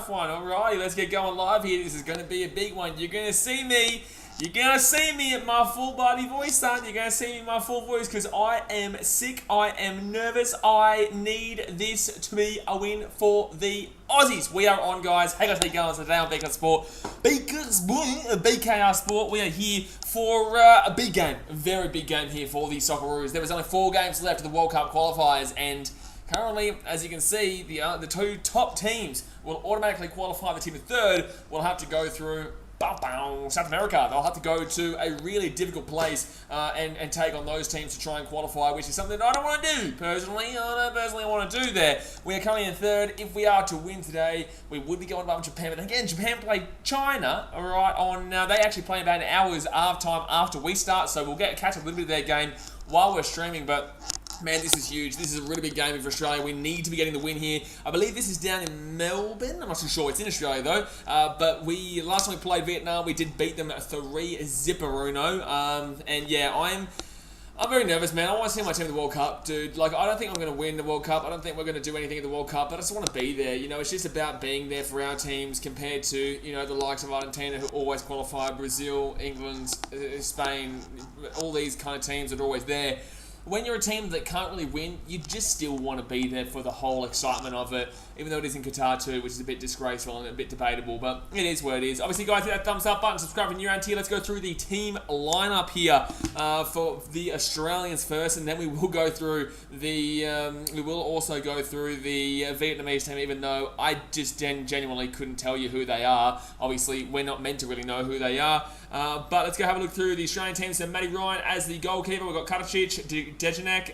tough one. Alrighty, let's get going live here. This is going to be a big one. You're going to see me. You're going to see me at my full body voice, son. You're going to see me in my full voice because I am sick. I am nervous. I need this to be a win for the Aussies. We are on, guys. Hey guys, how you going? So today on BKR Sport. BKR Sport. We are here for a big game. A very big game here for the Socceroos. There was only 4 games left of the World Cup qualifiers, and currently, as you can see, the 2 top teams will automatically qualify. The team of 3rd will have to go through South America. They'll have to go to a really difficult place and take on those teams to try and qualify, which is something that I don't want to do, personally. I don't personally want to do there. We are currently in 3rd. If we are to win today, we would be going up with Japan. But again, Japan play China, all right, on... they actually play about an hour's time after we start, so we'll catch a little bit of their game while we're streaming, but... man, this is huge. This is a really big game for Australia. We need to be getting the win here. I believe this is down in Melbourne. I'm not too sure. It's in Australia, though. But last time we played Vietnam, we did beat them 3-0. And yeah, I'm very nervous, man. I want to see my team in the World Cup, dude. Like, I don't think I'm going to win the World Cup. I don't think we're going to do anything in the World Cup, but I just want to be there. You know, it's just about being there for our teams compared to, you know, the likes of Argentina, who always qualify, Brazil, England, Spain, all these kind of teams that are always there. When you're a team that can't really win, you just still want to be there for the whole excitement of it, even though it is in Qatar too, which is a bit disgraceful and a bit debatable, but it is what it is. Obviously, guys, hit that thumbs up button, subscribe if you're around here. Let's go through the team lineup here for the Australians first, and then we will go through the Vietnamese team, even though I just genuinely couldn't tell you who they are. Obviously, we're not meant to really know who they are. But let's go have a look through the Australian team. So Matty Ryan as the goalkeeper. We've got Karacic, Dejanek,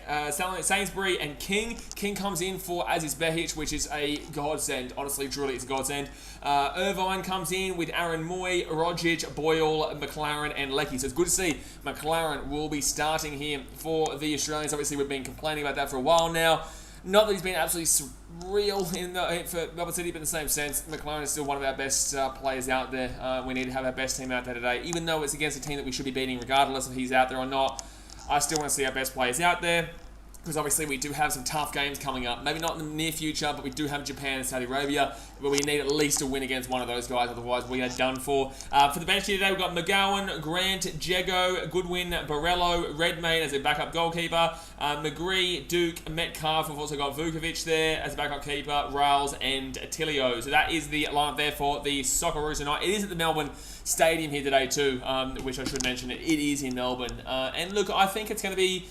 Sainsbury, and King. King comes in for Aziz Behic, which is a godsend. Honestly, truly, it's a godsend. Irvine comes in with Aaron Moy, Rogic, Boyle, McLaren, and Leckie. So it's good to see McLaren will be starting here for the Australians. Obviously, we've been complaining about that for a while now. Not that he's been absolutely surreal for Melbourne City, but in the same sense, McLaren is still one of our best players out there. We need to have our best team out there today. Even though it's against a team that we should be beating regardless if he's out there or not, I still want to see our best players out there. Because obviously we do have some tough games coming up. Maybe not in the near future, but we do have Japan and Saudi Arabia, where we need at least a win against one of those guys, otherwise we are done for. For the bench here today, we've got McGowan, Grant, Jego, Goodwin, Borello, Redmayne as a backup goalkeeper, McGree, Duke, Metcalf. We've also got Vukovic there as a backup keeper, Riles, and Tilio. So that is the lineup there for the Socceroos tonight. It is at the Melbourne Stadium here today too, which I should mention. It is in Melbourne. And look, I think it's going to be...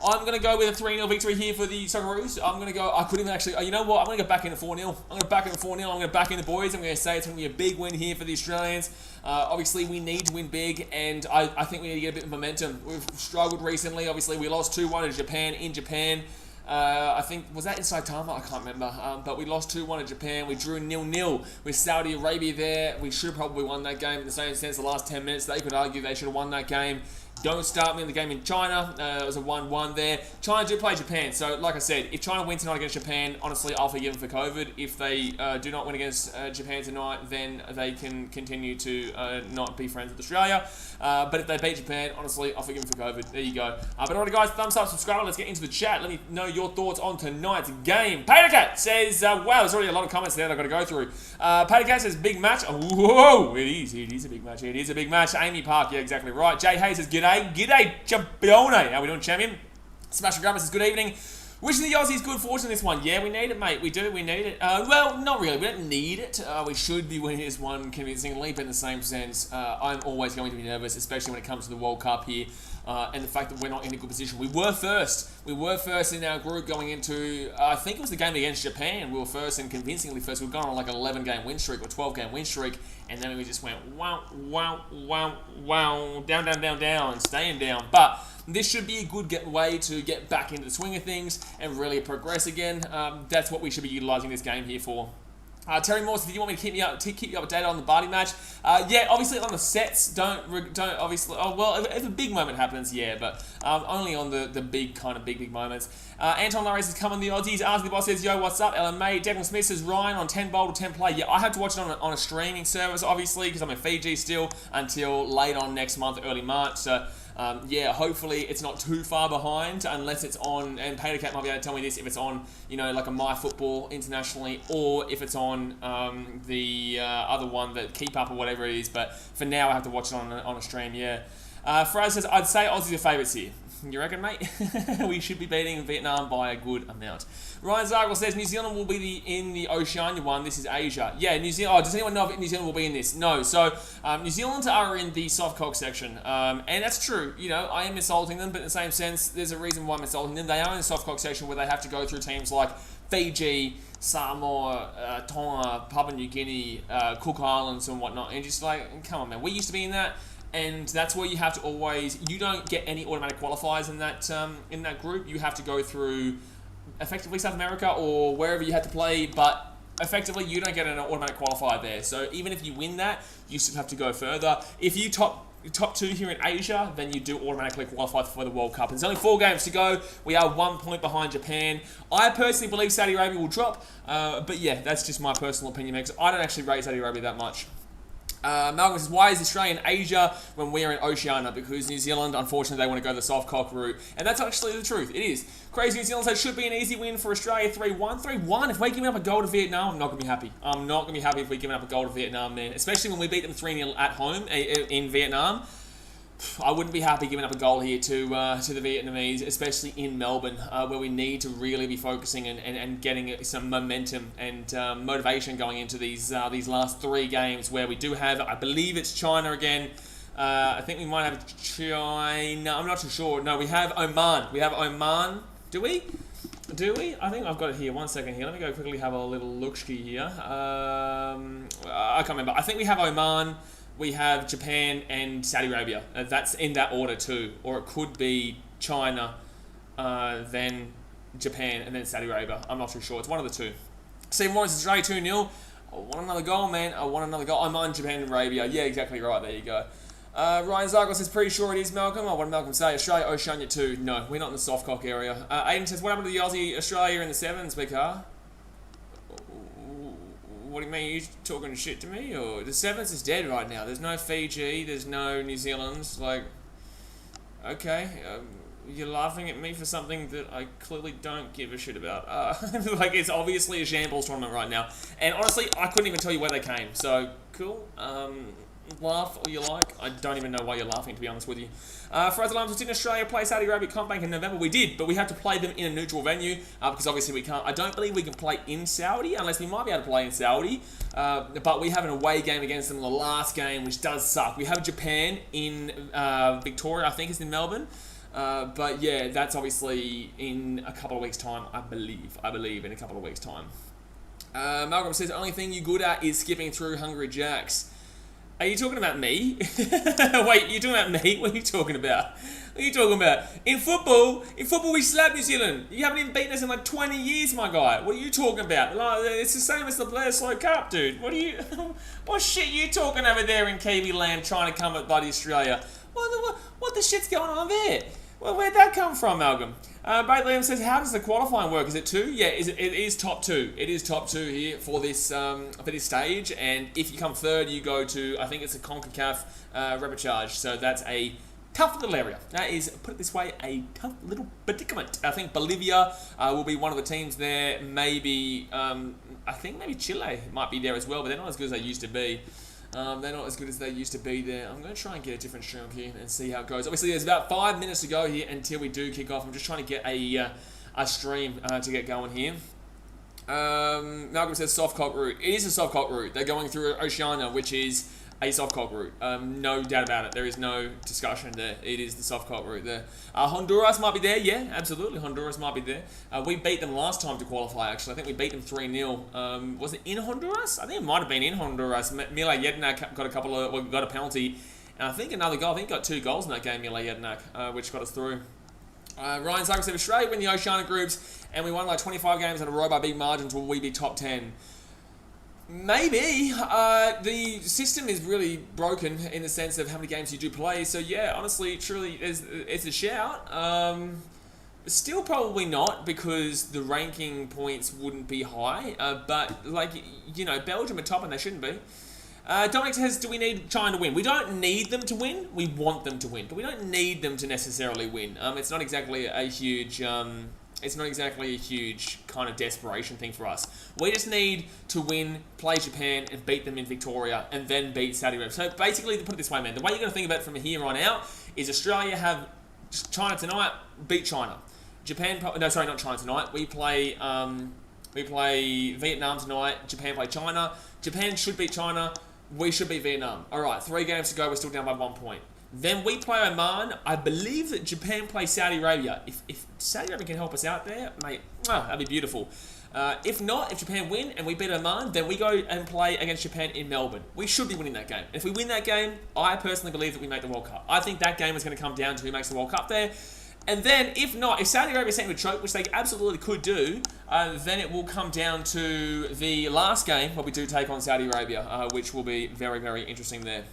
I'm going to go with a 3-0 victory here for the Socceroos. I'm going to go... I couldn't even actually... you know what? I'm going to go back into 4-0. I'm going to back into 4-0. I'm going to back in the boys. I'm going to say it's going to be a big win here for the Australians. Obviously, we need to win big, and I think we need to get a bit of momentum. We've struggled recently. Obviously, we lost 2-1 to Japan in Japan. I think... was that in Saitama? I can't remember. But we lost 2-1 to Japan. We drew 0-0 with Saudi Arabia there. We should have probably won that game in the same sense. The last 10 minutes, they could argue they should have won that game. Don't start me in the game in China. It was a 1-1 there. China do play Japan. So, like I said, if China win tonight against Japan, honestly, I'll forgive them for COVID. If they do not win against Japan tonight, then they can continue to not be friends with Australia. But if they beat Japan, honestly, I'll forgive them for COVID. There you go. But alright, guys, thumbs up, subscribe. Let's get into the chat. Let me know your thoughts on tonight's game. Patercat says, wow, there's already a lot of comments there that I've got to go through. Patercat says, big match. Whoa, it is a big match. It is a big match. Amy Park, yeah, exactly right. Jay Hayes says, g'day, champione. How we doing, champion? Smash Grammar says, good evening. Wishing the Aussies good fortune in this one. Yeah, we need it, mate. We do. We need it. Well, not really. We don't need it. We should be winning this one convincingly, but in the same sense, I'm always going to be nervous, especially when it comes to the World Cup here. And the fact that we're not in a good position. We were first. We were first in our group going into, I think it was the game against Japan. We were first and convincingly first. We've gone on like an 11-game win streak or 12-game win streak. And then we just went wow, down, and staying down. But this should be a good way to get back into the swing of things and really progress again. That's what we should be utilising this game here for. Terry Morse, if you want me to keep you updated on the Barty match, yeah, obviously on the sets, don't obviously. Oh well, if a big moment happens, yeah, but only on the big moments. Anton Lares is coming. The Aussies. Arsey the Boss says, "Yo, what's up?" Ellen May. Declan Smith says, "Ryan on 10 bowl to 10 play." Yeah, I have to watch it on a streaming service, obviously, because I'm in Fiji still until late on next month, early March. So Yeah, hopefully it's not too far behind, unless it's on, and Patercat might be able to tell me this, if it's on, like a MyFootball internationally, or if it's on the other one, that Keep Up or whatever it is. But for now, I have to watch it on a stream, yeah. Fraz says, I'd say Aussies are favourites here. You reckon, mate? We should be beating Vietnam by a good amount. Ryan Zargle says New Zealand will be in the Oceania one. This is Asia. Yeah, New Zealand. Oh, does anyone know if New Zealand will be in this? No. So New Zealand are in the soft cock section, and that's true. I am insulting them, but in the same sense, there's a reason why I'm insulting them. They are in the soft cock section where they have to go through teams like Fiji, Samoa, Tonga, Papua New Guinea, Cook Islands, and whatnot. And just like, come on, man, we used to be in that. And that's where you have to always, you don't get any automatic qualifiers in that group. You have to go through effectively South America or wherever you had to play, but effectively you don't get an automatic qualifier there. So even if you win that, you still have to go further. If you top two here in Asia, then you do automatically qualify for the World Cup. And there's only 4 games to go. We are 1 point behind Japan. I personally believe Saudi Arabia will drop, but yeah, that's just my personal opinion, because I don't actually rate Saudi Arabia that much. Malcolm says, why is Australia in Asia when we are in Oceania? Because New Zealand, unfortunately, they want to go the soft cock route. And that's actually the truth. It is. Crazy New Zealand says, should be an easy win for Australia, 3-1. 3-1. If we're giving up a goal to Vietnam, I'm not going to be happy. I'm not going to be happy if we're giving up a goal to Vietnam, man. Especially when we beat them 3-0 at home in Vietnam. I wouldn't be happy giving up a goal here to the Vietnamese, especially in Melbourne, where we need to really be focusing and getting some momentum and motivation going into these last 3 games, where we do have, I believe it's China again. I think we might have China. I'm not too sure. No, we have Oman. We have Oman. Do we? I think I've got it here. 1 second here. Let me go quickly have a little look-ski here. I can't remember. I think we have Oman. We have Japan and Saudi Arabia. That's in that order too. Or it could be China, then Japan, and then Saudi Arabia. I'm not too sure. It's one of the two. Steve Morris, Australia 2-0. I want another goal, man. I want another goal. I'm on Japan and Arabia. Yeah, exactly right. There you go. Ryan Zargos says, pretty sure it is Malcolm. What did Malcolm say? Australia, Oceania 2. No, we're not in the soft cock area. Aiden says, what happened to the Aussie Australia in the 7s, BK? What do you mean? Are you talking shit to me? Or the 7s is dead right now. There's no Fiji. There's no New Zealand. Like, okay, you're laughing at me for something that I clearly don't give a shit about. Like, it's obviously a shambles tournament right now. And honestly, I couldn't even tell you where they came. So, cool. Laugh all you like. I don't even know why you're laughing, to be honest with you. Fraser Lambs, didn't Australia play Saudi Arabia Comp Bank in November? We did, but we had to play them in a neutral venue because obviously we can't. I don't believe we can play in Saudi, unless we might be able to play in Saudi. But we have an away game against them in the last game, which does suck. We have Japan in Victoria, I think it's in Melbourne. But yeah, that's obviously in a couple of weeks' time, I believe in a couple of weeks' time. Malcolm says, only thing you're good at is skipping through Hungry Jacks. Are you talking about me? Wait, you're talking about me? What are you talking about? What are you talking about? In football, we slapped New Zealand. You haven't even beaten us in like 20 years, my guy. What are you talking about? Like, it's the same as the Bledisloe Cup, dude. What shit you talking over there in Kiwi land trying to come at bloody Australia? What the shit's going on there? Well, where'd that come from, Malcolm? Bait Liam says, how does the qualifying work? Is it 2? Yeah, it is top 2. It is top 2 here for this stage. And if you come 3rd, you go to, I think it's a CONCACAF repechage. So that's a tough little area. That is, put it this way, a tough little predicament. I think Bolivia will be one of the teams there. Maybe, I think maybe Chile might be there as well, but they're not as good as they used to be. They're not as good as they used to be there. I'm going to try and get a different stream here and see how it goes. Obviously, there's about 5 minutes to go here until we do kick off. I'm just trying to get a stream to get going here. Malcolm says soft cock route. It is a soft cock route. They're going through Oceania, which is a soft cock route. No doubt about it. There is no discussion there. It is the soft cock route there. Honduras might be there. Yeah, absolutely. Honduras might be there. We beat them last time to qualify, actually. I think we beat them 3-0. Was it in Honduras? I think it might have been in Honduras. Mile Jedinak got a penalty. And I think another goal. I think he got 2 goals in that game, Mile Jedinak, which got us through. Ryan Zucker said, Australia win the Oceania groups and we won like 25 games in a row by big margins. Will we be top 10? Maybe. The system is really broken in the sense of how many games you do play. So yeah, honestly, truly, it's a shout. Still probably not, because the ranking points wouldn't be high. But like, Belgium are top and they shouldn't be. Dominic says, do we need China to win? We don't need them to win. We want them to win, but we don't need them to necessarily win. It's not exactly a huge... it's not exactly a huge kind of desperation thing for us. We just need to win, play Japan, and beat them in Victoria, and then beat Saudi Arabia. So basically, to put it this way, man, the way you're going to think about it from here on out is Australia have China tonight, beat China. Japan, no, sorry, not China tonight. We play Vietnam tonight. Japan play China. Japan should beat China. We should beat Vietnam. All right, 3 games to go. We're still down by 1 point. Then we play Oman. I believe that Japan plays Saudi Arabia. If Saudi Arabia can help us out there, mate, that'd be beautiful. If not, if Japan win and we beat Oman, then we go and play against Japan in Melbourne. We should be winning that game. If we win that game, I personally believe that we make the World Cup. I think that game is going to come down to who makes the World Cup there. And then, if not, if Saudi Arabia seem to choke, which they absolutely could do, then it will come down to the last game where we do take on Saudi Arabia, which will be very, very interesting there.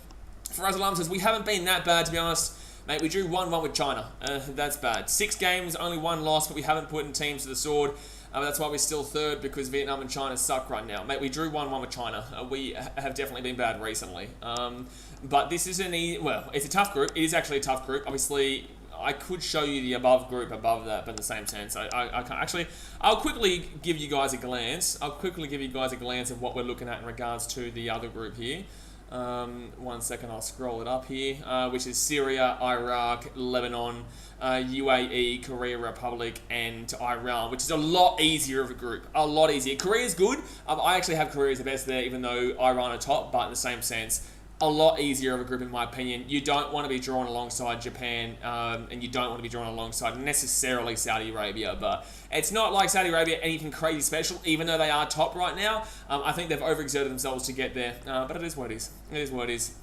Faraz Alam says, we haven't been that bad, to be honest. Mate, we drew 1-1 with China. That's bad. 6 games, only 1 loss, but we haven't put in teams to the sword. That's why we're still third, because Vietnam and China suck right now. Mate, we drew 1-1 with China. We have definitely been bad recently. But this is it's a tough group. It is actually a tough group. Obviously, I could show you the above group above that, but in the same sense, I can't. Actually, I'll quickly give you guys a glance. Of what we're looking at in regards to the other group here. 1 second, I'll scroll it up here, which is Syria, Iraq, Lebanon, UAE, Korea Republic, and Iran, which is a lot easier of a group. A lot easier. Korea's good. I actually have Korea as the best there, even though Iran are top, but in the same sense, a lot easier of a group in my opinion. You don't want to be drawn alongside Japan, and you don't want to be drawn alongside necessarily Saudi Arabia, but it's not like Saudi Arabia anything crazy special, even though they are top right now. I think they've overexerted themselves to get there, but it is what it is. It is what it is.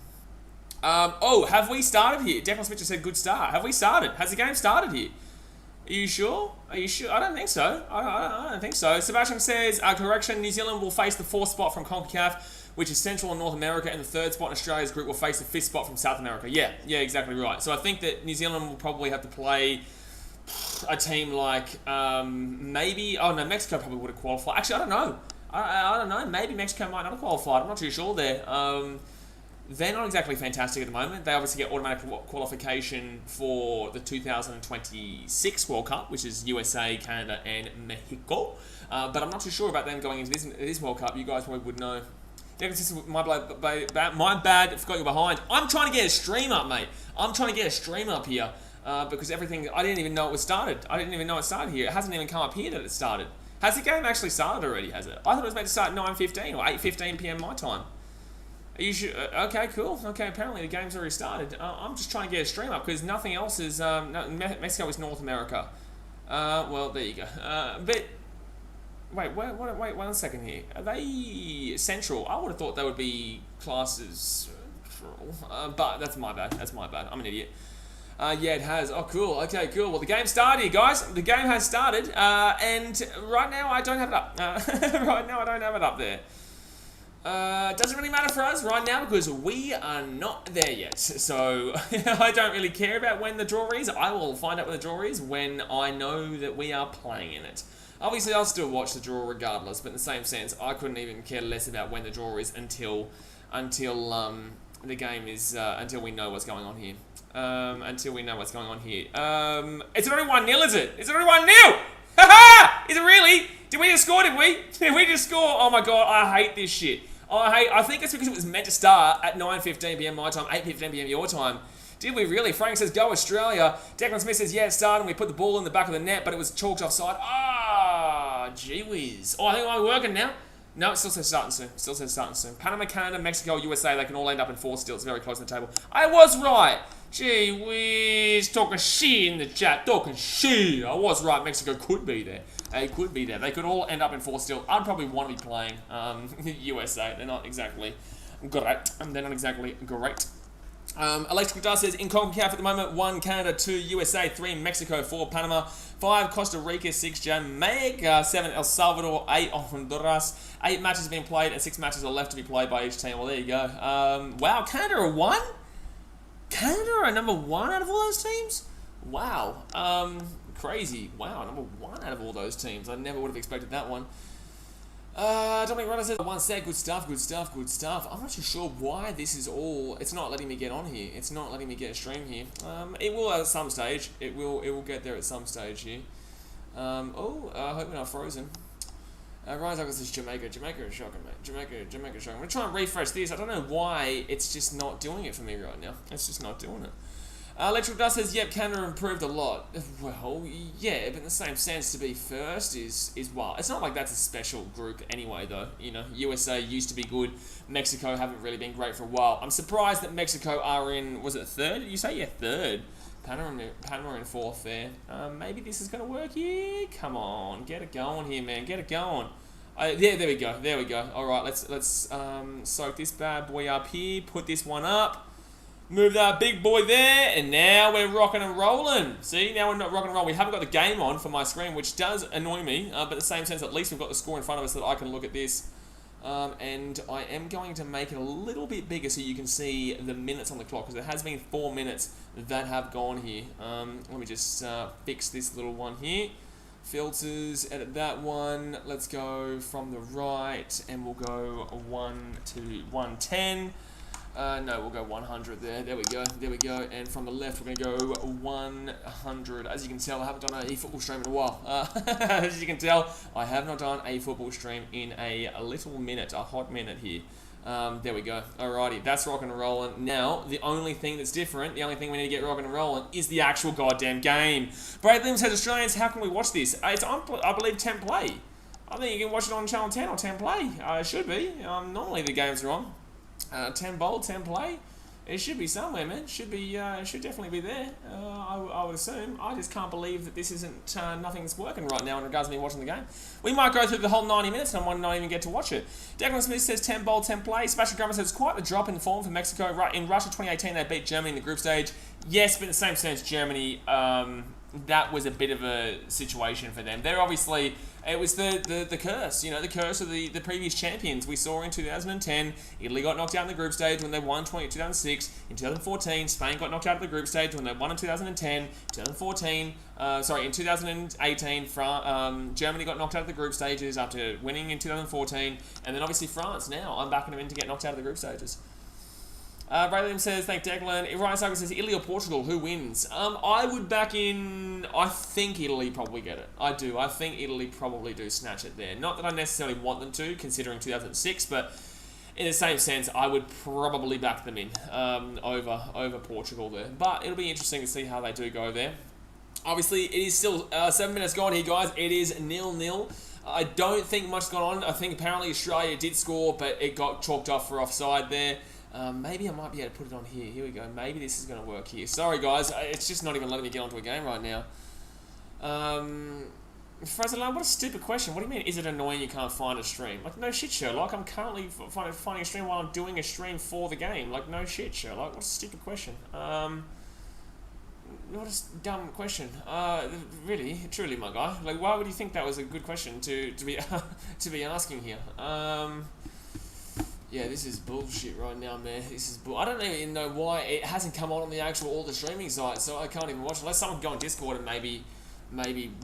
Have we started here? Declan Smith just said good start. Have we started? Has the game started here? Are you sure? Are you sure? I don't think so. I don't think so. Sebastian says, correction, New Zealand will face the 4th spot from CONCACAF, which is Central and North America, and the 3rd spot in Australia's group will face the 5th spot from South America. Yeah, exactly right. So I think that New Zealand will probably have to play a team like Mexico probably would have qualified. Actually, I don't know. I don't know. Maybe Mexico might not have qualified. I'm not too sure there. They're not exactly fantastic at the moment. They obviously get automatic qualification for the 2026 World Cup, which is USA, Canada, and Mexico. But I'm not too sure about them going into this World Cup. You guys probably would know. My bad, forgot you're behind. I'm trying to get a stream up, mate. I'm trying to get a stream up here because everything, I didn't even know it was started. I didn't even know it started here. It hasn't even come up here that it started. Has the game actually started already, has it? I thought it was meant to start at 9:15 or 8:15 p.m. my time. Are you sure? Okay, cool. Okay, apparently the game's already started. I'm just trying to get a stream up because nothing else is... Mexico is North America. Well, there you go. But... Wait, 1 second here. Are they Central? I would have thought they would be classes... but that's my bad. I'm an idiot. Yeah, it has. Oh, cool. Okay, cool. Well, the game started here, guys. The game has started. And right now, I don't have it up. Right now, I don't have it up there. Doesn't really matter for us right now because we are not there yet. So I don't really care about when the draw is. I will find out when the draw is when I know that we are playing in it. Obviously, I'll still watch the draw regardless, but in the same sense, I couldn't even care less about when the draw is until the game is until we know what's going on here. It's already 1-0, is it? It's already 1-0. Ha! Is it really? Did we just score? Did we? Did we just score? Oh my god, I hate this shit. I think it's because it was meant to start at 9:15 p.m. my time, 8:15 p.m. your time. Did we really? Frank says, go Australia. Declan Smith says, yeah, it started and we put the ball in the back of the net, but it was chalked offside. Gee whiz. I think I'm working now. No, it still says starting soon. Panama, Canada, Mexico, USA, they can all end up in 4 still. It's very close to the table. I was right. Gee whiz. Talking shit in the chat. Talking shit. I was right. Mexico could be there. They could be there. They could all end up in 4 still. I'd probably want to be playing USA. They're not exactly great. Electrical Dust says, in CONCACAF at the moment, 1 Canada, 2 USA, 3 Mexico, 4 Panama, 5 Costa Rica, 6 Jamaica, 7 El Salvador, 8 Honduras. 8 matches have been played and 6 matches are left to be played by each team. Well, there you go. Wow, Canada are 1? Canada are number 1 out of all those teams? Wow. Crazy. Wow, number 1 out of all those teams. I never would have expected that one. Dominic Runner says, one sec, good stuff, good stuff, good stuff. I'm not too sure why this is all, it's not letting me get on here. It's not letting me get a stream here. It will at some stage. It will get there at some stage here. I hope we're not frozen. Ryan Douglas is Jamaica. Jamaica is shocking, mate. Jamaica is shocking. I'm going to try and refresh this. I don't know why it's just not doing it for me right now. It's just not doing it. Electrical Dust says, yep, Canada improved a lot. Well, yeah, but in the same sense, to be first is well. It's not like that's a special group anyway, though. You know, USA used to be good. Mexico haven't really been great for a while. I'm surprised that Mexico are in, was it third? Did you say? Yeah, third. Panama in fourth there. Maybe this is going to work here. Come on, get it going here, man. Get it going. There we go. There we go. All right, let's soak this bad boy up here. Put this one up. Move that big boy there, and now we're rocking and rolling. See, now we're not rocking and rolling. We haven't got the game on for my screen, which does annoy me. But in the same sense, at least we've got the score in front of us so that I can look at this. And I am going to make it a little bit bigger so you can see the minutes on the clock, because there has been 4 minutes that have gone here. Let me just fix this little one here. Filters, edit that one. Let's go from the right, and we'll go 1 to 110. No, we'll go 100 there. There we go. There we go. And from the left, we're going to go 100. As you can tell, I haven't done a football stream in a while. As you can tell, I have not done a football stream in a little minute, a hot minute here. There we go. Alrighty, that's rocking and rolling. Now, the only thing that's different, the only thing we need to get rocking and rolling is the actual goddamn game. Brad Limbs says, Australians, how can we watch this? It's on, I believe, 10 Play. I think you can watch it on Channel 10 or 10 Play. It should be. Normally the games are on. 10 Bowl, 10 Play. It should be somewhere, man. Should be. Should definitely be there. I would assume. I just can't believe that this isn't. Nothing's working right now in regards to me watching the game. We might go through the whole 90 minutes and I might not even get to watch it. Declan Smith says 10 Bowl, 10 Play. Sebastian Grummer says it's quite the drop in form for Mexico. Right in Russia 2018, they beat Germany in the group stage. Yes, but in the same sense, Germany. That was a bit of a situation for them. They're obviously, it was the curse, you know, the curse of the previous champions. We saw in 2010, Italy got knocked out in the group stage when they won 2006. In 2014, Spain got knocked out of the group stage when they won in 2010. 2014, in 2018, Germany got knocked out of the group stages after winning in 2014. And then obviously France now. I'm backing them in to get knocked out of the group stages. Brayliam says, thank Declan. Ryan Sager says, Italy or Portugal, who wins? I would back in, I think Italy probably get it. I do. I think Italy probably do snatch it there. Not that I necessarily want them to, considering 2006, but in the same sense, I would probably back them in over Portugal there. But it'll be interesting to see how they do go there. Obviously, it is still 7 minutes gone here, guys. It is 0-0. I don't think much has gone on. I think apparently Australia did score, but it got chalked off for offside there. Maybe I might be able to put it on here. Here we go. Maybe this is going to work here. Sorry, guys. It's just not even letting me get onto a game right now. Fraser, what a stupid question. What do you mean, is it annoying you can't find a stream? Like, no shit, Sherlock. I'm currently finding a stream while I'm doing a stream for the game. Like, no shit, Sherlock. What a stupid question. What a dumb question. Really, truly, my guy. Like, why would you think that was a good question to be to be asking here? Yeah, this is bullshit right now, man. This is I don't even know why it hasn't come on the actual all the streaming sites, so I can't even watch it. Unless someone go on Discord and maybe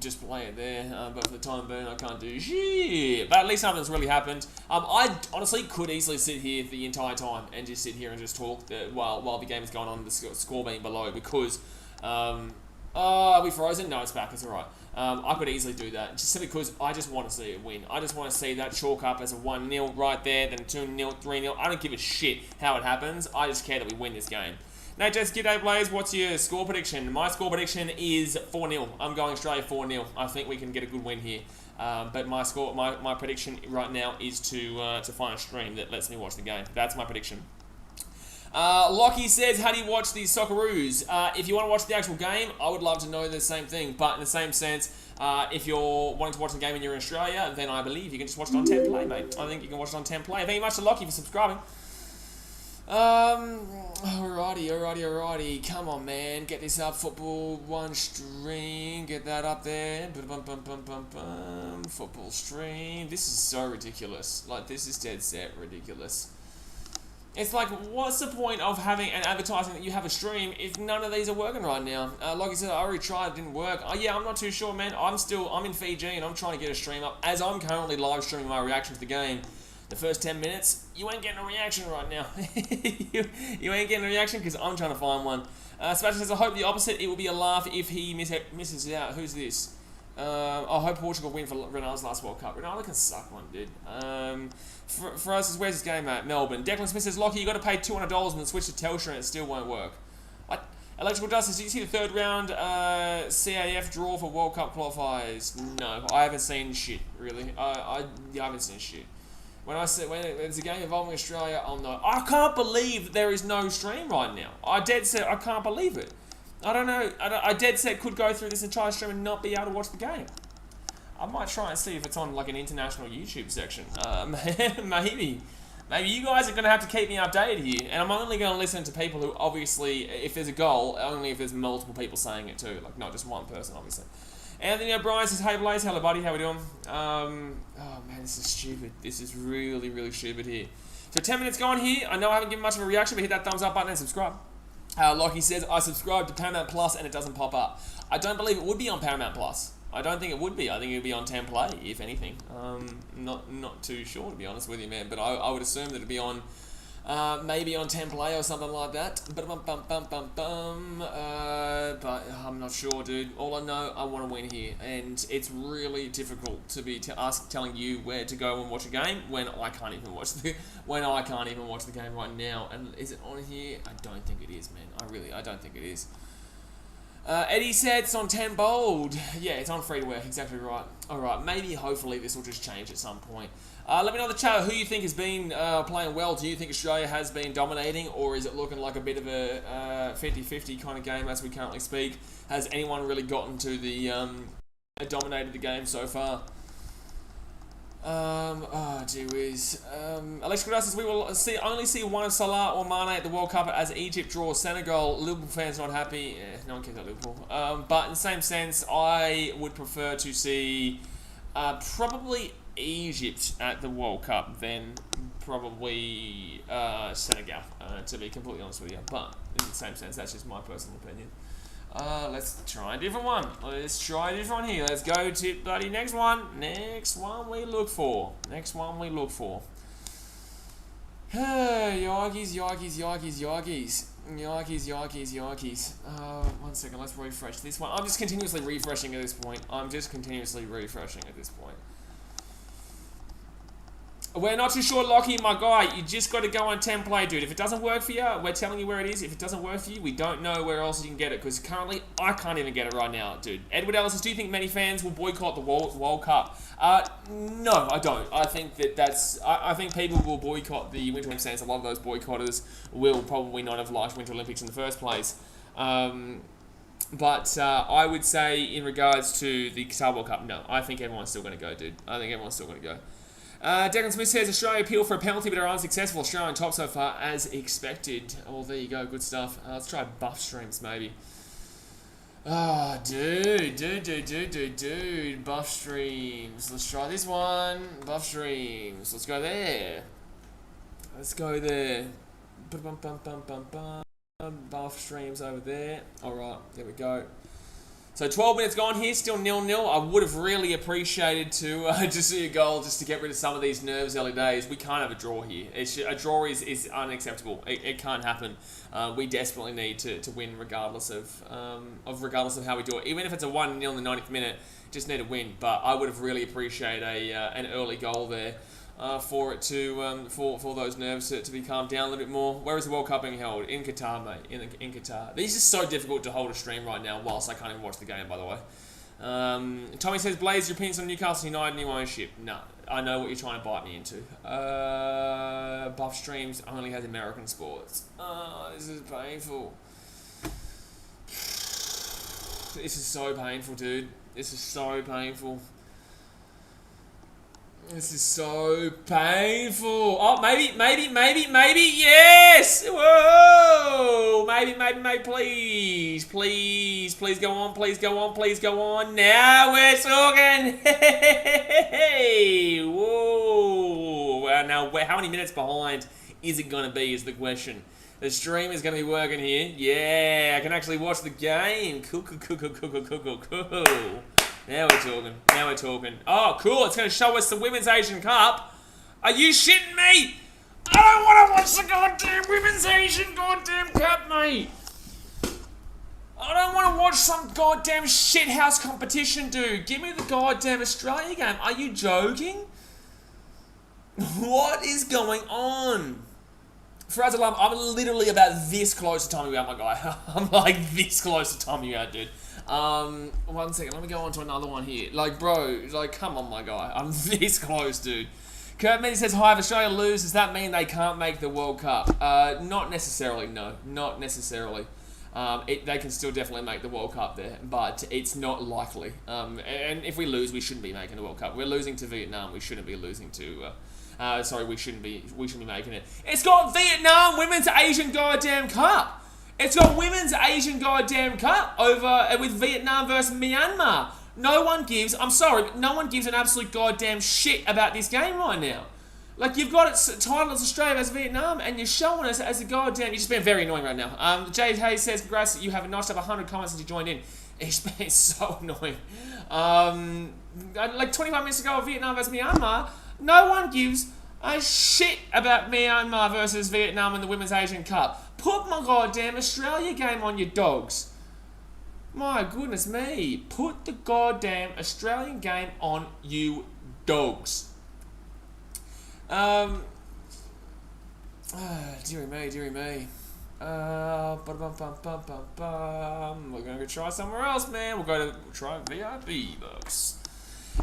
just play it there. But for the time being, I can't do shit. But at least nothing's really happened. I honestly could easily sit here the entire time and just sit here and just talk while the game is going on, the score being below, because are we frozen? No, it's back. It's alright. I could easily do that, just simply because I just want to see it win. I just want to see that chalk up as a 1-0 right there, then 2-0, 3-0. I don't give a shit how it happens. I just care that we win this game. Now, just G'day Blaze, what's your score prediction? My score prediction is 4-0. I'm going Australia 4-0. I think we can get a good win here. But my prediction right now is to find a stream that lets me watch the game. That's my prediction. Lockie says, how do you watch the Socceroos? If you want to watch the actual game, I would love to know the same thing. But in the same sense, if you're wanting to watch the game and you're in Australia, then I believe you can just watch it on 10 Play, mate. I think you can watch it on 10 Play. Thank you much to Lockie for subscribing. Alrighty. Come on, man. Get this up. Football one stream. Get that up there. Football stream. This is so ridiculous. Like, this is dead set ridiculous. It's like, what's the point of having and advertising that you have a stream if none of these are working right now? Like I said, I already tried, it didn't work. Yeah, I'm not too sure, man. I'm in Fiji and I'm trying to get a stream up. As I'm currently live streaming my reaction to the game, the first 10 minutes, you ain't getting a reaction right now. you ain't getting a reaction because I'm trying to find one. Sebastian says, I hope the opposite. It will be a laugh if he misses out. Who's this? I hope Portugal win for Ronaldo's last World Cup. Ronaldo can suck one, dude. For us, where's this game at? Melbourne. Declan Smith says, Lockie, you got to pay $200 and then switch to Telstra and it still won't work. Electrical Justice, did you see the third round CAF draw for World Cup qualifiers? No, I haven't seen shit, really. I haven't seen shit. When there's a game involving Australia, I'll know. I can't believe there is no stream right now. I dead set, I can't believe it. I don't know. I dead set could go through this entire stream and not be able to watch the game. I might try and see if it's on like an international YouTube section. Maybe you guys are going to have to keep me updated here. And I'm only going to listen to people who obviously, if there's a goal, only if there's multiple people saying it too. Like not just one person, obviously. Anthony O'Brien says, hey Blaze, hello buddy, how we doing? Oh man, this is stupid. This is really, really stupid here. So 10 minutes gone here. I know I haven't given much of a reaction, but hit that thumbs up button and subscribe. Lockie says, I subscribed to Paramount Plus and it doesn't pop up. I don't believe it would be on Paramount Plus. I don't think it would be. I think it would be on 10 Play, if anything. Not too sure, to be honest with you, man. But I would assume that it'd be on, maybe on 10 Play or something like that. But I'm not sure, dude. All I know, I want to win here. And it's really difficult to be telling you where to go and watch a game when I can't even watch the game right now. And is it on here? I don't think it is, man. I don't think it is. Eddie said it's on 10 bold. Yeah, it's on free to wear. Exactly right. Alright, maybe, hopefully, this will just change at some point. Let me know in the chat who you think has been playing well. Do you think Australia has been dominating, or is it looking like a bit of a 50-50 kind of game as we currently speak? Has anyone really gotten to the dominated the game so far? Gee whiz. Alex Cordas says, we will only see one of Salah or Mane at the World Cup as Egypt draws Senegal. Liverpool fans not happy. No one cares about Liverpool. But in the same sense, I would prefer to see probably Egypt at the World Cup than probably Senegal, to be completely honest with you. But in the same sense, that's just my personal opinion. Let's try a different one. Let's try a different one here. Let's go to bloody next one. Next one we look for. Next one we look for. Yikes, yikes, yikes, yikes. Yikes, yikes, yikes. 1 second, let's refresh this one. I'm just continuously refreshing at this point. We're not too sure, Lockie, my guy. You just got to go on 10 Play, dude. If it doesn't work for you, we're telling you where it is. If it doesn't work for you, we don't know where else you can get it. Because currently, I can't even get it right now, dude. Edward Ellis says, do you think many fans will boycott the World Cup? No, I don't. I think I think people will boycott the Winter Olympics. Sense. A lot of those boycotters will probably not have liked Winter Olympics in the first place. But I would say, in regards to the Qatar World Cup, no. I think everyone's still going to go, dude. I think everyone's still going to go. Declan Smith says, Australia appeal for a penalty but are unsuccessful. Australia on top so far as expected. Oh, there you go. Good stuff. Let's try buff streams, maybe. Oh, dude. Buff streams. Let's try this one. Buff streams. Let's go there. Buff streams over there. Alright, there we go. So 12 minutes gone here, still 0-0. I would have really appreciated to just see a goal just to get rid of some of these nerves early days. We can't have a draw here. A draw is unacceptable. It can't happen. We desperately need to win regardless of how we do it. Even if it's a 1-0 in the 90th minute, just need to win. But I would have really appreciated an early goal there. For it to for those nerves to be calmed down a little bit more. Where is the World Cup being held? In Qatar, mate. In Qatar. These are so difficult to hold a stream right now, whilst I can't even watch the game, by the way. Tommy says, Blaze, your opinions on Newcastle United new ownership? No, I know what you're trying to bite me into. Buff streams only has American sports. This is painful. This is so painful, dude. This is so painful. This is so painful. Oh, maybe, yes! Whoa! Maybe, please go on. Now we're talking! Hey! Whoa! Now, how many minutes behind is it going to be is the question. The stream is going to be working here. Yeah, I can actually watch the game. Cool. Now we're talking. Now we're talking. Oh, cool. It's going to show us the Women's Asian Cup. Are you shitting me? I don't want to watch the goddamn Women's Asian goddamn Cup, mate. I don't want to watch some goddamn shithouse competition, dude. Give me the goddamn Australia game. Are you joking? What is going on? Faraz Alam, I'm literally about this close to timing you out, my guy. I'm like this close to timing you out, dude. 1 second, let me go on to another one here. Like, bro, like, come on, my guy. I'm this close, dude. Kurt Medi says, hi, if Australia lose, does that mean they can't make the World Cup? Not necessarily, no. Not necessarily. They can still definitely make the World Cup there, but it's not likely. And if we lose, we shouldn't be making the World Cup. We're losing to Vietnam. We shouldn't be losing to... we shouldn't be making it. It's got Vietnam Women's Asian goddamn Cup. It's got Women's Asian goddamn Cup over with Vietnam versus Myanmar. No one gives, I'm sorry, but no one gives an absolute goddamn shit about this game right now. Like, you've got it titled as Australia versus Vietnam, and you're showing us as a goddamn... You're just being very annoying right now. Jay Hayes says, congrats, you have notched up 100 comments since you joined in. It's been so annoying. Like 25 minutes ago, Vietnam versus Myanmar, no one gives a shit about Myanmar versus Vietnam in the Women's Asian Cup. Put my goddamn Australia game on, you dogs. My goodness me. Put the goddamn Australian game on, you dogs. Dearie me. We're gonna go try somewhere else, man. We'll try VIP books.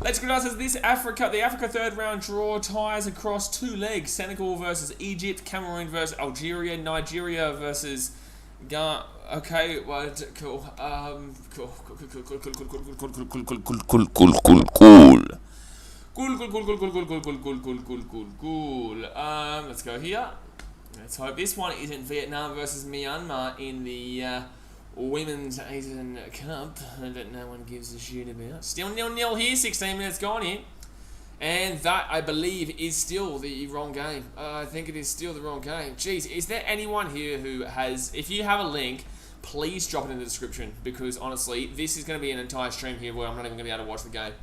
Let's go down to this the Africa third round draw ties across 2 legs. Senegal versus Egypt, Cameroon versus Algeria, Nigeria versus Ghana. Okay, well, cool. Cool. Let's go here. Let's hope this one isn't Vietnam versus Myanmar in the Women's Asian Cup that no one gives a shit about. Still 0-0 here, 16 minutes gone in. And that, I believe, is still the wrong game. I think it is still the wrong game. Jeez, is there anyone here who has... If you have a link, please drop it in the description. Because, honestly, this is going to be an entire stream here where I'm not even going to be able to watch the game.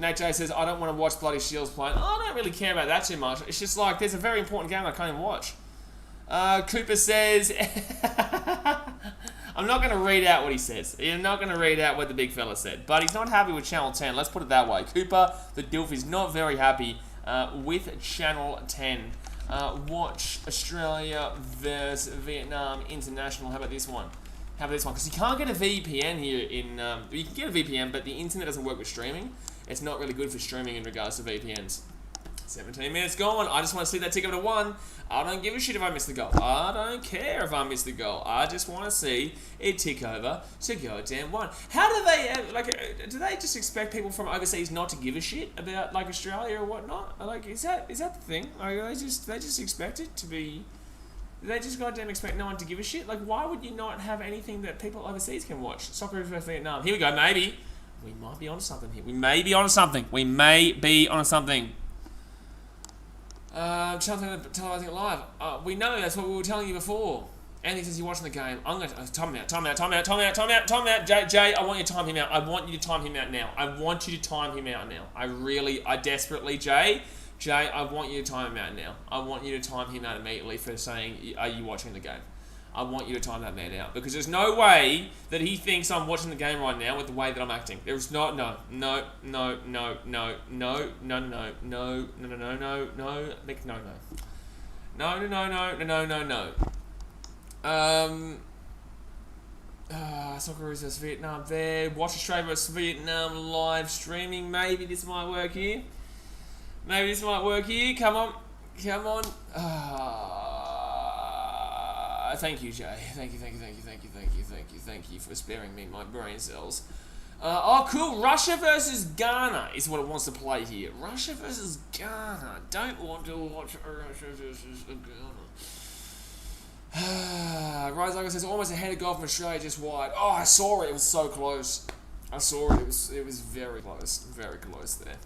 Nate J says, I don't want to watch bloody Shields playing. I don't really care about that too much. It's just like, there's a very important game I can't even watch. Cooper says... I'm not going to read out what he says. You're not going to read out what the big fella said. But he's not happy with Channel 10. Let's put it that way. Cooper, the Dilf, is not very happy with Channel 10. Watch Australia versus Vietnam International. How about this one? How about this one? Because you can't get a VPN here in... you can get a VPN, but the internet doesn't work with streaming. It's not really good for streaming in regards to VPNs. 17 minutes gone. I just want to see that tick over to 1. I don't give a shit if I miss the goal. I don't care if I miss the goal. I just want to see it tick over to goddamn 1. How do they, do they just expect people from overseas not to give a shit about, like, Australia or whatnot? Like, is that the thing? Like, they just expect it to be... They just goddamn expect no one to give a shit? Like, why would you not have anything that people overseas can watch? Socceroos versus Vietnam. Here we go, maybe. We might be onto something here. We may be onto something. Televising it live. We know, that's what we were telling you before. Anthony says you're watching the game. I'm going to... Time out. Jay, I want you to time him out. I want you to time him out now. I desperately, Jay, I want you to time him out now. I want you to time him out immediately for saying, are you watching the game? I want you to time that man out. Because there's no way that he thinks I'm watching the game right now with the way that I'm acting. There's not... No. Socceroos versus Vietnam there. Watch Australia versus Vietnam live streaming. Maybe this might work here. Come on. Thank you, Jay. Thank you for sparing me my brain cells. Oh, cool. Russia versus Ghana is what it wants to play here. Russia versus Ghana. Don't want to watch Russia versus Ghana. Rise says almost ahead of goal from Australia, just wide. Oh, I saw it. It was so close. I saw it. It was very close. Very close there.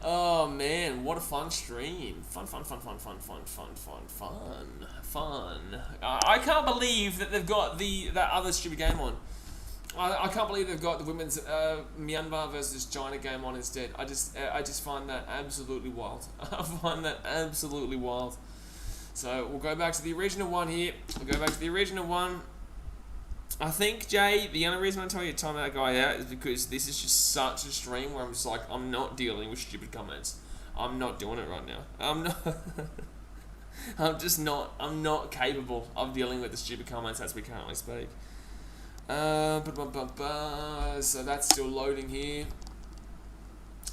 Oh man, what a fun stream. Fun. I can't believe that they've got that other stupid game on. I can't believe they've got the women's Myanmar versus China game on instead. I just find that absolutely wild. I find that absolutely wild. So we'll go back to the original one here. I think, Jay, the only reason I tell you to time that guy out is because this is just such a stream where I'm just like, I'm not dealing with stupid comments. I'm not doing it right now. I'm not. I'm not capable of dealing with the stupid comments as we currently speak. So that's still loading here.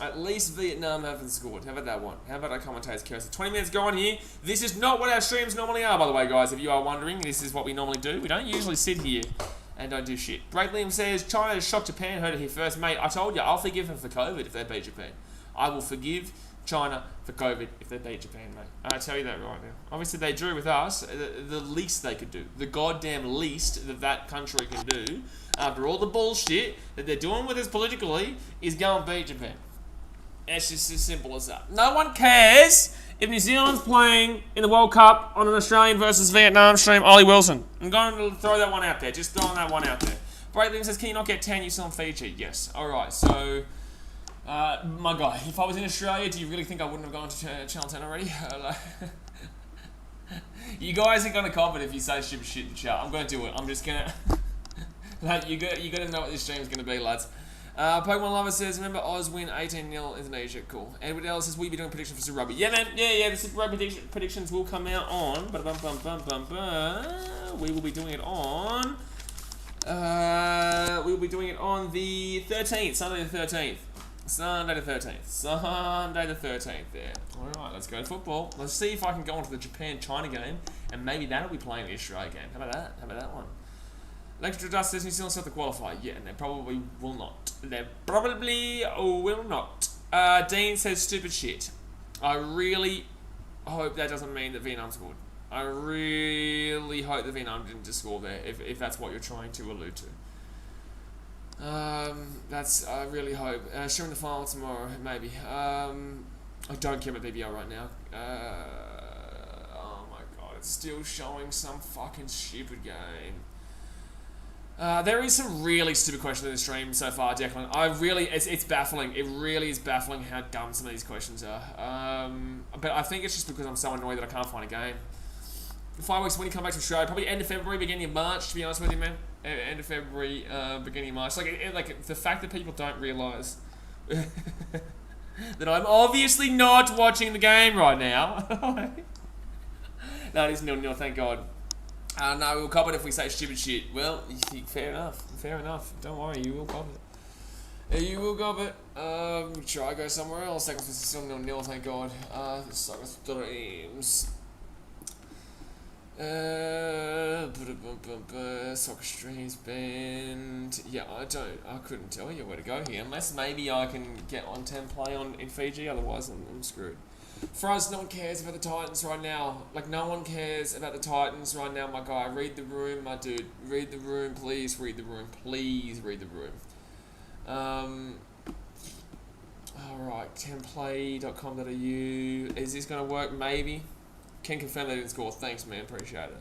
At least Vietnam haven't scored. How about that one? How about our commentator's cursor? 20 minutes gone here. This is not what our streams normally are, by the way, guys. If you are wondering, this is what we normally do. We don't usually sit here and don't do shit. Break Liam says, China has shocked Japan. Heard it here first. Mate, I told you, I'll forgive them for COVID if they beat Japan. I will forgive China for COVID if they beat Japan, mate. I tell you that right now. Obviously, they drew with us. The least they could do, the goddamn least that country can do, after all the bullshit that they're doing with us politically, is go and beat Japan. It's just as simple as that. No one cares if New Zealand's playing in the World Cup on an Australian versus Vietnam stream. Ollie Wilson. I'm going to throw that one out there. Just throwing that one out there. Brayton says, can you not get 10 use on Fiji? Yes. Alright, so... my guy, if I was in Australia, do you really think I wouldn't have gone to Channel 10 already? You guys are going to cop it if you say stupid shit in the chat. I'm going to do it. I'm just going to... Like, you got to know what this stream is going to be, lads. Pokemon Lover says, remember Oz win 18-0 Indonesia. Cool. Edward Ellis says, will you be doing predictions for Super Rugby? Yeah, man. Yeah. The Super Rugby predictions will come out on... We will be doing it on... we will be doing it on the 13th. Sunday the 13th. Sunday the 13th there. Alright, let's go to football. Let's see if I can go into the Japan-China game, and maybe that'll be playing the Australia game. How about that? How about that one? Electric Dust says New Zealand still have to qualify. Yeah, and they probably will not. They probably will not. Dean says stupid shit. I really hope that doesn't mean that Vietnam scored. I really hope that Vietnam didn't just score there, if that's what you're trying to allude to. I really hope. Showing the final tomorrow, maybe. I don't care about BBL right now. Oh my god, it's still showing some fucking stupid game. There is some really stupid questions in the stream so far, Declan. It's baffling. It really is baffling how dumb some of these questions are. But I think it's just because I'm so annoyed that I can't find a game. 5 weeks when you come back to Australia, probably end of February, beginning of March, to be honest with you, man. End of February, beginning of March. Like the fact that people don't realise that I'm obviously not watching the game right now. No, it is 0-0, thank God. No, we'll cop it if we say stupid shit. Well, fair enough. Don't worry, you will cop it. You will cop it. Try to go somewhere else. Second is still 0-0, thank God. Soccer streams. Soccer streams banned. Yeah, I couldn't tell you where to go here. Unless maybe I can get on 10 play in Fiji, otherwise I'm screwed. For us, no one cares about the Titans right now. Like, no one cares about the Titans right now, my guy. Read the room, my dude. Read the room, please read the room. Please read the room. Alright, 10play.com.au. Is this going to work? Maybe. Can confirm they didn't score. Thanks, man. Appreciate it.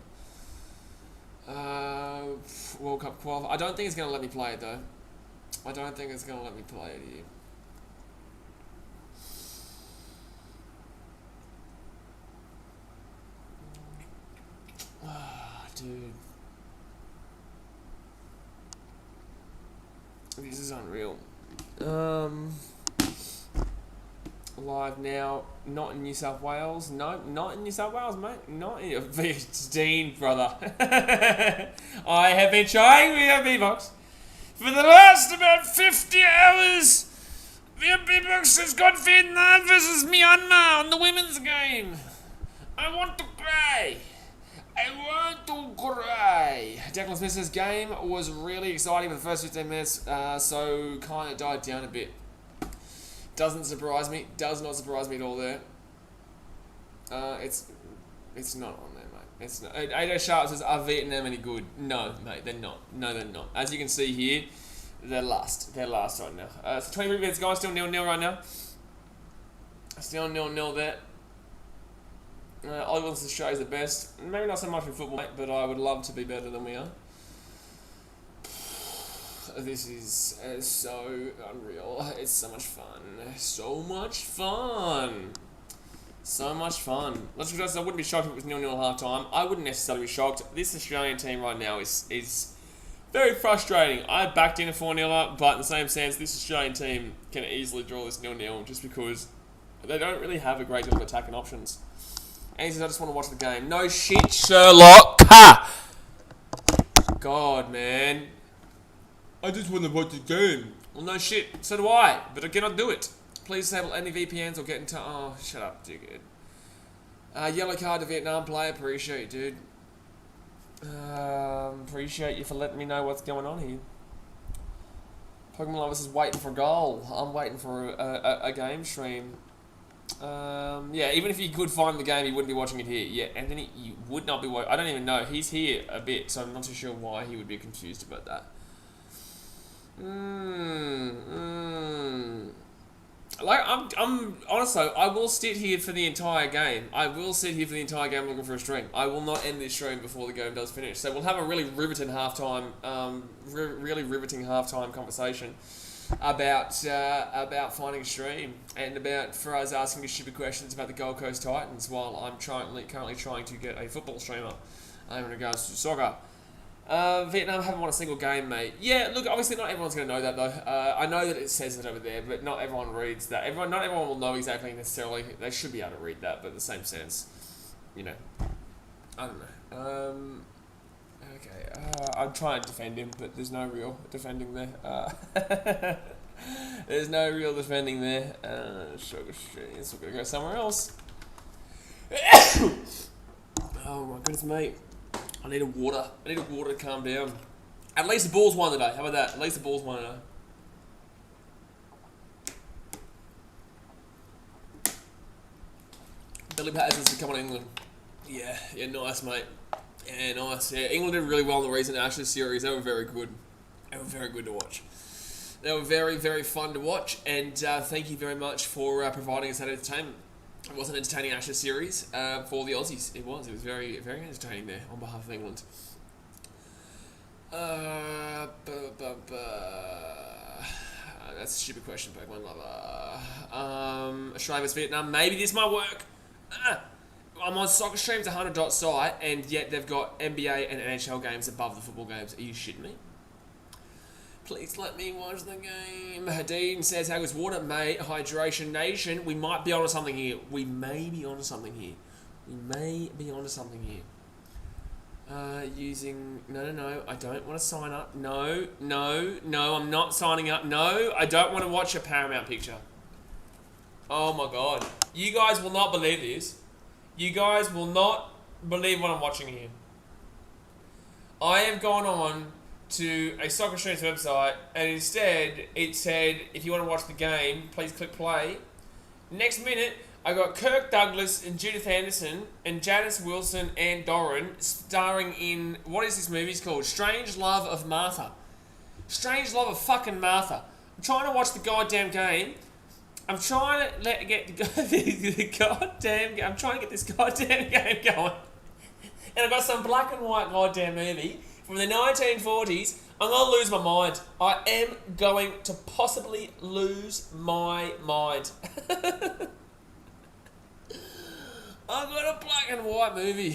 World Cup qualifier. I don't think it's going to let me play it, though. I don't think it's going to let me play it here. Dude. This is unreal. Live now, not in New South Wales. No, not in New South Wales, mate. Not in... Dean, brother. I have been trying VMB Box for the last about 50 hours. VMB Box has got Vietnam versus Myanmar on the women's game. I want to cry. Declan Smith's game was really exciting for the first 15 minutes, so kind of died down a bit. Doesn't surprise me. Does not surprise me at all there. It's not on there, mate. It's not. AJ Sharp says, are Vietnam any good? No, mate, they're not. No, they're not. As you can see here, they're last. They're last right now. So 23 minutes gone, still 0-0 right now. Still 0-0 there. Ollie wants Australia's the best. Maybe not so much in football, mate, but I would love to be better than we are. This is so unreal. It's so much fun. So much fun. So much fun. Let's be honest, I wouldn't be shocked if it was 0-0 at half time. I wouldn't necessarily be shocked. This Australian team right now is very frustrating. I backed in a 4-0 up, but in the same sense, this Australian team can easily draw this 0-0 just because they don't really have a great deal of attacking options. And he says, I just want to watch the game. No shit, Sherlock. Ha! God, man. I just want to watch the game. Well, no shit. So do I. But I cannot do it. Please disable any VPNs or get into... Oh, shut up, dickhead. Yellow card to Vietnam player. Appreciate you, dude. Appreciate you for letting me know what's going on here. Pokemon Lovers is waiting for a goal. I'm waiting for a game stream. Yeah, even if you could find the game, you wouldn't be watching it here. Yeah, Anthony, you would not be watching... I don't even know. He's here a bit, so I'm not too sure why he would be confused about that. Like, I'm honestly, I will sit here for the entire game. I will sit here for the entire game looking for a stream. I will not end this stream before the game does finish. So we'll have a really riveting halftime, conversation about finding a stream and about Faraz asking me stupid questions about the Gold Coast Titans while I'm currently trying to get a football streamer in regards to soccer. Vietnam haven't won a single game, mate. Yeah, look, obviously not everyone's going to know that, though. I know that it says it over there, but not everyone reads that. Not everyone will know exactly necessarily. They should be able to read that, but in the same sense, you know. I don't know. Okay, I'm trying to defend him, but there's no real defending there. There's no real defending there. Sugar Street. We're going to go somewhere else. Oh, my goodness, mate. I need a water. I need a water to calm down. At least the Bulls won today. How about that? At least the Bulls won today. Billy Patterson's to come on England. Yeah, nice, mate. Yeah, nice. Yeah, England did really well in the recent Ashes series. They were very good. They were very good to watch. They were very, very fun to watch. And thank you very much for providing us that entertainment. It was an entertaining Ashes series for the Aussies. It was very, very entertaining there on behalf of England. That's a stupid question, Pokemon lover. Australia vs Vietnam. Maybe this might work. I'm on Soccer Stream's 100 site, and yet they've got NBA and NHL games above the football games. Are you shitting me? Please let me watch the game. Hadeen says, how goes water, mate? Hydration Nation. We might be onto something here. We may be onto something here. Using... No. I don't want to sign up. No. I'm not signing up. No, I don't want to watch a Paramount picture. Oh, my God. You guys will not believe this. You guys will not believe what I'm watching here. I have gone on to a Soccer Streams website, and instead it said, if you want to watch the game, please click play. Next minute, I got Kirk Douglas and Judith Anderson and Janice Wilson and Doran starring in, what is this movie called? Strange Love of Martha. Strange Love of fucking Martha. I'm trying to watch the goddamn game. I'm trying to get the goddamn. I'm trying to get this goddamn game going, and I've got some black and white goddamn movie from the 1940s. I'm gonna lose my mind. I am going to possibly lose my mind. I've got a black and white movie.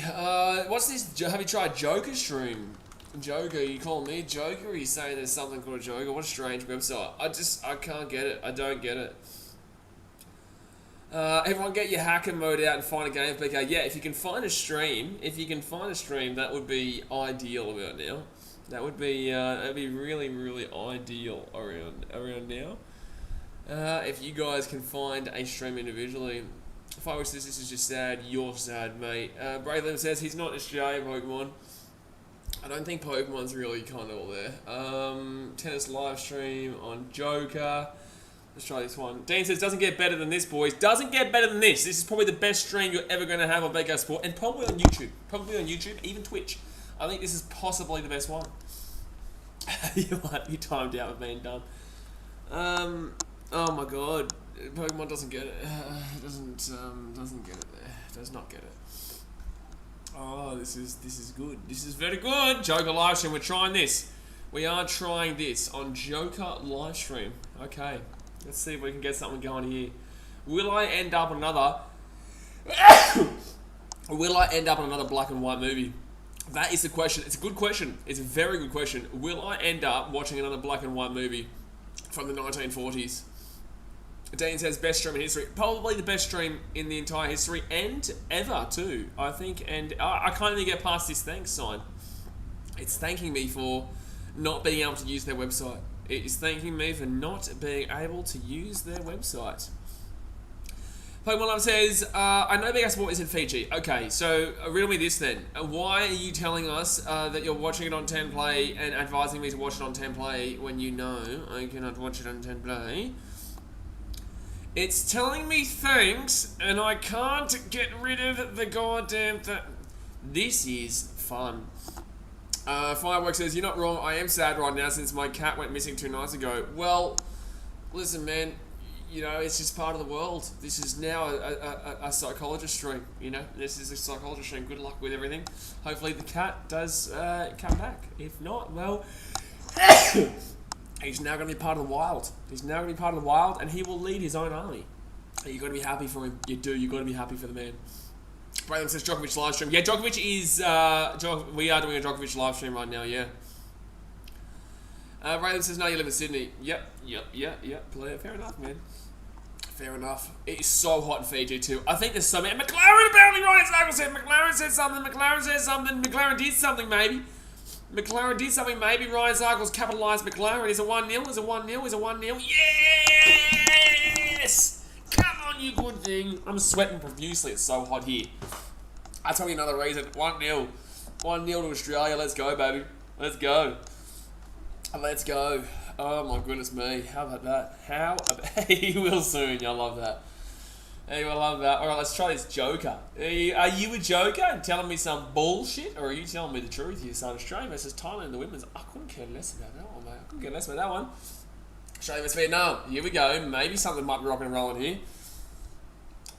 What's this? Have you tried Joker Stream? Joker, you calling me Joker? Or are you saying there's something called Joker? What a strange website. I can't get it. I don't get it. Everyone get your hacker mode out and find a game, BK. Yeah, if you can find a stream, that would be ideal about now. That would be, that'd be really, really ideal around now. If you guys can find a stream individually. If I wish this is just sad, you're sad, mate. Braylon says he's not Australian Pokemon. I don't think Pokemon's really kind of all there. Tennis live stream on Joker. Let's try this one. Dean says, doesn't get better than this, boys. Doesn't get better than this. This is probably the best stream you're ever going to have on BK Sport. And probably on YouTube. Even Twitch. I think this is possibly the best one. You might be timed out with being done. Oh my God. Pokemon doesn't get it. Doesn't get it there. Does not get it. Oh, this is good. This is very good. Joker livestream. We're trying this. We are trying this on Joker livestream. Okay. Let's see if we can get something going here. Will I end up another? Will I end up in another black and white movie? That is the question. It's a good question. It's a very good question. Will I end up watching another black and white movie from the 1940s? Dean says best stream in history. Probably the best stream in the entire history and ever too, I think. And I can't even get past this thanks sign. It's thanking me for not being able to use their website. It is thanking me for not being able to use their website. Pokemon Love says, I know BKR Sport is in Fiji. Okay, so riddle me this then. Why are you telling us that you're watching it on 10 Play and advising me to watch it on 10 Play when you know I cannot watch it on 10 Play? It's telling me thanks, and I can't get rid of the goddamn thing. This is fun. Fireworks says, you're not wrong. I am sad right now since my cat went missing 2 nights ago. Well, listen, man. You know, it's just part of the world. This is now a psychologist stream, you know. This is a psychologist stream. Good luck with everything. Hopefully the cat does come back. If not, well, he's now going to be part of the wild. He's now going to be part of the wild, and he will lead his own army. You've got to be happy for him. You do. You've got to be happy for the man. Brandon says Djokovic live stream. Yeah, Djokovic is... we are doing a Djokovic live stream right now, yeah. Raylan says, no, you live in Sydney. Yep. Fair enough, man. Fair enough. It is so hot in Fiji too. I think there's so many... McLaren apparently, Ryan Snaggle said. McLaren said something. McLaren said something. McLaren did something, maybe. McLaren did something, maybe. Ryan Zarkles capitalised McLaren. Is it 1-0? Is it 1-0? Is it 1-0? Yes! Come on, you good thing. I'm sweating profusely. It's so hot here. I'll tell you another reason. 1-0. 1-0 to Australia. Let's go, baby. Let's go. Let's go. Oh my goodness me. How about that? He will soon. I love that. He will love that. Alright, let's try this Joker. Are you a Joker and telling me some bullshit? Or are you telling me the truth here? So Australia versus Thailand in the women's. I couldn't care less about that one, mate. I couldn't care less about that one. Australia versus Vietnam. Here we go. Maybe something might be rocking and rolling here.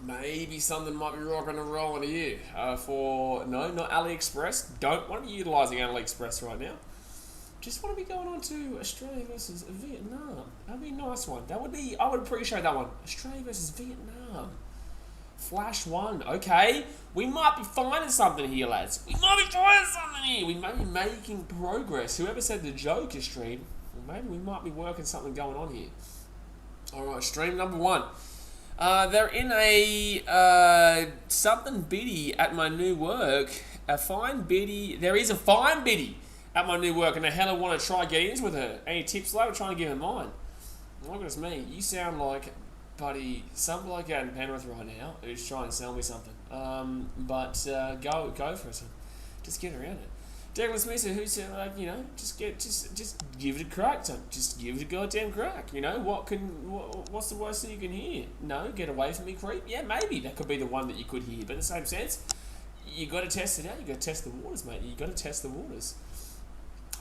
Maybe something might be rocking and rolling here. No, not AliExpress. Don't want to be utilising AliExpress right now. Just want to be going on to Australia versus Vietnam. That'd be a nice one. That would be... I would appreciate that one. Australia versus Vietnam. Flash 1. Okay. We might be finding something here, lads. We might be finding something here. We may be making progress. Whoever said the Joker stream, well, maybe we might be working something going on here. Alright, stream number 1. They're in a something biddy at my new work. A fine biddy. There is a fine biddy at my new work, and I hella want to try getting in with her. Any tips, though? I'm trying to give her mine. Oh, goodness me. You sound like, buddy, some bloke out in Penrith right now who's trying to sell me something. But go for it. Just get around it. Douglas Smith, who said, like, you know, just give it a crack, son. Just give it a goddamn crack. You know, what's the worst thing you can hear? No, get away from me, creep. Yeah, maybe that could be the one that you could hear. But in the same sense, you got to test it out. You got to test the waters, mate. You got to test the waters.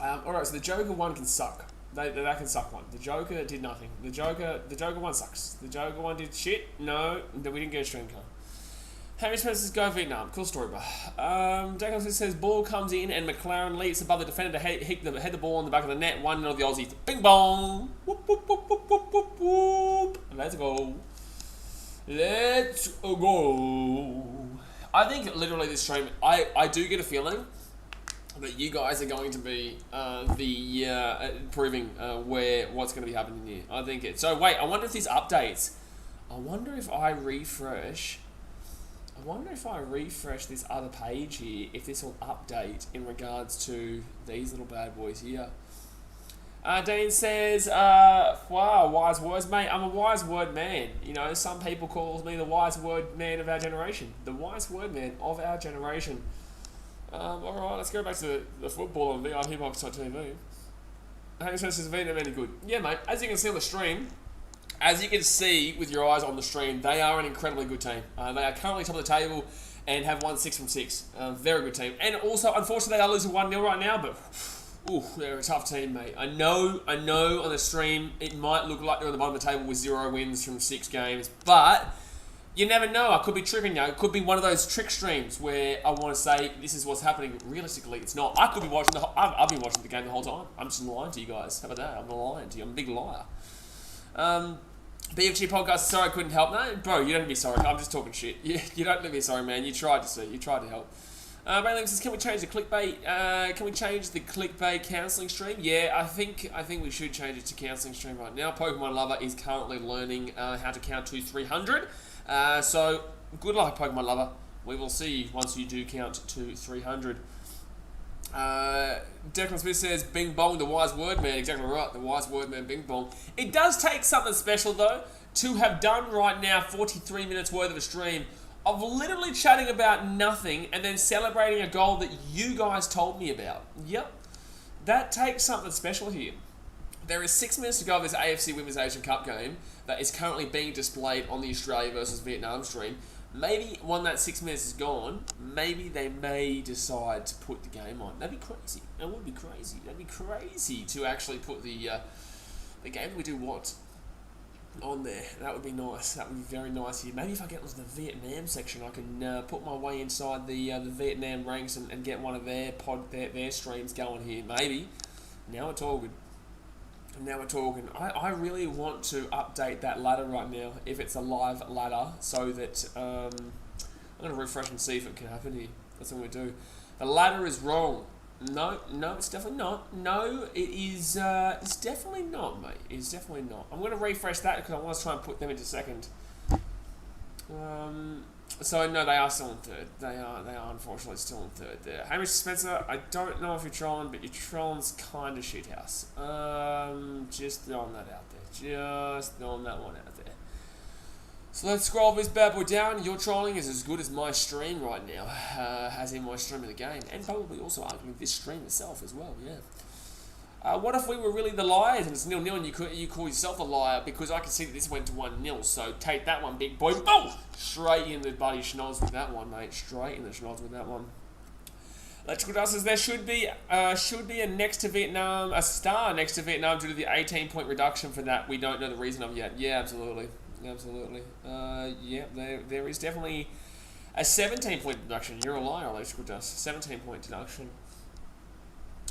Alright, so the Joker one can suck. That can suck one. The Joker did nothing. The Joker one sucks. The Joker one did shit. No, we didn't get a stream card. Harry Spencer says, go Vietnam. Cool story, bro. Jacob says, ball comes in and McLaren leaps above the defender to head the ball on the back of the net. 1-0 the Aussies. Bing bong. Whoop, whoop, whoop, whoop, whoop, whoop, whoop. Let's go. Let's go. I think literally this stream, I do get a feeling that you guys are going to be proving what's going to be happening here. I think it. So wait, I wonder if these updates. I wonder if I refresh this other page here, if this will update in regards to these little bad boys here. Dean says, wow, wise words, mate. I'm a wise word man. You know, some people call me the wise word man of our generation. The wise word man of our generation. Alright, let's go back to the football on VIPHipHop.tv. Hank says, is Vietnam any good? Yeah, mate. As you can see on the stream, as you can see with your eyes on the stream, they are an incredibly good team. They are currently top of the table and have won 6 from 6. Very good team. And also, unfortunately, they are losing 1-0 right now, but Ooh, they're a tough team, mate. I know on the stream it might look like they're on the bottom of the table with 0 wins from 6 games, but you never know. I could be tricking you. It could be one of those trick streams where I want to say this is what's happening. Realistically, it's not. I could be watching I've been watching the game the whole time. I'm just lying to you guys. How about that? I'm lying to you. I'm a big liar. BFG podcast. Sorry, I couldn't help. No, bro, you don't need to be sorry. I'm just talking shit. You don't need to be sorry, man. You tried to help. Brandon says, can we change the clickbait? Can we change the clickbait counselling stream? Yeah, I think we should change it to counselling stream right now. Pokemon Lover is currently learning how to count to 300. So good luck, Pokemon Lover. We will see you once you do count to 300. Declan Smith says, Bing Bong, the wise word man. Exactly right, the wise word man, Bing Bong. It does take something special, though, to have done right now 43 minutes worth of a stream of literally chatting about nothing and then celebrating a goal that you guys told me about. Yep, that takes something special here. There is 6 minutes to go of this AFC Women's Asian Cup game that is currently being displayed on the Australia versus Vietnam stream. Maybe when that 6 minutes is gone, maybe they may decide to put the game on. That'd be crazy. That would be crazy. That'd be crazy to actually put the game we do what on there. That would be nice. That would be very nice here. Maybe if I get into the Vietnam section, I can put my way inside the Vietnam ranks and get one of their streams going here. Maybe. Now we're talking. I really want to update that ladder right now, if it's a live ladder, so that I'm going to refresh and see if it can happen here. That's what we do. The ladder is wrong. No, it's definitely not. No, it is. It's definitely not, mate. It's definitely not. I'm going to refresh that because I want to try and put them into second. So no, they are still in third. They are unfortunately still in third there. Hamish Spencer, I don't know if you're trolling, but your trolling's kind of shithouse. Just throwing that out there. Just throwing that one out there. So let's scroll this bad boy down. Your trolling is as good as my stream right now, as in my stream of the game, and probably also arguing this stream itself as well. Yeah. What if we were really the liars and it's 0-0 and you call yourself a liar? Because I can see that this went to 1-0. So take that one, big boy. Boom! Straight in the bloody schnoz with that one, mate. Straight in the schnoz with that one. Electrical Dust says there should be a next to Vietnam, a star next to Vietnam due to the 18-point reduction for that. We don't know the reason of yet. Yeah, absolutely. Yeah, there is definitely a 17-point deduction. You're a liar, Electrical Dust. 17-point deduction.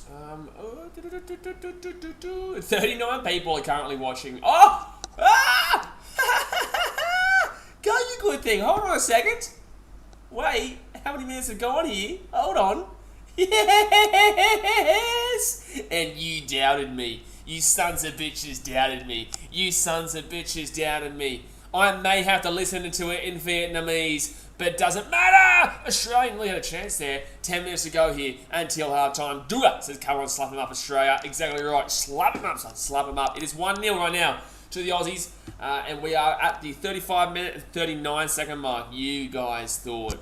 39 people are currently watching. Oh! Ah! Go, you good thing. Hold on a second. Wait, how many minutes have gone here? Hold on. Yes! And you doubted me. You sons of bitches doubted me. You sons of bitches doubted me. I may have to listen to it in Vietnamese, but it doesn't matter! Australia only had a chance there. 10 minutes to go here until half time. Do it! Says, come on, slap him up, Australia. Exactly right. Slap him up, son. Slap him up. It is 1-0 right now to the Aussies. And we are at the 35-minute and 39-second mark. You guys thought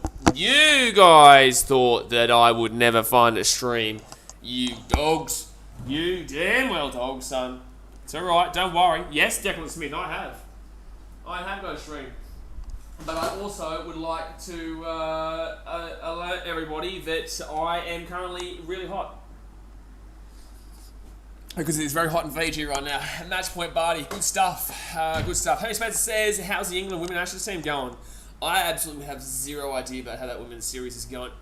that I would never find a stream. You dogs. You damn well dogs, son. It's alright. Don't worry. Yes, Declan Smith, I have got a stream. But I also would like to alert everybody that I am currently really hot. Because it's very hot in Fiji right now. Match point Barty. Good stuff. Good stuff. Henry Spencer says, how's the England women national team going? I absolutely have zero idea about how that women's series is going.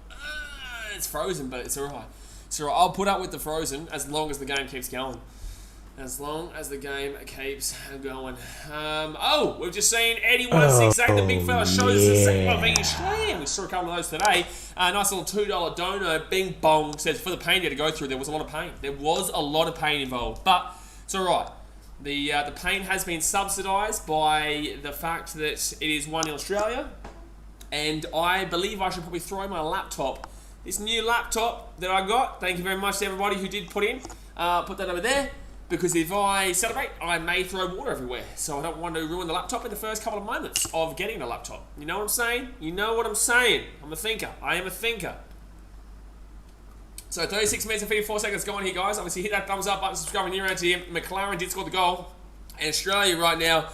It's frozen, but it's alright. So I'll put up with the frozen as long as the game keeps going. As long as the game keeps going. We've just seen Eddie 168, the big fella, shows us the second one being Australian. We saw a couple of those today. Nice little $2 dono. Bing bong says, for the pain you had to go through, there was a lot of pain. There was a lot of pain involved, but it's all right. The pain has been subsidised by the fact that it is 1-0 Australia, and I believe I should probably throw my laptop. This new laptop that I got. Thank you very much to everybody who did put that over there. Because if I celebrate, I may throw water everywhere. So I don't want to ruin the laptop in the first couple of moments of getting the laptop. You know what I'm saying? You know what I'm saying. I'm a thinker. I am a thinker. So 36 minutes and 54 seconds going here, guys. Obviously, hit that thumbs up button, subscribe when you're around here. McLaren did score the goal. And Australia right now,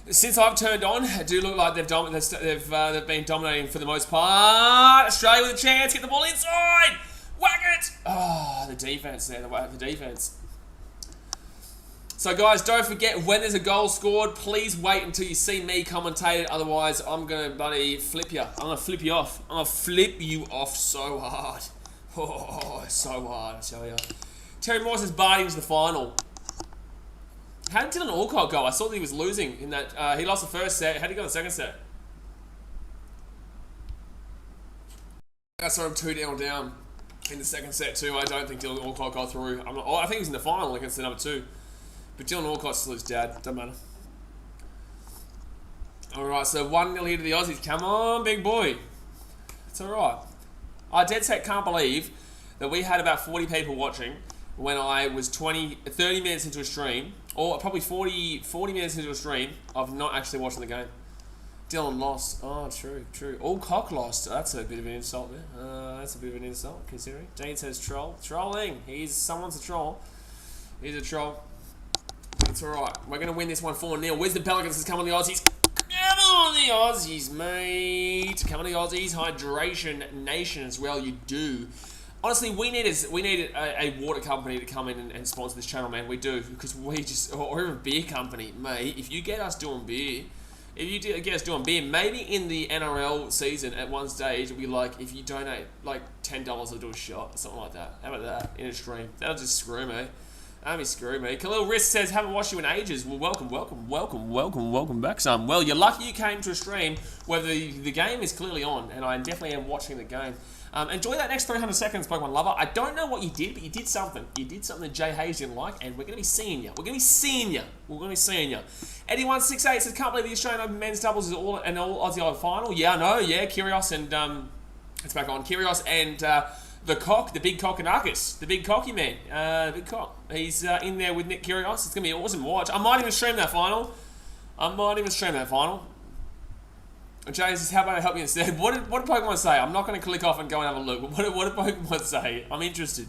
since I've turned on, do look like they've been dominating for the most part. Australia with a chance. Get the ball inside. Whack it! Oh, the defense there. The defense. So, guys, don't forget, when there's a goal scored, please wait until you see me commentate it. Otherwise, I'm going to bloody flip you. I'm going to flip you off. I'm going to flip you off so hard. Oh, so hard, I tell you. Terry Morris is biting to the final. How did Dylan Alcott go? I saw that he was losing in that. He lost the first set. How did he go in the second set? I saw him 2-0 down in the second set too. I don't think Dylan Alcott got through. I think he was in the final against the number 2. But Dylan Alcott's still his dad. Doesn't matter. Alright, so 1-0 here to the Aussies. Come on, big boy. It's alright. I dead set can't believe that we had about 40 people watching when I was 30 minutes into a stream, or probably 40 minutes into a stream of not actually watching the game. Dylan lost. Oh, true. Alcock lost. That's a bit of an insult there. That's a bit of an insult, considering. Dean says troll. Trolling. Someone's a troll. He's a troll. It's alright. We're going to win this one 4-0. Where's the Pelicans? Come on, the Aussies. Come on, the Aussies, mate. Come on, the Aussies. Hydration Nation as well. You do. Honestly, we need a water company to come in and sponsor this channel, man. We do. Because or even a beer company, mate. If you get us doing beer, maybe in the NRL season at one stage, it'll be like, if you donate like $10, I'll do a shot or something like that. How about that in a stream? That'll just screw me. That'll be screw me. Khalil Risk says, haven't watched you in ages. Well, welcome back, son. Well, you're lucky you came to a stream where the game is clearly on, and I definitely am watching the game. Enjoy that next 300 seconds, Pokemon lover. I don't know what you did, but you did something. You did something that Jay Hayes didn't like, and we're going to be seeing you. We're going to be seeing you. Eddie168 says, can't believe the Australian Open men's doubles is an all Aussie final. Yeah, I know. Yeah, Kyrgios and it's back on. Kyrgios and the big cock and Arcus, the big cocky man, the big cock. He's in there with Nick Kyrgios. It's going to be an awesome watch. I might even stream that final. Jay says, how about I help you instead? What did Pokemon say? I'm not going to click off and go and have a look. What did Pokemon say? I'm interested.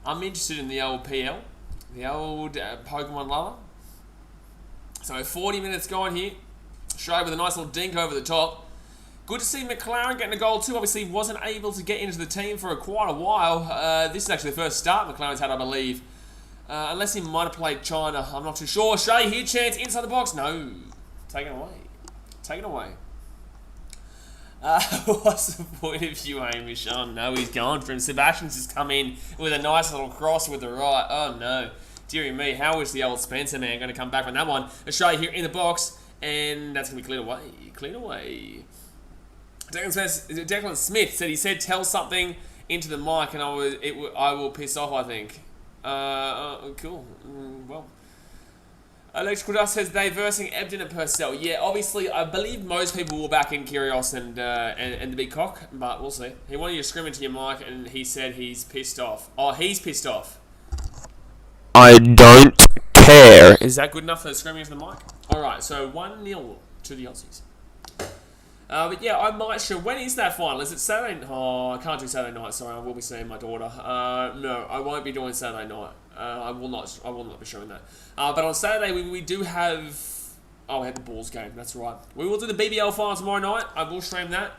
I'm interested in the old PL. The old Pokemon lover. So 40 minutes gone here. Australia with a nice little dink over the top. Good to see McLaren getting a goal too. Obviously wasn't able to get into the team for quite a while. This is actually the first start McLaren's had, I believe. Unless he might have played China. I'm not too sure. Australia here, chance inside the box. No. Taken away. What's the point of you, Amish? Oh no, he's gone from Sebastian's just come in with a nice little cross with the right. Oh no. Dearie me, how is the old Spencer man going to come back from that one? Australia here in the box, and that's going to be cleared away. Declan Smith said he said tell something into the mic, and I will piss off, I think. Cool. Well. Electrical Dust says they versing Ebden and Purcell. Yeah, obviously, I believe most people will back in Kyrgios and the big cock, but we'll see. He wanted you to scream into your mic, and he said he's pissed off. Oh, he's pissed off. I don't care. Is that good enough for screaming into the mic? Alright, so 1-0 to the Aussies. But yeah, I might show. When is that final? Is it Saturday? Oh, I can't do Saturday night. Sorry, I will be seeing my daughter. No, I won't be doing Saturday night. I will not be showing that. But on Saturday we do have. Oh, we had the Bulls game. That's right. We will do the BBL final tomorrow night. I will stream that.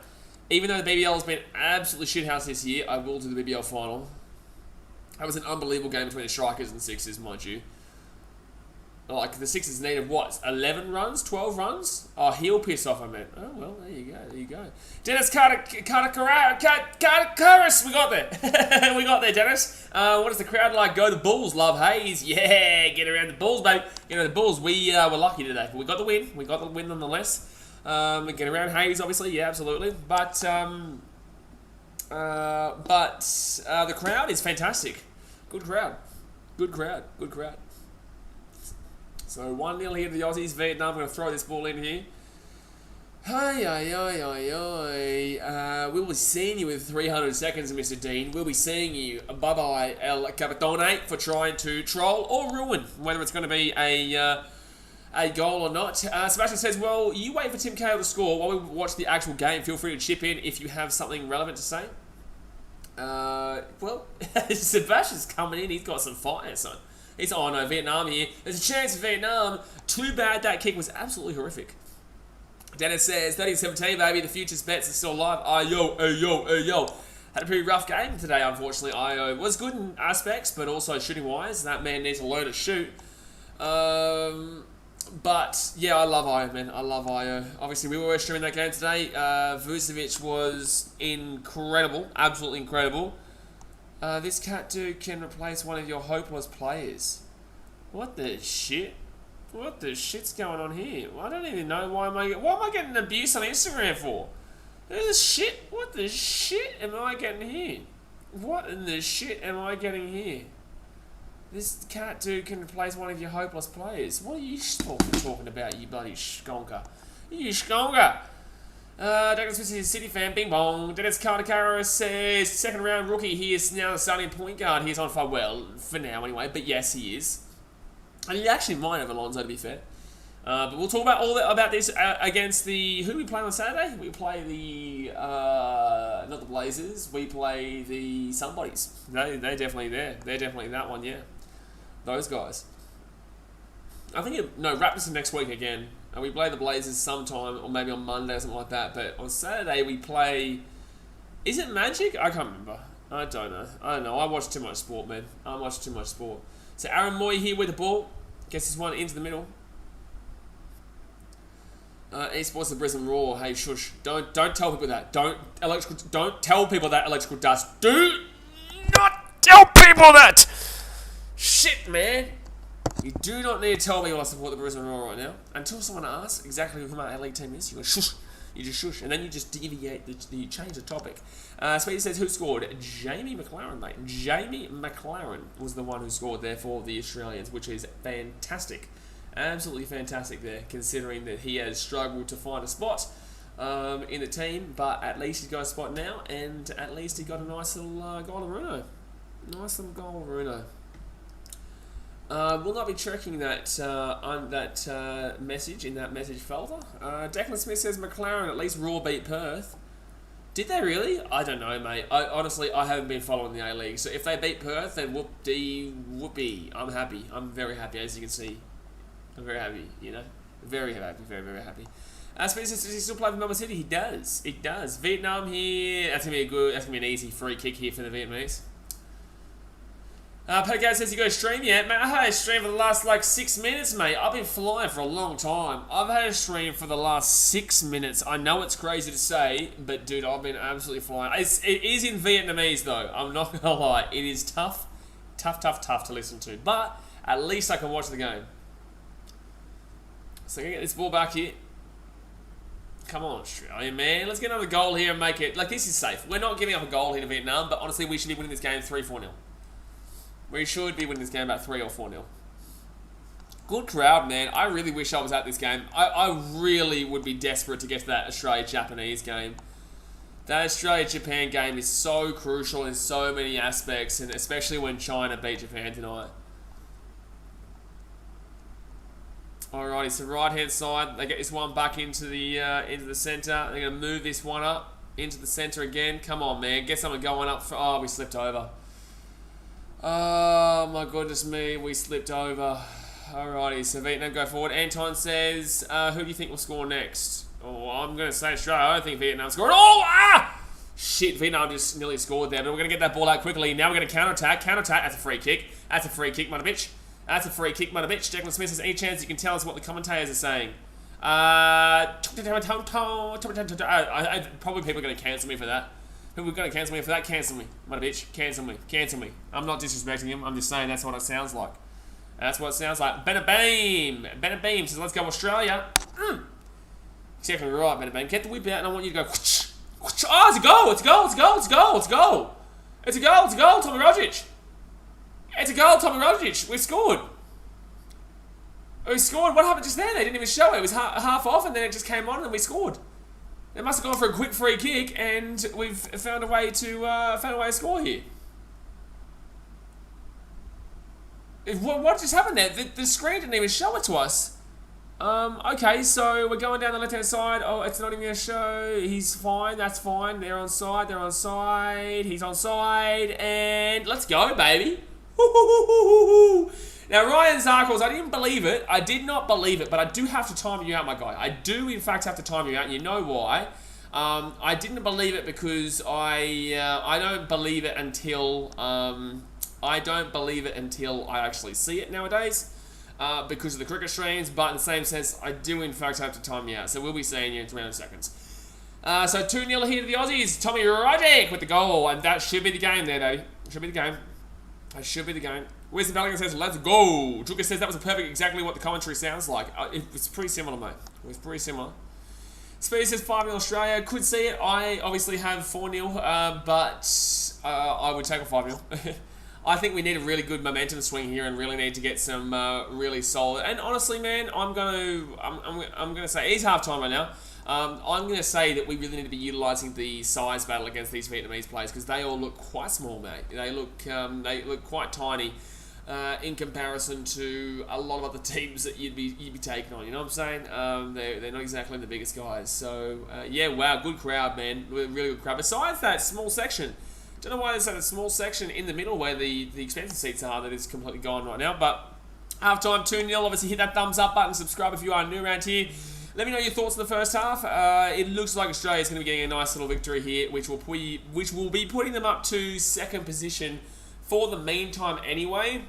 Even though the BBL has been absolutely shithouse this year, I will do the BBL final. That was an unbelievable game between the Strikers and the Sixers, mind you. Like, the Sixers needed, what, 11 runs? 12 runs? Oh, he'll piss off, I meant. Oh, well, there you go. Dennis Carter, we got there. We got there, Dennis. What is the crowd like? Go the Bulls, love Hayes. Yeah, get around the Bulls, baby. You know, the Bulls, we were lucky today. We got the win. We got the win nonetheless. Get around Hayes, obviously. Yeah, absolutely. But the crowd is fantastic. Good crowd. So 1-0 here to the Aussies. Vietnam, I'm going to throw this ball in here. We'll be seeing you in 300 seconds, Mr. Dean. We'll be seeing you. Bye-bye, El Capitone, for trying to troll or ruin whether it's going to be a goal or not. Sebastian says, well, you wait for Tim Cahill to score while we watch the actual game. Feel free to chip in if you have something relevant to say. Well, Sebastian's coming in. He's got some fire, son. He's, oh no, Vietnam here. There's a chance of Vietnam. Too bad that kick was absolutely horrific. Dennis says, 13-17, baby. The future's bets are still alive. Hey, yo. Had a pretty rough game today, unfortunately. IO was good in aspects, but also shooting-wise. That man needs to learn to shoot. But, yeah, I love IO, man. I love IO. Obviously, we were streaming that game today. Vucevic was incredible. Absolutely incredible. This cat dude can replace one of your hopeless players. What the shit? What the shit's going on here? I don't even know why am I getting abuse on Instagram for? This shit. What the shit am I getting here? What in the shit am I getting here? This cat dude can replace one of your hopeless players. What are you talking about, you bloody skonker? You skonker! Douglas Smith is a City fan, bing bong. Dennis Carter says, second round rookie, he is now the starting point guard. He's on fire, well, for now anyway, but yes, he is. And he actually might have Alonso, to be fair. But we'll talk about this against the... Who do we play on Saturday? We play the... not the Blazers. We play the somebodies. They're definitely there. They're definitely that one, yeah. Those guys. I think... Raptors next week again. And we play the Blazers sometime, or maybe on Monday or something like that. But on Saturday we play... Is it Magic? I can't remember. I don't know. I watch too much sport, man. I watch too much sport. So Aaron Moy here with the ball. Gets this one into the middle. Esports the Brisbane Roar. Hey, shush. Don't tell people that. Don't tell people that electrical dust. Do not tell people that! Shit, man. You do not need to tell people I support the Brisbane Roar right now. Until someone asks exactly who my elite team is, you go shush. You just shush. And then you just deviate, you change the topic. Speedy says, who scored? Jamie McLaren, mate. Jamie McLaren was the one who scored there for the Australians, which is fantastic. Absolutely fantastic there, considering that he has struggled to find a spot in the team, but at least he's got a spot now, and at least he got a nice little goal to Bruno. Nice little goal to Bruno. We'll not be checking that message in that message folder. Declan Smith says McLaren at least raw beat Perth. Did they really? I don't know, mate. Honestly, I haven't been following the A-League, so if they beat Perth, then whoopee. I'm happy. I'm very happy, as you can see. I'm very happy, you know. Very happy, very happy. Spencer says, does he still play for Melbourne City? He does. It does. Vietnam here. That's gonna be an easy free kick here for the Vietnamese. Pedicad says, you got a stream yet? Mate, I had a stream for the last, 6 minutes, mate. I've been flying for a long time. I've had a stream for the last 6 minutes. I know it's crazy to say, but, dude, I've been absolutely flying. It is in Vietnamese, though. I'm not gonna lie. It is tough to listen to. But, at least I can watch the game. So I'm going to get this ball back here. Come on, Australia, man. Let's get another goal here and make it... this is safe. We're not giving up a goal here to Vietnam, but honestly, we should be winning this game 3-4-0. We should be winning this game about 3 or 4-0. Good crowd, man. I really wish I was at this game. I really would be desperate to get to that Australia-Japanese game. That Australia-Japan game is so crucial in so many aspects, and especially when China beat Japan tonight. Alrighty, so right-hand side, they get this one back into the centre. They're going to move this one up into the centre again. Come on, man. Get something going up. Oh, we slipped over. Oh, my goodness me. We slipped over. Alrighty, so Vietnam go forward. Anton says, who do you think will score next? Oh, I'm going to say Australia. I don't think Vietnam scored. Oh, shit, Vietnam just nearly scored there. But we're going to get that ball out quickly. Now we're going to counter-attack. Counter-attack. That's a free kick. That's a free kick, mother bitch. That's a free kick, mother bitch. Declan Smith says, any chance you can tell us what the commentators are saying? Probably people are going to cancel me for that. People are going to cancel me for that. Cancel me, mother bitch. Cancel me. Cancel me. I'm not disrespecting him. I'm just saying that's what it sounds like. That's what it sounds like. Benabeam. Benabeam says, let's go Australia. Exactly right, Benabeam. Get the whip out and I want you to go. Oh, it's a goal. It's a goal. It's a goal. It's a goal. It's a goal. It's a goal. It's a goal. Tommy Rogic. It's a goal, Tommy Rogic. We scored. We scored. What happened just there? They didn't even show it. It was half off, and then it just came on, and we scored. They must have gone for a quick free kick, and we've found a way to score here. What just happened there? The screen didn't even show it to us. Okay, so we're going down the left-hand side. Oh, it's not even going to show. He's fine. That's fine. They're on side. They're on side. He's on side, and let's go, baby. Now, Ryan Zarkles, I didn't believe it. I did not believe it, but I do have to time you out, my guy. I do, in fact, have to time you out, and you know why. I didn't believe it because I don't believe it until I actually see it nowadays. Because of the cricket streams, but in the same sense, I do in fact have to time you out. So we'll be seeing you in 300 seconds. So 2-0 here to the Aussies. Tommy Roddick with the goal, and that should be the game there, baby. Should be the game. That should be the game. Winston Bellingham says, let's go. Juka says that was perfect, exactly what the commentary sounds like. It was pretty similar, mate. It was pretty similar. Speedy says 5-0 Australia. Could see it. I obviously have 4-0, but I would take a 5-0. I think we need a really good momentum swing here and really need to get some really solid. And honestly, man, I'm gonna say it's halftime right now. I'm gonna say that we really need to be utilising the size battle against these Vietnamese players because they all look quite small, mate. They look quite tiny in comparison to a lot of other teams that you'd be taking on. You know what I'm saying? They're not exactly the biggest guys. So yeah, wow, good crowd, man. Really good crowd. Besides that small section. Don't know why there's that small section in the middle where the expensive seats are that is completely gone right now. But halftime 2-0. Obviously, hit that thumbs up button. Subscribe if you are new around here. Let me know your thoughts on the first half. It looks like Australia's going to be getting a nice little victory here, which will be putting them up to second position for the meantime anyway.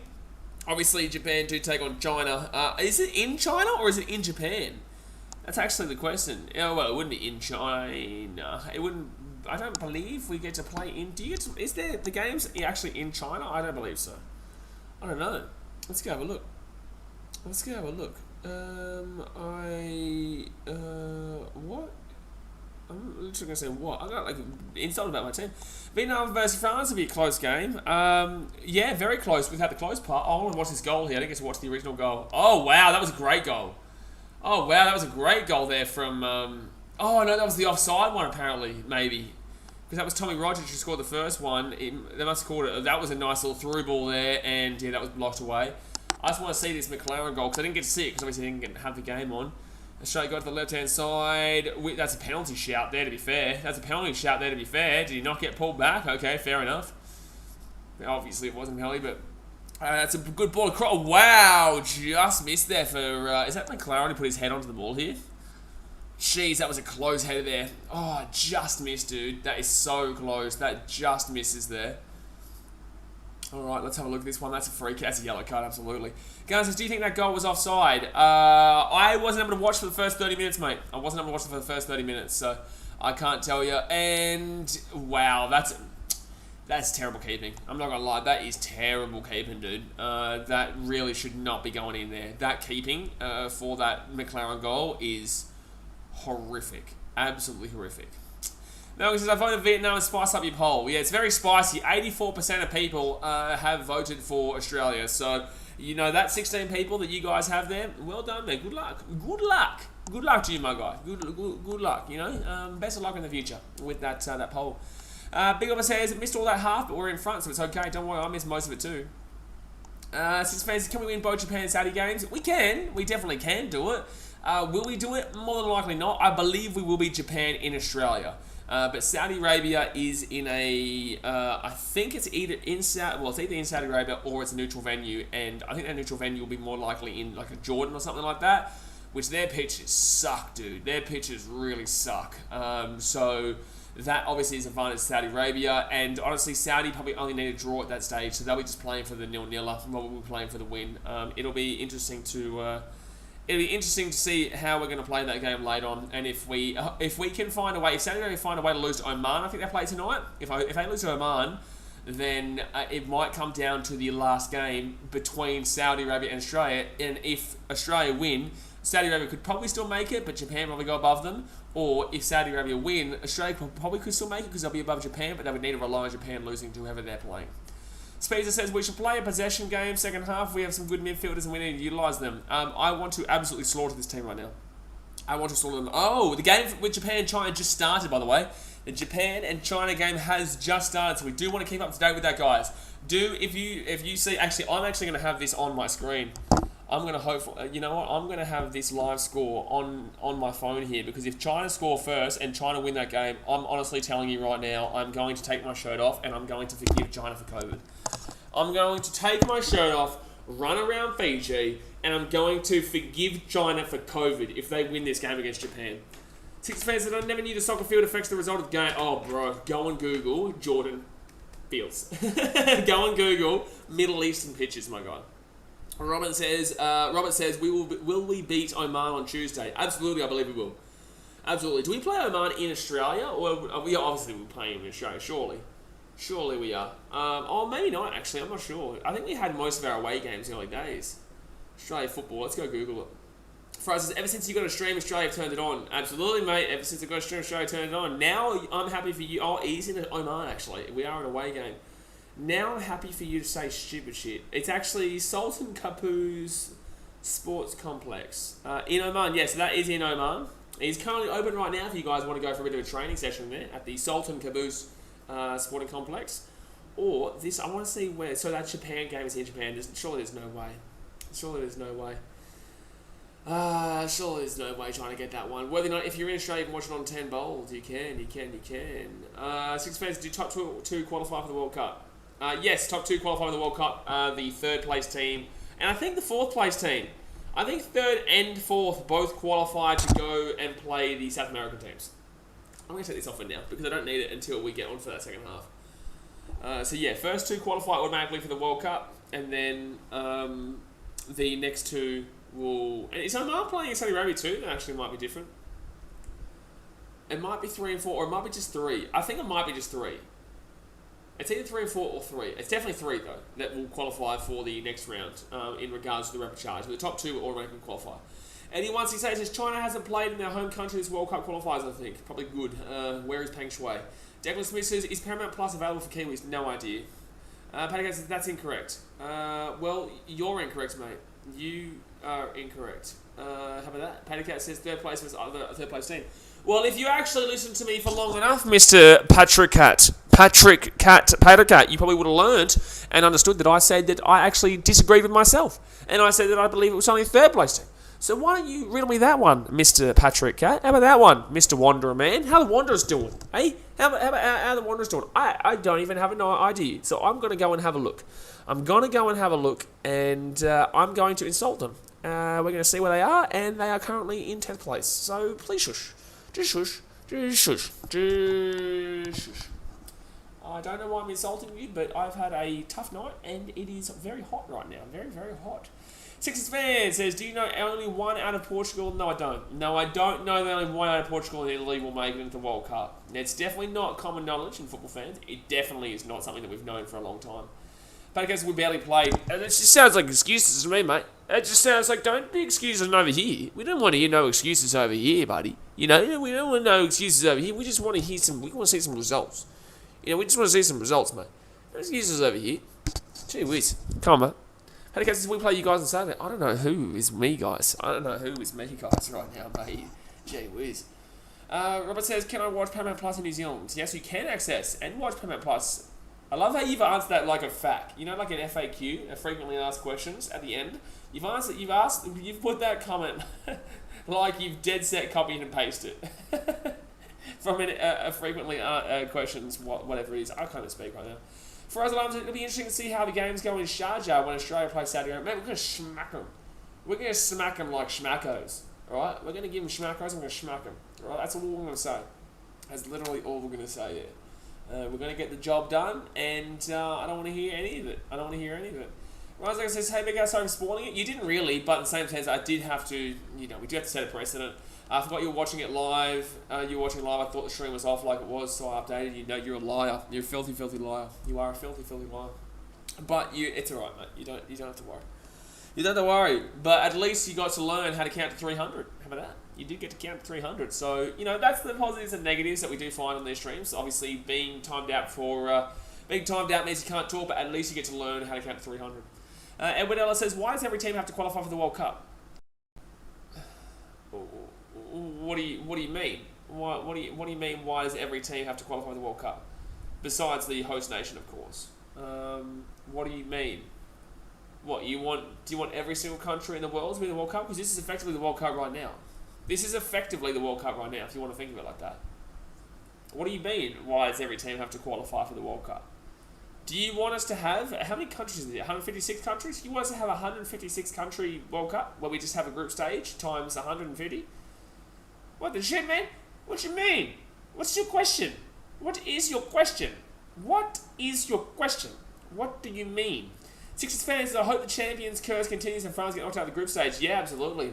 Obviously, Japan do take on China. Is it in China or is it in Japan? That's actually the question. Oh, well, it wouldn't be in China. It wouldn't. I don't believe we get to play in. Is there the games actually in China? I don't believe so. I don't know. Let's go have a look. What? I'm literally gonna say what? I got like insulted about my team. Vietnam versus France will be a close game. Yeah, very close without the close part. Oh, I want to watch this goal here. I didn't get to watch the original goal. Oh wow, that was a great goal. Oh wow, that was a great goal there from. Oh no, that was the offside one apparently, maybe. Because that was Tommy Rogers who scored the first one. They must have scored it. That was a nice little through ball there, and yeah, that was blocked away. I just want to see this McLaren goal because I didn't get to see it because obviously I didn't have the game on. Australia got to the left-hand side. That's a penalty shout there, to be fair. Did he not get pulled back? Okay, fair enough. Obviously, it wasn't a penalty, but that's a good ball across. Oh, wow, just missed there for... is that McLaren who put his head onto the ball here? Jeez, that was a close header there. Oh, just missed, dude. That is so close. That just misses there. Alright, let's have a look at this one. That's a free kick. That's a yellow card, absolutely. Guys, do you think that goal was offside? I wasn't able to watch for the first 30 minutes, mate. I wasn't able to watch for the first 30 minutes, so I can't tell you. And, wow, that's terrible keeping. I'm not going to lie. That is terrible keeping, dude. That really should not be going in there. That keeping for that McLaren goal is... horrific. Absolutely horrific. Now, he says, I voted Vietnam and spice up your poll. Yeah, it's very spicy. 84% of people have voted for Australia. So, you know, that 16 people that you guys have there, well done, man. Good luck. Good luck. Good luck to you, my guy. Good luck, you know. Best of luck in the future with that poll. Big Obama says, missed all that half, but we're in front, so it's okay. Don't worry, I missed most of it too. Six fans, can we win both Japan and Saudi games? We can. We definitely can do it. Will we do it? More than likely not. I believe we will beat Japan in Australia. But Saudi Arabia is in a, I think it's either in Saudi Arabia or it's a neutral venue, and I think that neutral venue will be more likely in like a Jordan or something like that, which their pitches suck, dude. Their pitches really suck. So that obviously is an advantage to Saudi Arabia, and honestly, Saudi probably only need a draw at that stage, so they'll be just playing for the 0-0, while we'll be playing for the win. It'll be interesting to see how we're going to play that game late on, and if we can find a way, if Saudi Arabia find a way to lose to Oman, I think they play tonight. If they lose to Oman, then it might come down to the last game between Saudi Arabia and Australia, and if Australia win, Saudi Arabia could probably still make it, but Japan probably go above them. Or if Saudi Arabia win, Australia probably could still make it because they'll be above Japan, but they would need to rely on Japan losing to whoever they're playing. Spacer says, we should play a possession game second half. We have some good midfielders and we need to utilise them. I want to absolutely slaughter this team right now. I want to slaughter them. Oh, the game with Japan and China just started, by the way. The Japan and China game has just started, so we do want to keep up to date with that, guys. If you see, actually, I'm actually going to have this on my screen. I'm going to hope, you know what, I'm going to have this live score on my phone here, because if China score first and China win that game, I'm honestly telling you right now, I'm going to take my shirt off and I'm going to forgive China for COVID. I'm going to take my shirt off, run around Fiji, and I'm going to forgive China for COVID if they win this game against Japan. Six fans that I never knew the soccer field affects the result of the game. Oh, bro, go and Google Jordan Fields. Go and Google Middle Eastern pitches, my God. Robert says, will we beat Oman on Tuesday? Absolutely, I believe we will. Absolutely. Do we play Oman in Australia? Or are we obviously we're playing in Australia, surely. Surely we are. Or maybe not, actually. I'm not sure. I think we had most of our away games in the early days. Australia football. Let's go Google it. For us, ever since you got a stream, Australia turned it on. Absolutely, mate. Ever since I got a stream, Australia turned it on. Now, I'm happy for you. Oh, he's in Oman, actually. We are an away game. Now, I'm happy for you to say stupid shit. It's actually Sultan Qaboos Sports Complex. In Oman. Yeah, so that is in Oman. He's currently open right now if you guys want to go for a bit of a training session there at the Sultan Qaboos Sporting Complex. Or this, I want to see where. So that Japan game is in Japan. Surely there's no way. Surely there's no way. Surely there's no way trying to get that one. Whether or not, if you're in Australia, you can watch it on 10 bowls. You can. Six fans, do top two qualify for the World Cup? Yes, top 2 qualify for the World Cup. The 3rd place team, and I think the 4th place team. I think 3rd and 4th both qualified to go and play the South American teams. I'm going to take this off for now because I don't need it until we get on for that second half. So yeah, first 2 qualify automatically for the World Cup, and then the next 2 will... And is Oman playing in Saudi Arabia too? That actually might be different. It might be 3 and 4, or it might be just 3. I think it might be just 3. It's either 3 and 4 or 3. It's definitely 3 though that will qualify for the next round in regards to the repechage. But the top 2 will automatically qualify. Eddie once he says China hasn't played in their home country this World Cup qualifiers. I think probably good. Where is Peng Shui? Declan Smith says, is Paramount Plus available for Kiwis? No idea. Patty says that's incorrect. Well, you're incorrect, mate. You are incorrect. How about that? Patty Cat says 3rd place was other 3rd place team. Well, if you actually listened to me for long enough, Mr. Patrick Cat, you probably would have learned and understood that I said that I actually disagreed with myself. And I said that I believe it was only 3rd place team. So why don't you riddle me that one, Mr. Patrick Cat? How about that one, Mr. Wanderer Man? How the Wanderers doing? Hey, how the Wanderers doing? I don't even have an idea. So I'm going to go and have a look. And I'm going to insult them. We're going to see where they are, and they are currently in 10th place. So please shush. Just shush. Just shush. Just shush. I don't know why I'm insulting you, but I've had a tough night, and it is very hot right now. Very, very hot. Sixers fan says, do you know only one out of Portugal? No, I don't. No, I don't know that only one out of Portugal and Italy will make it into the World Cup. It's definitely not common knowledge in football fans. It definitely is not something that we've known for a long time. But I guess we barely played. And it just sounds like excuses to me, mate. It just sounds like, don't be excuses over here. We don't want to hear no excuses over here, buddy. You know, we don't want no excuses over here. We just want to hear we want to see some results. You know, we just want to see some results, mate. No excuses over here. Gee whiz. Come on, mate. How do we play you guys on Saturday? I don't know who is me, guys. I don't know who is me, guys, right now, mate. Gee whiz. Robert says, can I watch Paramount Plus in New Zealand? Yes, you can access and watch Paramount Plus. I love how you've answered that like a fact. You know, like an FAQ, a frequently asked questions at the end. You've put that comment like you've dead set copied and pasted from a frequently questions, whatever it is. I can't speak right now. For us, it'll be interesting to see how the games go in Sharjah when Australia plays Saudi Arabia. Man, we're going to smack them. We're going to smack them like schmackos. Alright? We're going to give them schmackos and we're going to smack them. Alright? That's all we're going to say. That's literally all we're going to say, yeah. We're going to get the job done, and I don't want to hear any of it. Ryzak says, hey, big guy, sorry for spoiling it. You didn't really, but in the same sense, I did have to, we do have to set a precedent. I forgot you were watching it live. You were watching live. I thought the stream was off like it was, so I updated you. No, you're a liar. You're a filthy, filthy liar. You are a filthy, filthy liar. But it's alright, mate. You don't have to worry. You don't have to worry. But at least you got to learn how to count to 300. How about that? You did get to count to 300. So, that's the positives and negatives that we do find on these streams. Obviously, being timed out means you can't talk, but at least you get to learn how to count to 300. Edward Ella says, why does every team have to qualify for the World Cup? What do you mean? What do you mean? Why does every team have to qualify for the World Cup? Besides the host nation, of course. What do you mean? Do you want every single country in the world to be in the World Cup? Because this is effectively the World Cup right now. If you want to think of it like that. What do you mean? Why does every team have to qualify for the World Cup? Do you want us to have... How many countries is it? 156 countries? Do you want us to have a 156 country World Cup where we just have a group stage times 150? What the shit, man? What do you mean? What's your question? What is your question? What is your question? What do you mean? Sixers fans, I hope the champions curse continues and France get knocked out of the group stage. Yeah, absolutely.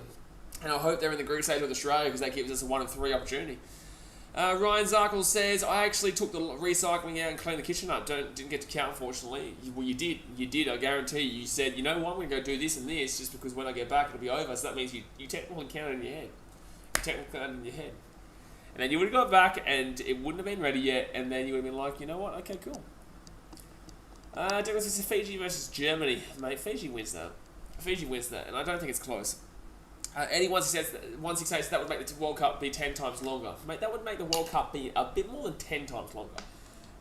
And I hope they're in the group stage with Australia because that gives us a 1 of 3 opportunity. Ryan Zarkle says, I actually took the recycling out and cleaned the kitchen up. Didn't get to count, unfortunately. Well, you did. You did, I guarantee you. You said, you know what, I'm going to go do this and this just because when I get back it'll be over. So that means you technically counted in your head. You technically counted in your head. And then you would have got back and it wouldn't have been ready yet. And then you would have been like, you know what, okay, cool. Douglas says Fiji versus Germany. Mate, Fiji wins that. Fiji wins that. And I don't think it's close. Eddie 168 says that would make the World Cup be 10 times longer. Mate, that would make the World Cup be a bit more than 10 times longer.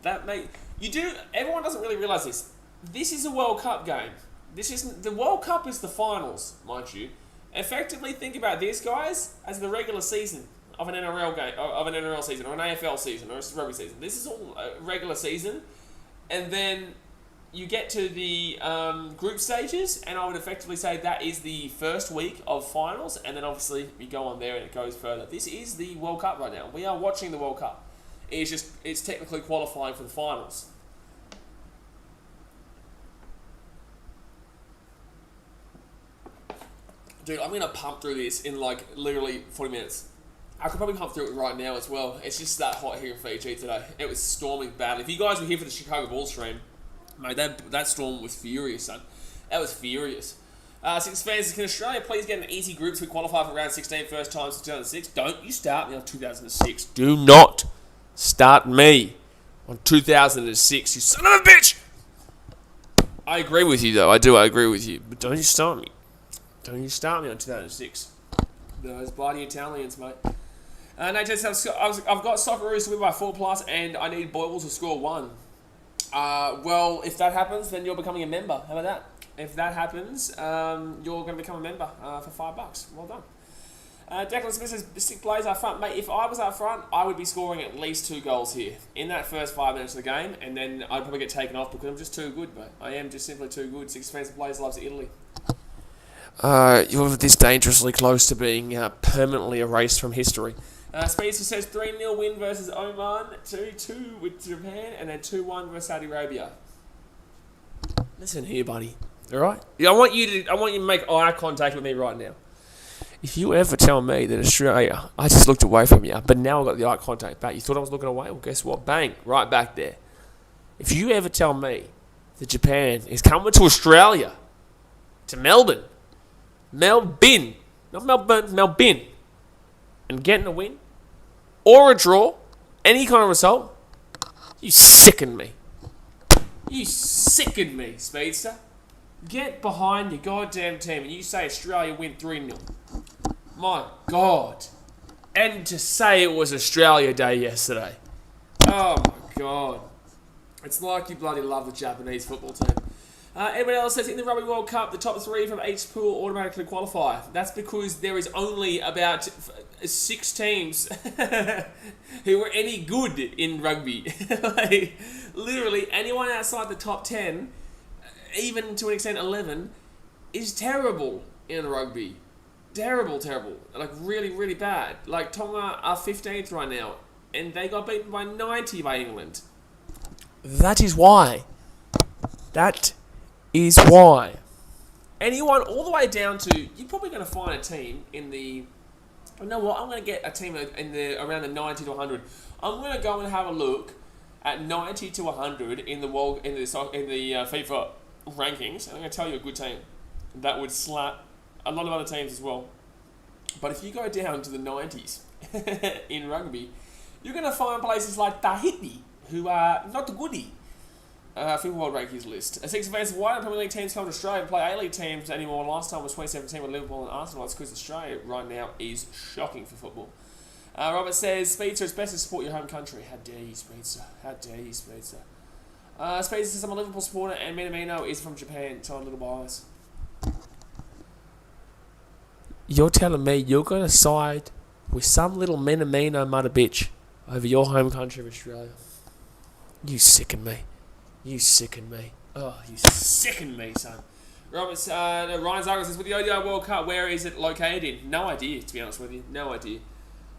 Everyone doesn't really realise this. This is a World Cup game. The World Cup is the finals, mind you. Effectively think about this, guys, as the regular season of an NRL game, of an NRL season, or an AFL season, or a rugby season. This is all a regular season. And then you get to the group stages, and I would effectively say that is the first week of finals, and then obviously you go on there and it goes further. This is the World Cup right now. We are watching the World Cup. It's technically qualifying for the finals. Dude, I'm going to pump through this in like literally 40 minutes. I could probably pump through it right now as well. It's just that hot here in Fiji today. It was storming badly. If you guys were here for the Chicago Bulls stream, mate, that storm was furious, son. That was furious. Six fans, can Australia please get an easy group to qualify for round 16 first time since 2006? Don't you start me on 2006. Do not start me on 2006, you son of a bitch! I agree with you, though. I agree with you. But don't you start me. Don't you start me on 2006. Those bloody Italians, mate. Nate says, I've got Socceroos to win by 4+, and I need Boyle to score 1. Well, if that happens, then you're becoming a member. How about that? If that happens, you're going to become a member for $5. Well done. Declan Smith says, stick Blaze up front. Mate, if I was up front, I would be scoring at least 2 goals here in that first 5 minutes of the game, and then I'd probably get taken off because I'm just too good, mate. I am just simply too good. Six fans of Blaze loves Italy. You're this dangerously close to being permanently erased from history. Spencer says 3-0 win versus Oman, 2-2 with Japan, and then 2-1 versus Saudi Arabia. Listen here, buddy. All right? I want you to make eye contact with me right now. If you ever tell me that Australia, I just looked away from you, but now I've got the eye contact back. You thought I was looking away? Well, guess what? Bang, right back there. If you ever tell me that Japan is coming to Australia, to Melbourne, not Melbourne, Melbourne, and getting a win, or a draw, any kind of result, you sicken me. You sicken me, Speedster. Get behind your goddamn team and you say Australia win 3-0. My God. And to say it was Australia Day yesterday. Oh my God. It's like you bloody love the Japanese football team. Everyone else says in the Rugby World Cup, the top 3 from each pool automatically qualify. That's because there is only about 6 teams who are any good in rugby. Like, literally, anyone outside the top 10, even to an extent 11, is terrible in rugby. Terrible. Like, really, really bad. Like, Tonga are 15th right now, and they got beaten by 90 by England. That is why. Anyone all the way down to, you're probably going to find a team in the, you know what, I'm going to get a team around the 90 to 100. I'm going to go and have a look at 90 to 100 in the FIFA rankings. I'm going to tell you a good team that would slap a lot of other teams as well. But if you go down to the 90s in rugby, you're going to find places like Tahiti, who are not the goodie. FIFA World Rankings list. Six fans, why don't Premier League teams come to Australia and play A-League teams anymore? Last time was 2017 with Liverpool and Arsenal. It's because Australia right now is shocking for football. Robert says, Speedster, it's best to support your home country. How dare you, Speedster? How dare you, Speedster? Speedster says, I'm a Liverpool supporter and Minamino is from Japan. Tell a little bias. You're telling me you're going to side with some little Minamino mother bitch over your home country of Australia? You sicken me. You sicken me. Oh, you sicken me, son. Ryan Zargo says, with the ODI World Cup, where is it located? No idea, to be honest with you. No idea.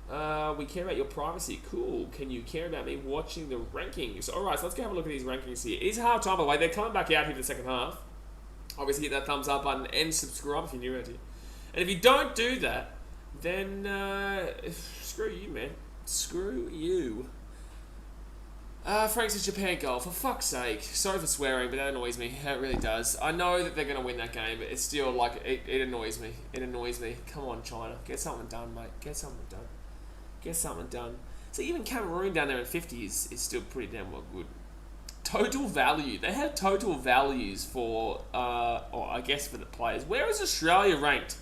We care about your privacy. Cool. Can you care about me watching the rankings? Alright, so let's go have a look at these rankings here. It is half time, by the way. They're coming back out here for the second half. Obviously, hit that thumbs up button and subscribe if you're new around here. And if you don't do that, then screw you, man. Screw you. Frank says Japan goal. For fuck's sake. Sorry for swearing, but that annoys me. It really does. I know that they're going to win that game, but it's still like, it annoys me. It annoys me. Come on, China. Get something done, mate. Get something done. Get something done. So even Cameroon down there in 50 is still pretty damn well good. Total value. They have total values for, or I guess for the players. Where is Australia ranked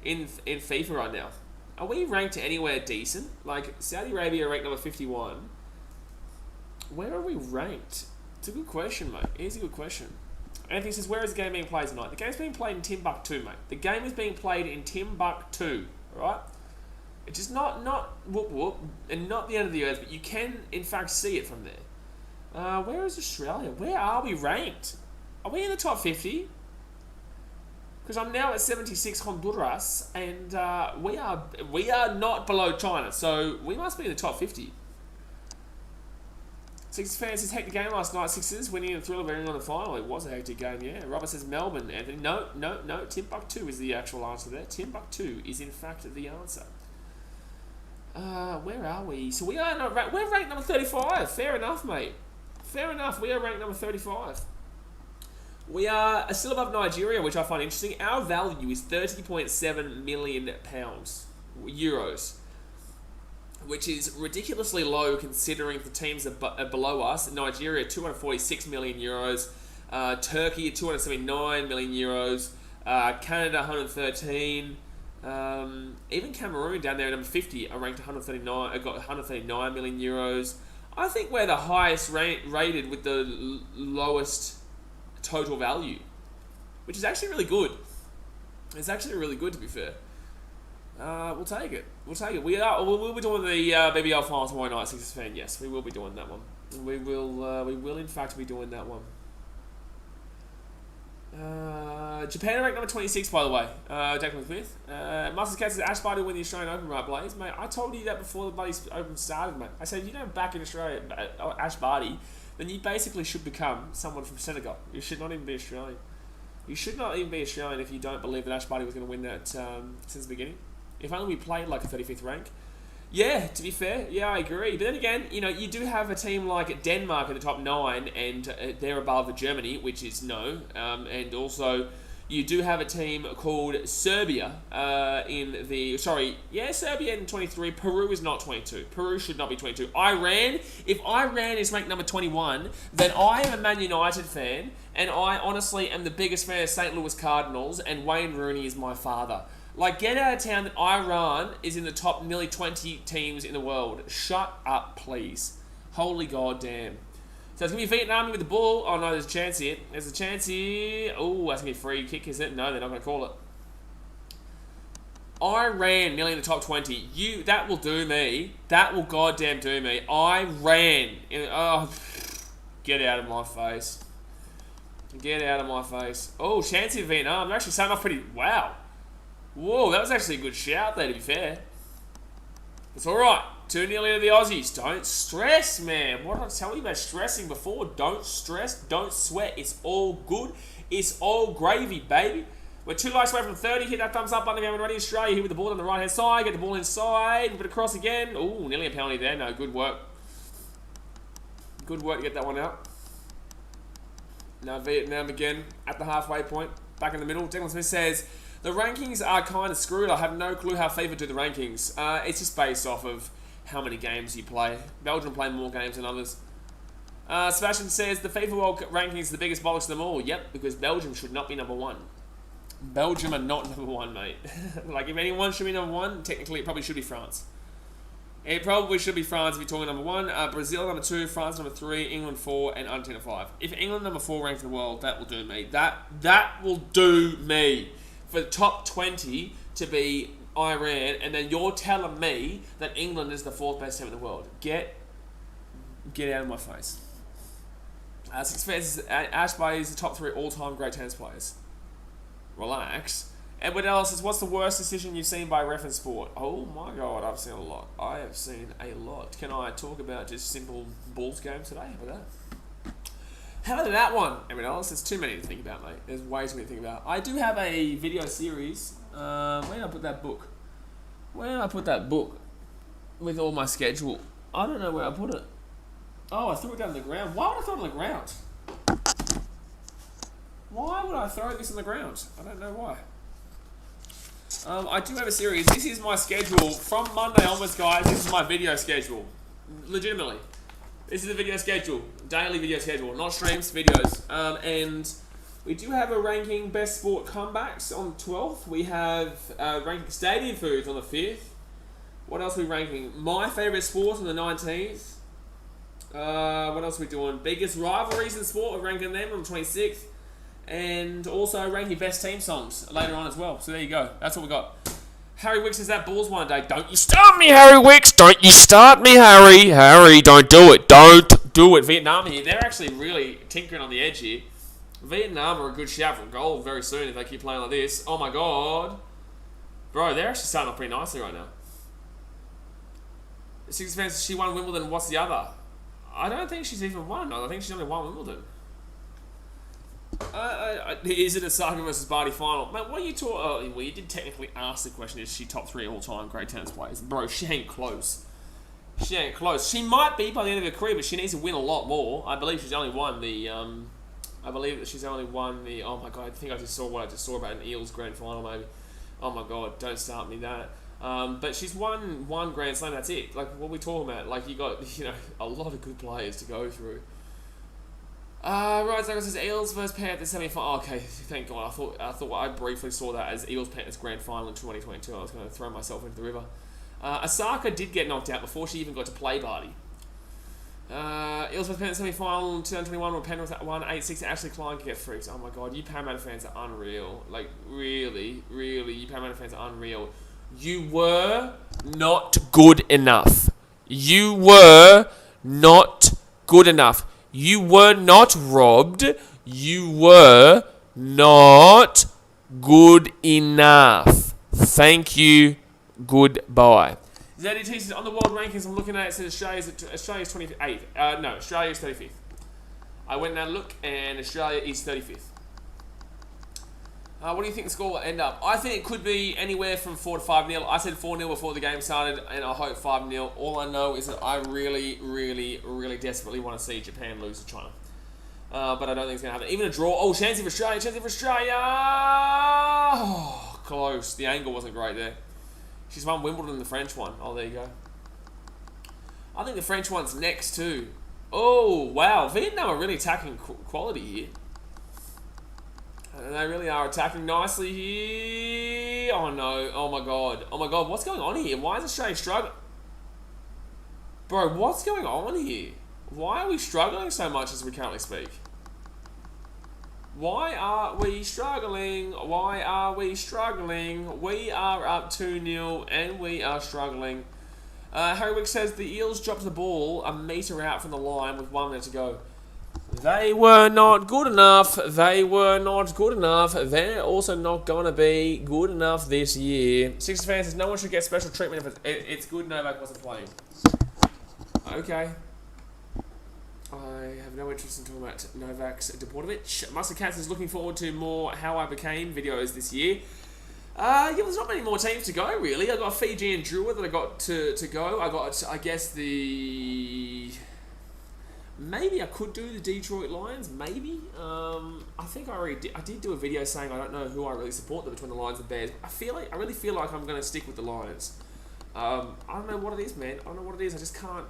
in FIFA right now? Are we ranked anywhere decent? Like, Saudi Arabia ranked number 51. Where are we ranked? It's a good question, mate. It is a good question. Anthony says, where is the game being played tonight? The game's being played in Timbuktu, mate. The game is being played in Timbuktu, right? It's just not whoop whoop, and not the end of the earth, but you can, in fact, see it from there. Where is Australia? Where are we ranked? Are we in the top 50? Because I'm now at 76 Honduras, and we are not below China, so we must be in the top 50. Sixers fans says, hectic game last night. Sixers winning the thrill of entering on the final. It was a hectic game, yeah. Robert says Melbourne. Anthony, no. Timbuktu is the actual answer there. Timbuktu is in fact the answer. Where are we? So we are not ranked. We're ranked number 35. Fair enough, mate. Fair enough. We are ranked number 35. We are still above Nigeria, which I find interesting. Our value is £30.7 million euros, which is ridiculously low considering the teams are below us. Nigeria, 246 million euros. Turkey, 279 million euros. Canada, 113. Even Cameroon down there at number 50 are ranked 139. Got 139 million euros. I think we're the highest rated with the lowest total value, which is actually really good. It's actually really good, to be fair. We'll take it. We'll take it. We'll be doing the BBL final tomorrow night, Sixers fan. Yes, we will be doing that one. We will in fact be doing that one. Japan are ranked number 26, by the way. Declan Smith. Masters Cats says Ash Barty win the Australian Open, right, Blaze? Mate, I told you that before the bloody Open started, mate. I said, if you don't back in Australia, Ash Barty, then you basically should become someone from Senegal. You should not even be Australian. You should not even be Australian if you don't believe that Ash Barty was going to win that since the beginning. If only we played like a 35th rank. Yeah, to be fair, yeah, I agree. But then again, you know, you do have a team like Denmark in the top 9, and they're above Germany, which is no. And also, you do have a team called Serbia Serbia in 23. Peru is not 22. Peru should not be 22. Iran, if Iran is ranked number 21, then I am a Man United fan, and I honestly am the biggest fan of St. Louis Cardinals, and Wayne Rooney is my father. Like, get out of town that Iran is in the top nearly 20 teams in the world. Shut up, please. Holy goddamn. So it's going to be Vietnam with the ball. Oh, no, there's a chance here. There's a chance here. Oh, that's going to be a free kick, is it? No, they're not going to call it. Iran nearly in the top 20. That will do me. That will goddamn do me. Iran. Oh, get out of my face. Get out of my face. Oh, chance here, Vietnam. They're actually starting off pretty... Wow. Whoa, that was actually a good shout there, to be fair. It's alright. 2-0 to the Aussies. Don't stress, man. What did I tell you about stressing before? Don't stress. Don't sweat. It's all good. It's all gravy, baby. We're 2 likes away from 30. Hit that thumbs up button if you haven't already. Australia here with the ball on the right-hand side. Get the ball inside. Put it across again. Ooh, nearly a penalty there. No, good work. Good work to get that one out. Now Vietnam again at the halfway point. Back in the middle. Declan Smith says... The rankings are kind of screwed. I have no clue how FIFA do the rankings. It's just based off of how many games you play. Belgium play more games than others. Sebastian says, the FIFA World rankings is the biggest bollocks of them all. Yep, because Belgium should not be number 1. Belgium are not number 1, mate. Like, if anyone should be number 1, technically it probably should be France. It probably should be France if you're talking number 1. Brazil number 2, France number 3, England 4, and Argentina 5. If England number 4 ranks in the world, that will do me. That will do me. For the top 20 to be Iran, and then you're telling me that England is the 4th best team in the world. Get out of my face. Six fans, Ash Barty is the top 3 all-time great tennis players. Relax. Edward Ellis says, what's the worst decision you've seen by ref in sport? Oh my god, I've seen a lot. I have seen a lot. Can I talk about just simple Bulls games today? How about that? How about that one? Edward Ellis, there's too many to think about, mate. There's way too many to think about. I do have a video series. Where did I put that book? Where did I put that book? With all my schedule. I don't know where I put it. Oh, I threw it down on the ground. Why would I throw it on the ground? Why would I throw this on the ground? I don't know why. I do have a series. This is my schedule from Monday onwards, guys. This is my video schedule. Legitimately. This is the video schedule. Daily video schedule. Not streams, videos. And we do have a ranking best sport comebacks on the 12th. We have ranking stadium foods on the 5th. What else are we ranking? My favourite sport on the 19th. What else are we doing? Biggest rivalries in sport. We're ranking them on the 26th. And also ranking best team songs later on as well. So there you go. That's what we got. Harry Wicks says that Bulls one day. Don't you start me, Harry Wicks. Don't you start me, Harry. Harry, don't do it. Don't do it. Vietnam here. They're actually really tinkering on the edge here. Vietnam are a good shout for a goal very soon if they keep playing like this. Oh my god. Bro, they're actually starting off pretty nicely right now. Six fans, she won Wimbledon. What's the other? I don't think she's even won. I think she's only won Wimbledon. Is it a Osaka versus Barty final? Mate, what are you talking? Well, you did technically ask the question, is she top 3 all-time great tennis players? Bro, she ain't close. She ain't close. She might be by the end of her career, but she needs to win a lot more. I believe she's only won the, I believe that she's only won the, oh my god, I think I just saw what I just saw about an Eels grand final maybe. Oh my god, don't start me that. But she's won one Grand Slam, that's it. Like, what are we talking about? Like, you got, you know, a lot of good players to go through. Right, so it says Eels versus Panthers semi-final. Okay, thank God. I thought I briefly saw that as Eels Panthers grand final in 2022. I was going to throw myself into the river. Osaka did get knocked out before she even got to play Barty. Eels versus Panthers semi-final in 2021 where Penrith won 8-6. Ashley Klein could get freaks. Oh my God, you Parramatta fans are unreal. Like, really, really, you Parramatta fans are unreal. You were not good enough. You were not good enough. You were not robbed. You were not good enough. Thank you. Goodbye. ZDT says, on the world rankings I'm looking at, it says Australia's 28th. No, Australia's 35th. I went and had a look, and Australia is 35th. What do you think the score will end up? I think it could be anywhere from 4 to 5-0. I said 4-0 before the game started, and I hope 5-0. All I know is that I really, really, really desperately want to see Japan lose to China. But I don't think it's going to happen. Even a draw. Oh, chance for Australia. Chance for Australia. Oh, close. The angle wasn't great there. She's won Wimbledon and the French one. Oh, there you go. I think the French one's next too. Oh, wow. Vietnam are really attacking quality here. And they really are attacking nicely here. Oh no. Oh my god. Oh my god. What's going on here? Why is Australia struggling? Bro, what's going on here? Why are we struggling so much as we currently speak? Why are we struggling? Why are we struggling? We are up 2-0 and we are struggling. Harry Wick says the Eels dropped the ball a metre out from the line with 1 minute to go. They were not good enough. They were not good enough. They're also not going to be good enough this year. Sixers fans says no one should get special treatment if it's good Novak wasn't playing. Okay. I have no interest in talking about Novak's Deportovic. Master Cats is looking forward to more How I Became videos this year. Yeah, there's not many more teams to go, really. I got Fiji and Drua that I got to go. I got, I guess, the... Maybe I could do the Detroit Lions, maybe. I think I already did. I did do a video saying I don't know who I really support between the Lions and Bears. I really feel like I'm going to stick with the Lions. I don't know what it is, man. I don't know what it is. I just can't.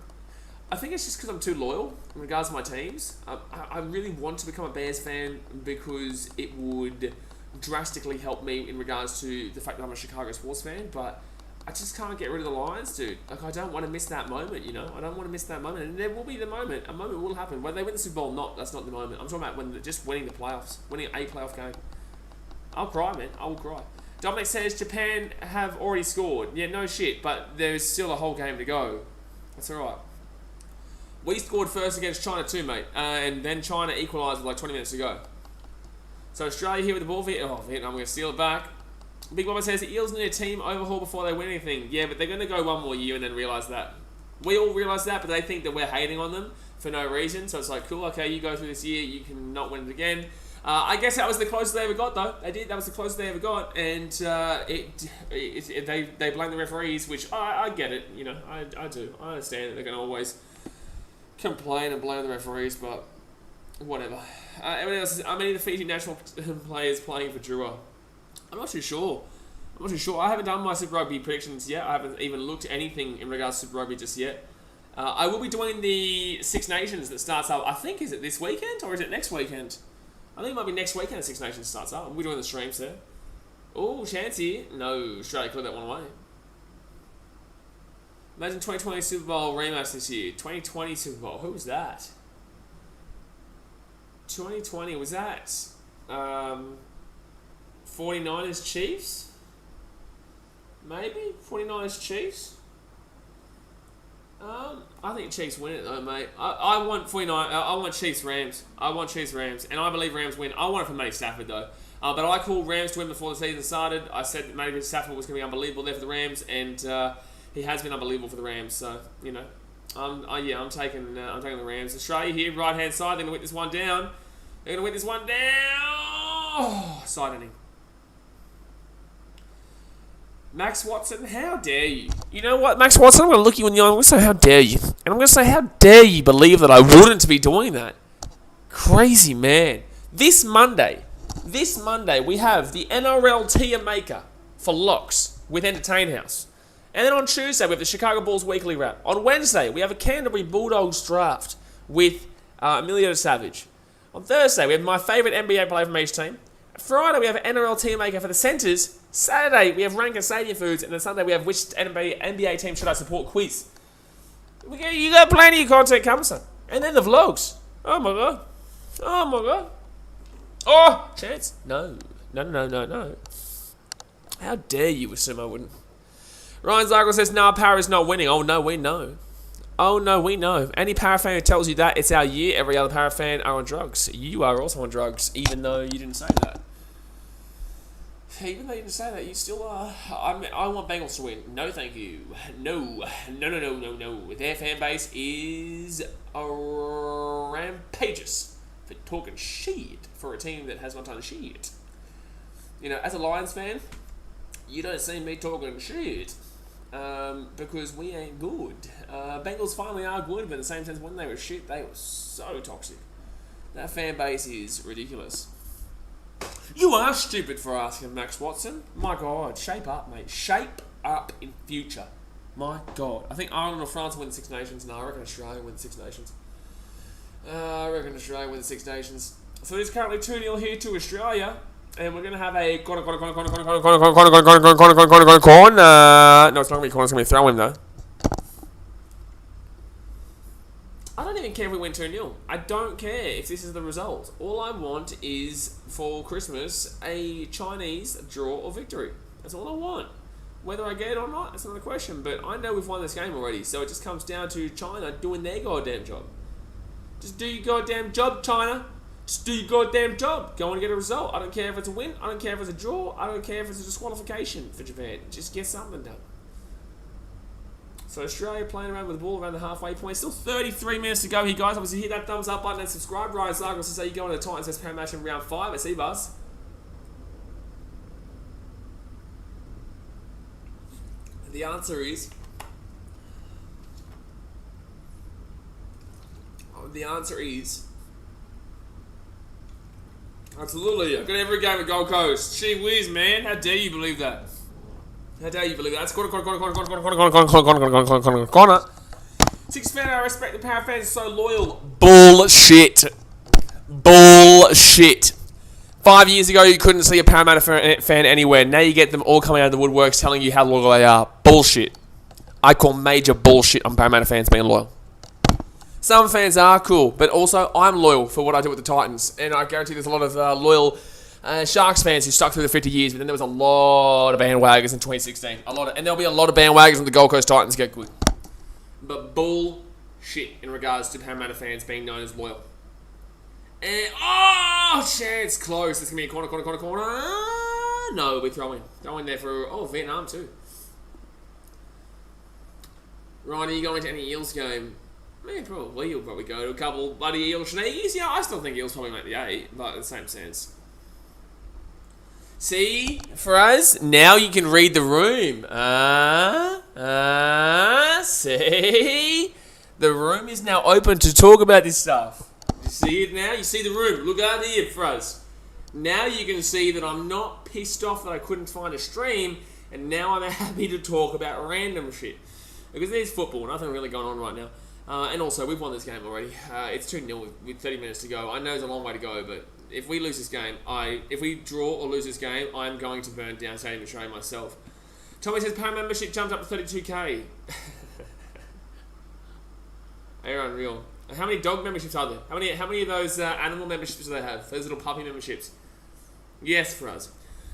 I think it's just because I'm too loyal in regards to my teams. I really want to become a Bears fan because it would drastically help me in regards to the fact that I'm a Chicago sports fan, but I just can't get rid of the Lions, dude. Like, I don't want to miss that moment, you know? I don't want to miss that moment. And there will be the moment. A moment will happen. Whether they win the Super Bowl or not, that's not the moment. I'm talking about when just winning the playoffs. Winning a playoff game. I'll cry, man. I will cry. Dominic says Japan have already scored. Yeah, no shit. But there's still a whole game to go. That's alright. We scored first against China too, mate. And then China equalised with like 20 minutes to go. So Australia here with the ball. Vietnam, we're going to steal it back. Big Mama says the Eels need a team overhaul before they win anything. Yeah, but they're going to go one more year and then realise that. We all realise that, but they think that we're hating on them for no reason. So it's like, cool, okay, you go through this year, you can not win it again. I guess that was the closest they ever got, though. They did. That was the closest they ever got, and they blame the referees, which I get it. You know, I do. I understand that they're going to always complain and blame the referees, but whatever. Everything else is, I mean, the Fiji national players playing for Drua. I'm not too sure. I haven't done my Super Rugby predictions yet. I haven't even looked at anything in regards to Super Rugby just yet. I will be doing the Six Nations that starts up. I think, is it this weekend or is it next weekend? I think it might be next weekend the Six Nations starts up. We're doing the streams there. Oh, chance here. No, Australia cleared that one away. Imagine 2020 Super Bowl rematch this year. 2020 Super Bowl. Who was that? 2020, was that 49ers Chiefs? Maybe? 49ers Chiefs? I think Chiefs win it though, mate. I want 49. I want Chiefs Rams. I want Chiefs Rams, and I believe Rams win. I want it for Matty Stafford though. But I called Rams to win before the season started. I said that Matty Stafford was going to be unbelievable there for the Rams, and he has been unbelievable for the Rams. So you know, I'm taking the Rams. Australia here, right hand side. They're going to win this one down. They're going to win this one down. Oh, side inning. Max Watson, how dare you? You know what, Max Watson, I'm going to look you in the eye. I'm going to say, how dare you? And I'm going to say, how dare you believe that I wouldn't be doing that? Crazy man. This Monday, we have the NRL tier maker for locks with Entertain House. And then on Tuesday, we have the Chicago Bulls weekly wrap. On Wednesday, we have a Canterbury Bulldogs draft with Emilio Savage. On Thursday, we have my favourite NBA player from each team. Friday, we have an NRL team maker for the centres. Saturday, we have Rankin Stadium Foods. And then Sunday, we have which NBA team should I support quiz. You got plenty of content coming, son. And then the vlogs. Oh, my God. Oh, chance. No. How dare you assume I wouldn't? Ryan Zargle says, no, Para is not winning. Oh, no, we know. Any Para fan who tells you that it's our year, every other Para fan are on drugs. You are also on drugs, even though you didn't say that. Even though you didn't say that, you still are. I want Bengals to win. No, thank you. No. Their fan base is rampageous for talking shit for a team that has not done shit. You know, as a Lions fan, you don't see me talking shit. Because we ain't good. Bengals finally are good, but at the same time, when they were shit, they were so toxic. That fan base is ridiculous. You are stupid for asking, Max Watson. My God, shape up, mate. Shape up in future. My God. I think Ireland or France win the Six Nations. No, I reckon Australia win the Six Nations. So there's currently 2-0 here to Australia. And we're going to have a corner. No, it's not going to be corner. It's going to be throw in, though. I don't even care if we win 2-0. I don't care if this is the result. All I want is, for Christmas, a Chinese draw or victory. That's all I want. Whether I get it or not, that's another question. But I know we've won this game already. So it just comes down to China doing their goddamn job. Just do your goddamn job, China. Just do your goddamn job. Go and get a result. I don't care if it's a win. I don't care if it's a draw. I don't care if it's a disqualification for Japan. Just get something done. So Australia playing around with the ball around the halfway point. Still 33 minutes to go here, guys. Obviously, hit that thumbs up button and subscribe. Ryan Zargle says, you go on the Titans as pound match in round 5 at Seabuzz. The answer is... Absolutely. I've got every game at Gold Coast. Gee whiz, man. How dare you believe that? That's corner. Six fan, I respect the Power fans, so loyal. Bullshit. 5 years ago, you couldn't see a Parramatta fan anywhere. Now you get them all coming out of the woodworks telling you how loyal they are. Bullshit. I call major bullshit on Parramatta fans being loyal. Some fans are cool, but also I'm loyal for what I do with the Titans. And I guarantee there's a lot of loyal Sharks fans who stuck through the 50 years, but then there was a lot of bandwagons in 2016. And there'll be a lot of bandwagons when the Gold Coast Titans get good. But bullshit in regards to Parramatta fans being known as loyal. And, chance close. This is going to be a corner. No, we're throwing. Throwing there for, Vietnam too. Ryan, are you going to any Eels game? Man, probably. You'll probably go to a couple bloody Eels shenanigans. Yeah, I still think Eels probably make the 8, but in the same sense. See, for us, now you can read the room. See? The room is now open to talk about this stuff. You see it now? You see the room. Look out here for us. Now you can see that I'm not pissed off that I couldn't find a stream, and now I'm happy to talk about random shit. Because there's football, nothing really going on right now. And also, we've won this game already. It's 2-0 with 30 minutes to go. I know there's a long way to go, but if we lose this game, if we draw or lose this game, I'm going to burn down Stadium Australia myself. Tommy says, Power membership jumped up to 32k. They're unreal. How many dog memberships are there? How many of those animal memberships do they have? Those little puppy memberships? Yes, for us.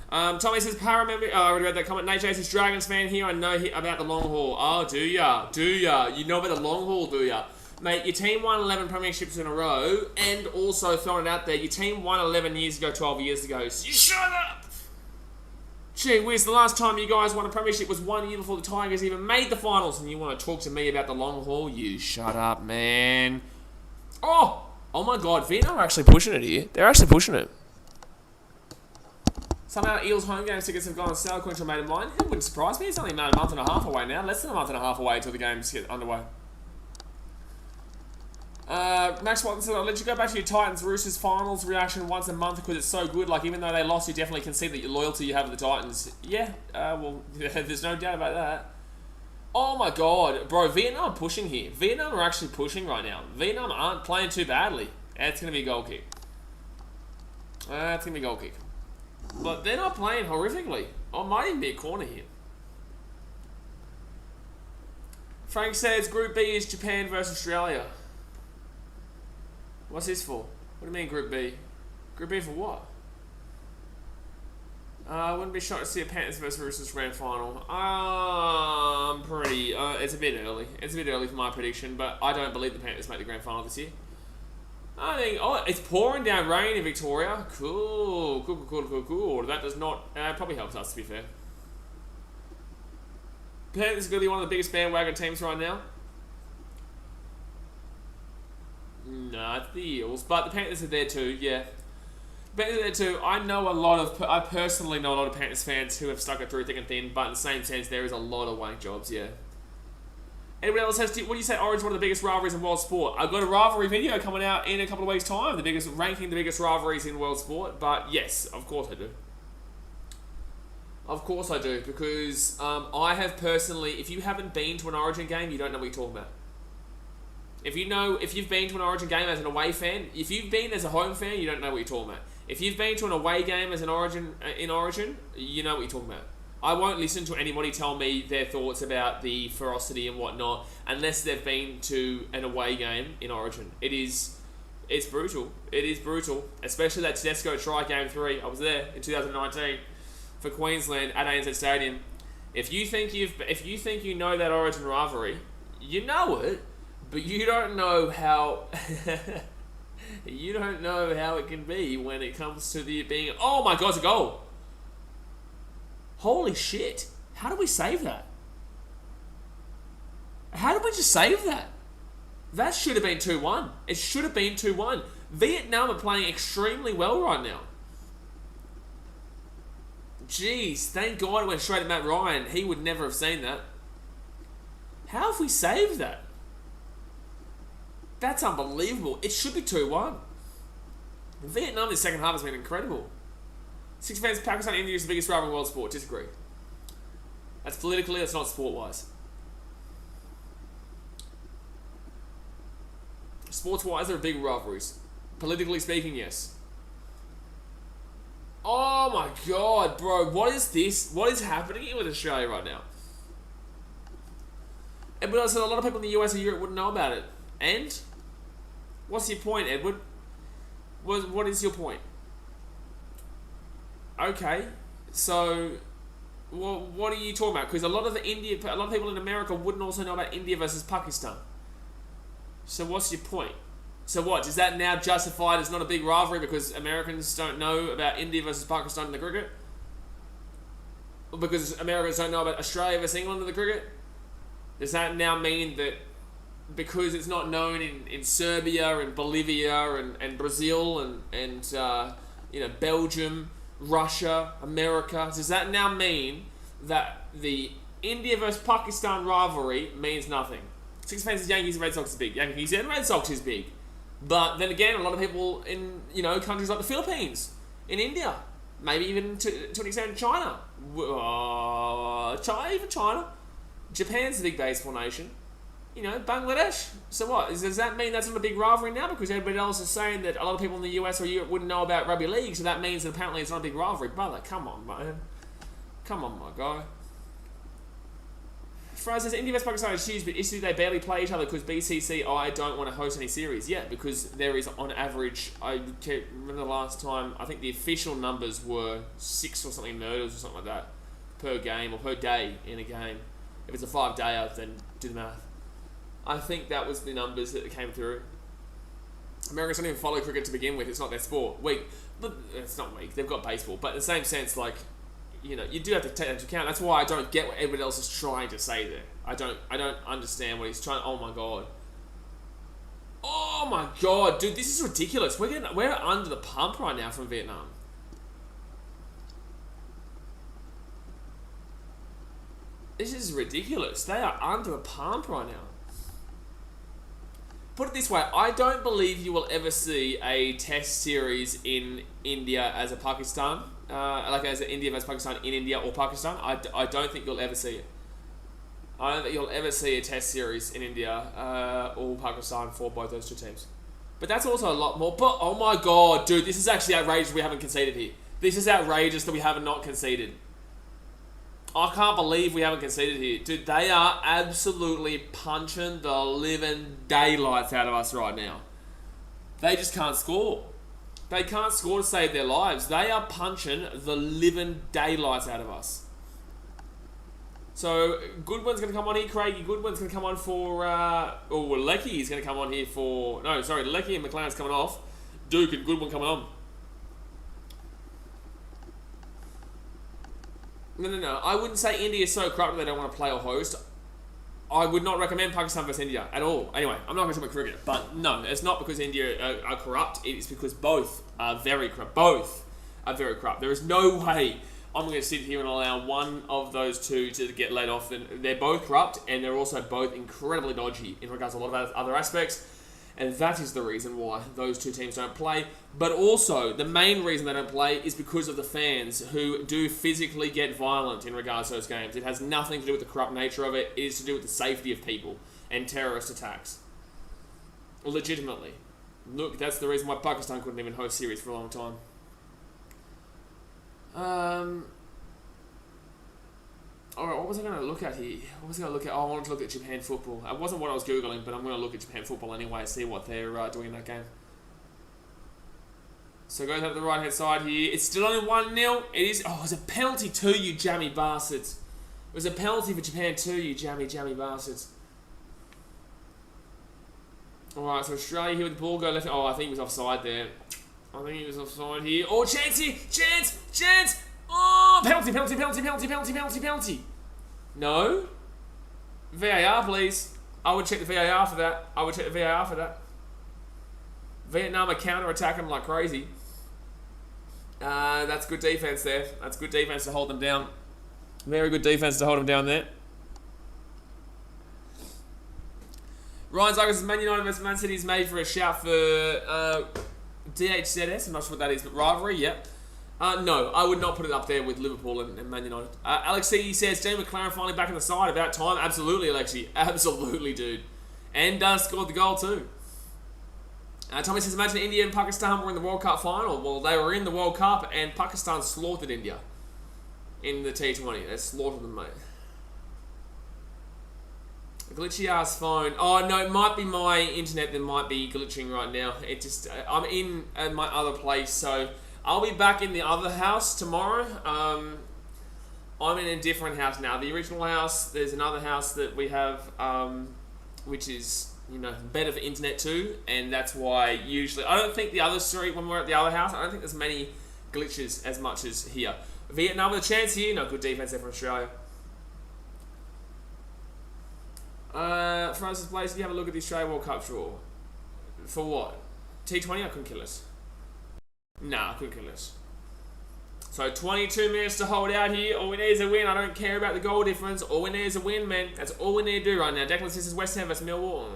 Tommy says, Power member... Oh, I already read that comment. Nate J says, Dragons fan here. I know about the long haul. Oh, do ya? Do ya? You know about the long haul, do ya? Mate, your team won 11 premierships in a row, and also throwing it out there, your team won 11 years ago, 12 years ago. So you shut up! Gee whiz, the last time you guys won a premiership was 1 year before the Tigers even made the finals, and you want to talk to me about the long haul? You shut up, man. Oh my God, Vietnam are actually pushing it here. They're actually pushing it. Somehow Eels home game tickets have gone on sale according to a mate of mine. It wouldn't surprise me. It's only about a month and a half away now. Less than a month and a half away until the games get underway. Max Watson said, I'll let you go back to your Titans Roosters finals reaction once a month because it's so good. Like, even though they lost, you definitely can see that your loyalty you have with the Titans. Yeah, well, there's no doubt about that. Oh my God, bro, Vietnam pushing here. Vietnam are actually pushing right now. Vietnam aren't playing too badly. It's going to be a goal kick. It's going to be a goal kick. But they're not playing horrifically. Oh, it might even be a corner here. Frank says, Group B is Japan versus Australia. What's this for? What do you mean Group B? Group B for what? I wouldn't be shocked to see a Panthers versus Roosters grand final. I'm pretty... it's a bit early. It's a bit early for my prediction, but I don't believe the Panthers make the grand final this year. I think... Oh, it's pouring down rain in Victoria. Cool. Cool. That does not... probably helps us, to be fair. Panthers are going to be one of the biggest bandwagon teams right now. No, it's the Eels, but the Panthers are there too, yeah. The Panthers are there too. I personally know a lot of Panthers fans who have stuck it through thick and thin, but in the same sense, there is a lot of wank jobs, yeah. Anyone else has, what do you say, Orange, one of the biggest rivalries in world sport? I've got a rivalry video coming out in a couple of weeks' time, ranking the biggest rivalries in world sport, but yes, of course I do. Of course I do, because I have personally, if you haven't been to an Origin game, you don't know what you're talking about. If you've been to an Origin game as an away fan, if you've been as a home fan, you don't know what you're talking about. If you've been to an away game as an Origin, in Origin, you know what you're talking about. I won't listen to anybody tell me their thoughts about the ferocity and whatnot unless they've been to an away game in Origin. It's brutal. It is brutal, especially that Tedesco try game 3. I was there in 2019 for Queensland at ANZ Stadium. If you think you know that Origin rivalry, you know it. But you don't know how it can be when it comes to the being. Oh my God, it's a goal! Holy shit! How did we save that? How did we just save that? That should have been 2-1. It should have been 2-1. Vietnam are playing extremely well right now. Jeez, thank God it went straight to Matt Ryan. He would never have seen that. How have we saved that? That's unbelievable. It should be 2-1. Vietnam in the second half has been incredible. 6 fans, Pakistan, India is the biggest rivalry in world sport. Disagree. That's politically, that's not sport-wise. Sports-wise, there are big rivalries. Politically speaking, yes. Oh my God, bro. What is this? What is happening with Australia right now? And but I said a lot of people in the US or Europe wouldn't know about it. And? What's your point, Edward? What is your point? Okay, so what are you talking about? Because a lot of people in America wouldn't also know about India versus Pakistan. So what's your point? So what? Is that now justified as not a big rivalry because Americans don't know about India versus Pakistan in the cricket? Because Americans don't know about Australia versus England in the cricket? Does that now mean that because it's not known in Serbia and Bolivia and Brazil and Belgium, Russia, America, does that now mean that the India versus Pakistan rivalry means nothing? Six fans of Yankees and Red Sox is big. Yankees and Red Sox is big. But then again, a lot of people in countries like the Philippines, in India, maybe even to an extent China, even China, Japan's a big baseball nation. Bangladesh. So what? Does that mean that's not a big rivalry now? Because everybody else is saying that a lot of people in the US or Europe wouldn't know about rugby league, so that means that apparently it's not a big rivalry. Brother, come on, man. Come on, my guy. Fraz says, India vs Pakistan is huge, but issue they barely play each other because BCCI don't want to host any series. Yeah, because there is, on average, I can't remember the last time, I think the official numbers were 6 or something murders or something like that per game or per day in a game. If it's a 5-dayer, then do the math. I think that was the numbers that came through. Americans don't even follow cricket to begin with. It's not their sport. Weak. But it's not weak. They've got baseball. But in the same sense, you do have to take that into account. That's why I don't get what everybody else is trying to say there. I don't understand what he's trying. Oh my god. Oh my god, dude, this is ridiculous. We're under the pump right now from Vietnam. This is ridiculous. They are under the pump right now. Put it this way, I don't believe you will ever see a test series in India as a Pakistan, as an India versus Pakistan in India or Pakistan. I don't think you'll ever see it. I don't think you'll ever see a test series in India or Pakistan for both those two teams. But that's also a lot more. But, oh my god, dude, this is actually outrageous we haven't conceded here. This is outrageous that we haven't not conceded. I can't believe we haven't conceded here. Dude, they are absolutely punching the living daylights out of us right now. They just can't score. They can't score to save their lives. They are punching the living daylights out of us. So, Goodwin's going to come on here. Craigie Goodwin's going to come on for... Leckie is going to come on here for... No, sorry, Leckie and McLaren's coming off. Duke and Goodwin coming on. No. I wouldn't say India is so corrupt that they don't want to play or host. I would not recommend Pakistan versus India at all. Anyway, I'm not going to talk about cricket. But no, it's not because India are corrupt. It's because both are very corrupt. Both are very corrupt. There is no way I'm going to sit here and allow one of those two to get laid off. And they're both corrupt, and they're also both incredibly dodgy in regards to a lot of other aspects. And that is the reason why those two teams don't play. But also, the main reason they don't play is because of the fans who do physically get violent in regards to those games. It has nothing to do with the corrupt nature of it. It is to do with the safety of people and terrorist attacks. Legitimately. Look, that's the reason why Pakistan couldn't even host series for a long time. Alright, what was I going to look at here? What was I going to look at? Oh, I wanted to look at Japan football. It wasn't what I was Googling, but I'm going to look at Japan football anyway, see what they're doing in that game. So goes out to the right-hand side here. It's still only 1-0. It is... Oh, it was a penalty too, you jammy bastards. It was a penalty for Japan too, you jammy bastards. Alright, so Australia here with the ball. Go left. Oh, I think he was offside there. I think he was offside here. Oh, chance here! Chance! Oh, penalty. No. VAR, please. I would check the VAR for that. Vietnam are counter-attacking like crazy. That's good defense there. That's good defense to hold them down. Very good defense to hold them down there. Ryan Zagos says Man United vs Man City is made for a shout for DHZS. I'm not sure what that is, but rivalry, yep. No, I would not put it up there with Liverpool and Man United. Alex C says, Jamie McLaren finally back in the side. About time. Absolutely, Alexi. Absolutely, dude. And scored the goal too. Tommy says, imagine India and Pakistan were in the World Cup final. Well, they were in the World Cup and Pakistan slaughtered India in the T20. They slaughtered them, mate. A glitchy ass phone. Oh, no, it might be my internet that might be glitching right now. It just, I'm in my other place, so... I'll be back in the other house tomorrow. I'm in a different house now. The original house, there's another house that we have, which is, better for internet too. And that's why usually, I don't think the other street, when we're at the other house, I don't think there's many glitches as much as here. Vietnam with a chance here. No, good defense there from Australia. Francis Blaze, if you have a look at the Australia World Cup draw. For what? T20? I couldn't kill us. Nah, I couldn't kill us. So 22 minutes to hold out here. All we need is a win. I don't care about the goal difference. All we need is a win, man. That's all we need to do right now. Declan says West Ham versus Millwall.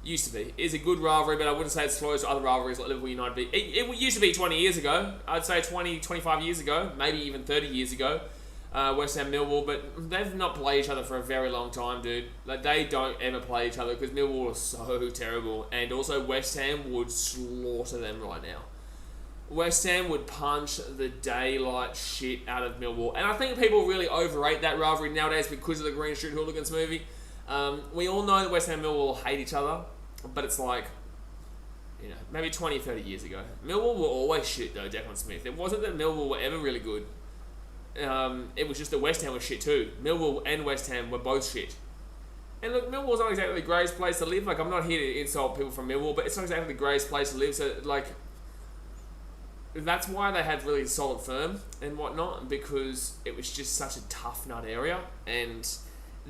Used to be. It's a good rivalry, but I wouldn't say it's close to other rivalries like Liverpool United. It used to be 20 years ago. I'd say 20, 25 years ago. Maybe even 30 years ago. West Ham, Millwall. But they've not played each other for a very long time, dude. Like, they don't ever play each other because Millwall is so terrible. And also West Ham would slaughter them right now. West Ham would punch the daylight shit out of Millwall. And I think people really overrate that rivalry nowadays because of the Green Street Hooligans movie. We all know that West Ham and Millwall hate each other. But it's like, you know, maybe 20, 30 years ago. Millwall were always shit, though, Declan Smith. It wasn't that Millwall were ever really good. It was just that West Ham was shit too. Millwall and West Ham were both shit. And look, Millwall's not exactly the greatest place to live. Like, I'm not here to insult people from Millwall, but it's not exactly the greatest place to live. So, like, that's why they had really solid firm and whatnot, because it was just such a tough nut area, and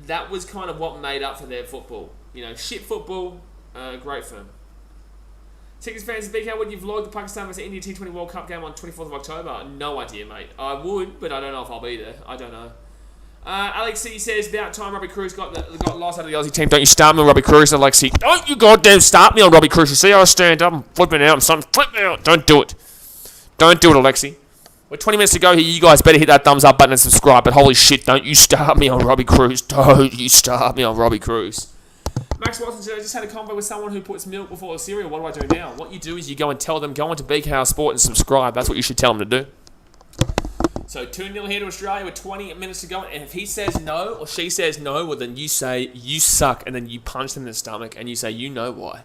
that was kind of what made up for their football. You know, shit football, great firm. Tickets fans, BK, would you vlog the Pakistan vs India T20 World Cup game on 24th of October? No idea, mate. I would, but I don't know if I'll be there. I don't know. Alex C says, about time Robbie Cruz got lost out of the Aussie team. Don't you start me on Robbie Cruz. Alex C, don't you goddamn start me on Robbie Cruz. You see how I stand up? I'm flipping out. I'm starting to flip out. Don't do it. Don't do it, Alexi. We're 20 minutes to go here. You guys better hit that thumbs up button and subscribe. But holy shit, don't you start me on Robbie Cruz. Don't you start me on Robbie Cruz. Max Watson said, I just had a convo with someone who puts milk before the cereal. What do I do now? What you do is you go and tell them, go on to BKR Sport and subscribe. That's what you should tell them to do. So 2-0 here to Australia with 20 minutes to go. And if he says no or she says no, well then you say, you suck. And then you punch them in the stomach and you say, you know why.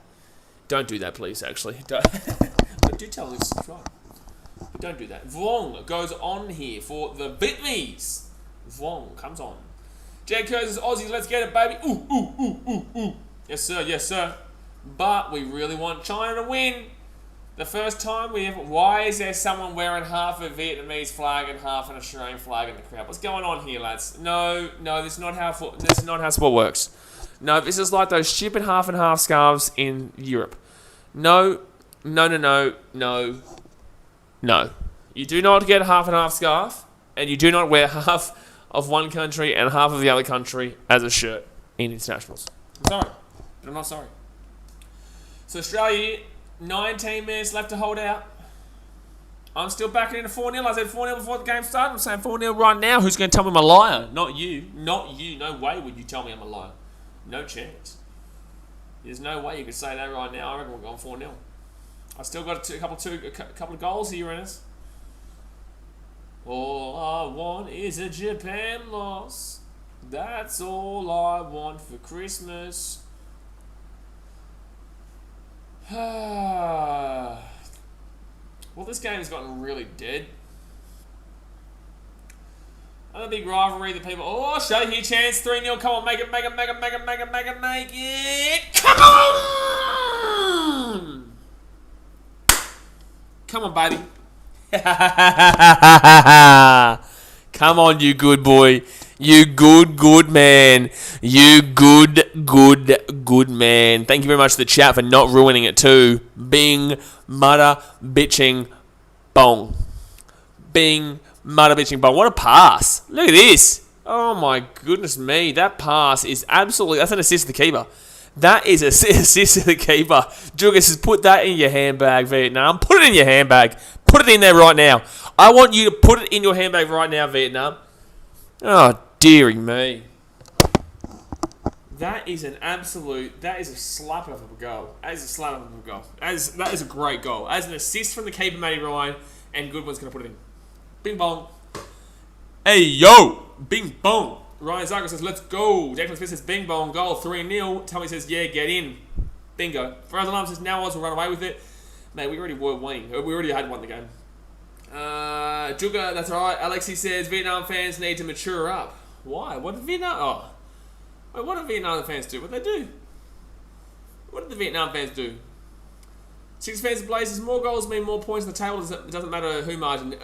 Don't do that, please, actually. Don't. But do tell them to subscribe. But don't do that. Vlong goes on here for the Bitmies. Vlong comes on. Jed Kerr says, Aussie, let's get it, baby. Ooh, ooh, ooh, ooh, ooh. Yes, sir, yes, sir. But we really want China to win. The first time we ever... Why is there someone wearing half a Vietnamese flag and half an Australian flag in the crowd? What's going on here, lads? No, this is not how sport works. No, this is like those stupid half and half scarves in Europe. No. You do not get a half and half scarf, and you do not wear half of one country and half of the other country as a shirt in internationals. I'm sorry, but I'm not sorry. So Australia, 19 minutes left to hold out. I'm still backing into 4-0. I said 4-0 before the game started. I'm saying 4-0 right now. Who's going to tell me I'm a liar? Not you. Not you. No way would you tell me I'm a liar. No chance. There's no way you could say that right now. I reckon we're going 4-0. I still got a couple of goals here in us. All I want is a Japan loss. That's all I want for Christmas. Well, this game has gotten really dead. Another big rivalry that people... Oh, show here, chance. 3-0. Come on, make it. Make it. Come on! Come on, baby. Come on, you good boy. You good man. You good man. Thank you very much to the chat for not ruining it too. Bing, mutter, bitching, bong. Bing, mutter, bitching, bong. What a pass. Look at this. Oh my goodness me. That pass is absolutely... That's an assist to the keeper. That is an assist to the keeper. Jugas says, put that in your handbag, Vietnam. Put it in your handbag. Put it in there right now. I want you to put it in your handbag right now, Vietnam. Oh, dearie me. That is an absolute... That is a slap of a goal. That is a slap of a goal. That is a great goal. As an assist from the keeper, Matty Ryan, and Goodwin's going to put it in. Bing bong. Hey, yo. Bing bong. Ryan Zagra says, let's go. Declan Smith says, bing bong, goal, 3-0. Tommy says, yeah, get in. Bingo. Faraz Alam says, now Oz will run away with it. Mate, we already were winning. We already had won the game. Juga, that's alright. Alexi says, Vietnam fans need to mature up. Why? What did Vietnam... Oh. Wait, what did Vietnam fans do? What did they do? What did the Vietnam fans do? Six fans of Blazers, more goals mean more points on the table. It doesn't matter who margin.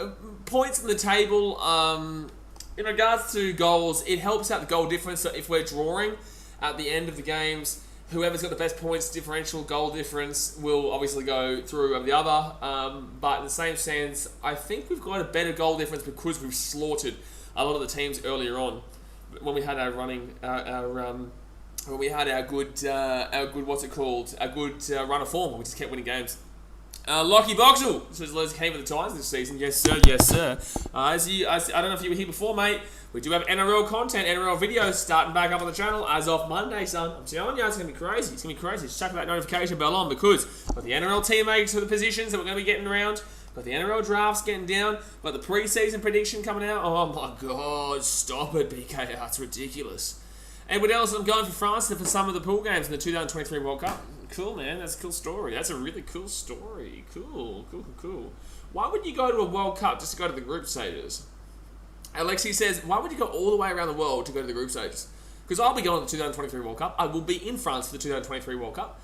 Points on the table, in regards to goals, it helps out the goal difference. So if we're drawing at the end of the games, whoever's got the best points differential, goal difference, will obviously go through over the other. But in the same sense, I think we've got a better goal difference because we've slaughtered a lot of the teams earlier on when we had our running, when we had our good what's it called? Our good run of form. We just kept winning games. Lockie Boxall says Les came with the Titans this season. Yes, sir. Yes, sir. I don't know if you were here before, mate. We do have NRL content, NRL videos starting back up on the channel as of Monday, son. I'm telling you, it's going to be crazy. It's going to be crazy. Just chuck that notification bell on because we've got the NRL teammates for the positions that we're going to be getting around. Got the NRL drafts getting down. Got the pre-season prediction coming out. Oh, my God. Stop it, BKR. It's ridiculous. And what else? I'm going for France for some of the pool games in the 2023 World Cup. Cool, man. That's a cool story. That's a really cool story. Cool. Why would you go to a World Cup just to go to the group stages? Alexi says, why would you go all the way around the world to go to the group stages? Because I'll be going to the 2023 World Cup. I will be in France for the 2023 World Cup.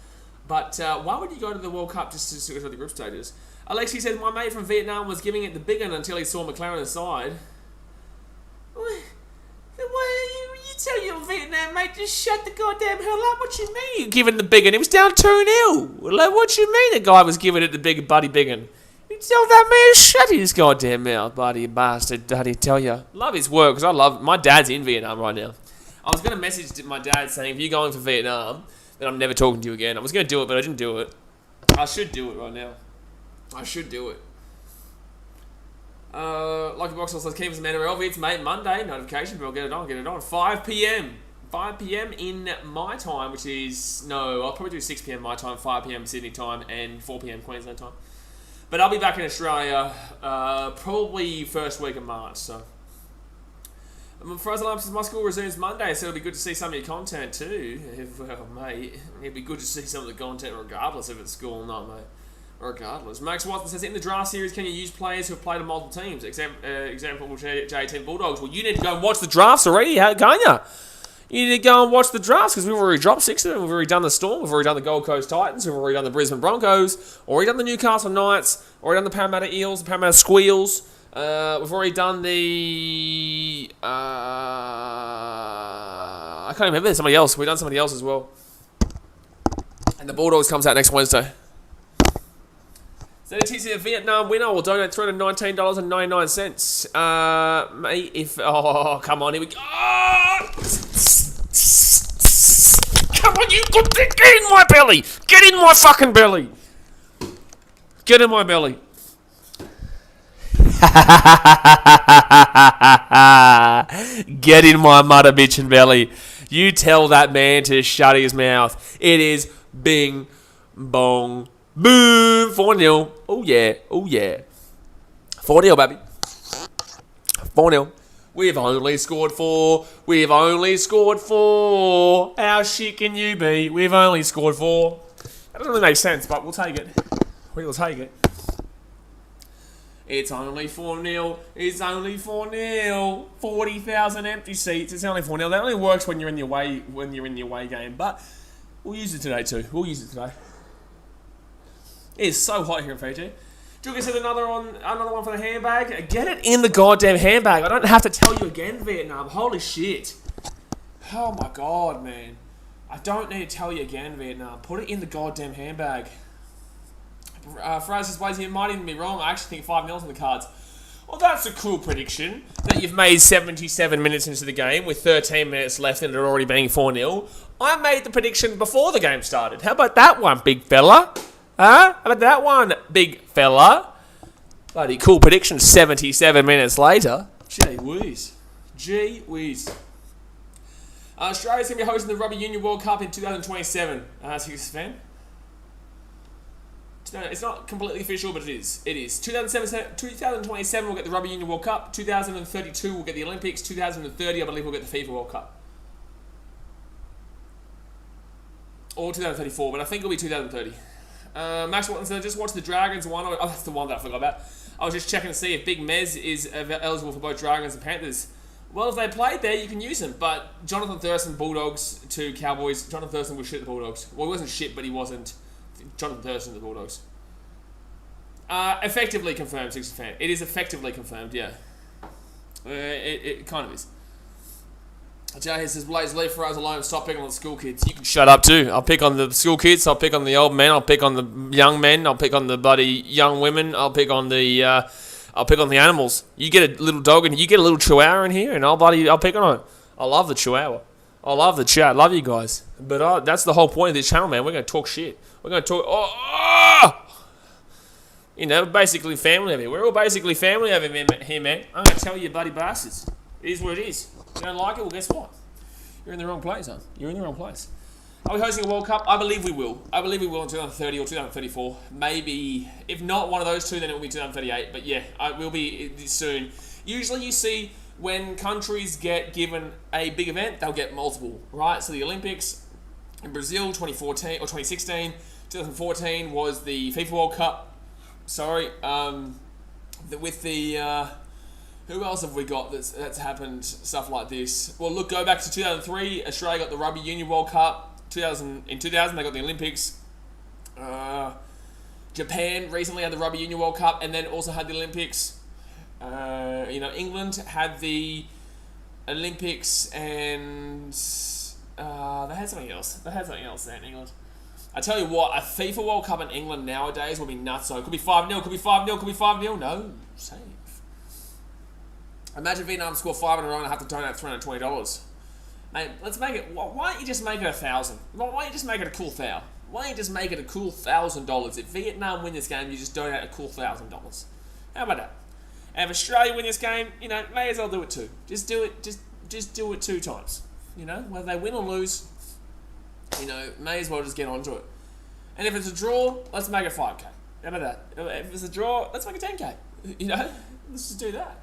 But why would you go to the World Cup just to go to the group stages? Alexi says, my mate from Vietnam was giving it the big one until he saw McLaren aside. You tell your Vietnam mate, just shut the goddamn hell up. What you mean you're giving the big one? It was down 2-0. Like, what you mean the guy was giving it the big buddy big one? You tell that man to shut his goddamn mouth, buddy bastard. How do you tell you? Love his work, because I love... My dad's in Vietnam right now. I was going to message my dad saying, if you're going for Vietnam, then I'm never talking to you again. I was going to do it, but I didn't do it. I should do it right now. I should do it. Lucky Box also says, keep us in NRL Vids, mate. Monday, notification, but I'll get it on. 5 p.m. 5 p.m. in my time, which is... No, I'll probably do 6 p.m. my time, 5 p.m. Sydney time, and 4 p.m. Queensland time. But I'll be back in Australia probably first week of March, so... Frozen Alarm says, my school resumes Monday, so it'll be good to see some of your content too. Well, mate, it'd be good to see some of the content regardless if it's school or not, mate. Regardless. Max Watson says, in the draft series, can you use players who have played on multiple teams? Example, J10 Bulldogs. Well, you need to go and watch the drafts already, can't you? You need to go and watch the drafts because we've already dropped 6 of them. We've already done the Storm. We've already done the Gold Coast Titans. We've already done the Brisbane Broncos. Already done the Newcastle Knights. Already done the Parramatta Eels, the Parramatta Squeals. We've already done the... I can't remember. There's somebody else. We've done somebody else as well. And the Bulldogs comes out next Wednesday. ZTC, a Vietnam winner will donate $319.99. Mate, if... Oh, come on. Here we go. Oh! Come on, you good thing. Get in my belly. Get in my fucking belly. Get in my belly. Get in my mother bitchin' belly. You tell that man to shut his mouth. It is bing, bong, boom. 4-0. Oh, yeah. Oh, yeah. 4-0, baby. 4-0. We've only scored 4. We've only scored 4. How shit can you be? We've only scored 4. That doesn't really make sense, but we'll take it. We'll take it. It's only 4-0. It's only 4-0. 40,000 empty seats. It's only 4-0. That only works when you're in your away game. But we'll use it today too. We'll use it today. It is so hot here in Fiji. Julia said another one for the handbag. Get it in the goddamn handbag. I don't have to tell you again, Vietnam. Holy shit. Oh my god, man. I don't need to tell you again, Vietnam. Put it in the goddamn handbag. Fraser's ways here might even be wrong. I actually think 5-0's in the cards. Well, that's a cool prediction that you've made 77 minutes into the game with 13 minutes left and it already being 4-0. I made the prediction before the game started. How about that one, big fella? Huh? How about that one, big fella? Bloody cool prediction 77 minutes later. Gee whiz. Gee whiz. Australia's going to be hosting the Rugby Union World Cup in 2027. As a fan? No, it's not completely official, but it is. It is. 2027 we'll get the Rugby Union World Cup. 2032 we'll get the Olympics. 2030 I believe we'll get the FIFA World Cup. Or 2034, but I think it'll be 2030. Max Watson said, just watch the Dragons one. Oh, that's the one that I forgot about. I was just checking to see if Big Mez is eligible for both Dragons and Panthers. Well, if they played there, you can use him. But Jonathan Thurston, Bulldogs to Cowboys. Jonathan Thurston was shit the Bulldogs. Well, he wasn't shit, but he wasn't... Jonathan Thurston, the Bulldogs. Effectively confirmed, 60 fan. It is effectively confirmed, yeah. It kind of is. Jay says, Blaze, leave for us alone. Stop picking on the school kids. You can shut up too. I'll pick on the school kids. I'll pick on the old men. I'll pick on the young men. I'll pick on the bloody young women. I'll pick on the animals. You get a little dog and you get a little chihuahua in here, and I'll pick on it. I love the chihuahua. I love the chat. Love you guys. But that's the whole point of this channel, man. We're going to talk shit. We're going to talk... You know, basically family over here. We're all basically family over here, man. I'm going to tell you, buddy bastards. It is what it is. You don't like it? Well, guess what? You're in the wrong place, huh? You're in the wrong place. Are we hosting a World Cup? I believe we will. I believe we will in 2030 or 2034. Maybe, if not one of those two, then it will be 2038. But yeah, it will be soon. Usually you see when countries get given a big event, they'll get multiple, right? So the Olympics in Brazil 2014 or 2016, 2014 was the FIFA World Cup. Sorry, with the... who else have we got that's happened stuff like this? Well, look, go back to 2003. Australia got the Rugby Union World Cup. In 2000, they got the Olympics. Japan recently had the Rugby Union World Cup and then also had the Olympics. England had the Olympics and they had something else. They had something else there in England. I tell you what, a FIFA World Cup in England nowadays will be nuts. So it could be 5-0, could be 5-0, could be 5-0. No, save. Imagine Vietnam score 5 in a row and I have to donate $320. Mate, let's make it... Why don't you just make it 1,000? Why don't you just make it a cool $1,000? Why don't you just make it a cool $1,000? If Vietnam win this game, you just donate a cool $1,000. How about that? And if Australia win this game, you know, may as well do it too. Just do it. Just do it 2 times. You know, whether they win or lose, you know, may as well just get onto it. And if it's a draw, let's make it 5K. How about that? If it's a draw, let's make it 10K. You know, let's just do that.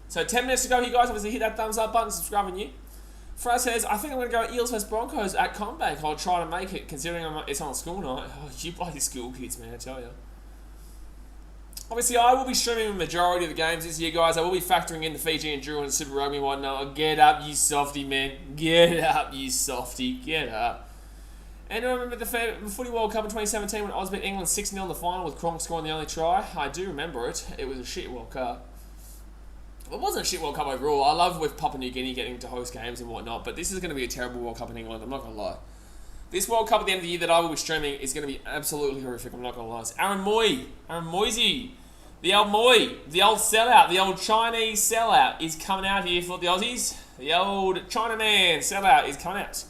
So 10 minutes to go here, guys. Obviously, hit that thumbs up button, subscribe if you're new. Fraz says, I think I'm going to go Eels vs Broncos at Combank. I'll try to make it, considering it's on a school night. Oh, you bloody school kids, man, I tell you. Obviously, I will be streaming the majority of the games this year, guys. I will be factoring in the Fiji and Drew and Super Rugby and whatnot. Get up, you softy, man. Get up, you softy. Get up. And I remember the Footy World Cup in 2017 when Oz beat England 6-0 in the final with Cronk scoring the only try. I do remember it. It was a shit World Cup. It wasn't a shit World Cup overall. I love with Papua New Guinea getting to host games and whatnot, but this is going to be a terrible World Cup in England. I'm not going to lie. This World Cup at the end of the year that I will be streaming is going to be absolutely horrific. I'm not going to lie. It's Aaron Moisey, the old Moy, the old sellout, the old Chinese sellout is coming out here for the Aussies. The old Chinaman sellout is coming out.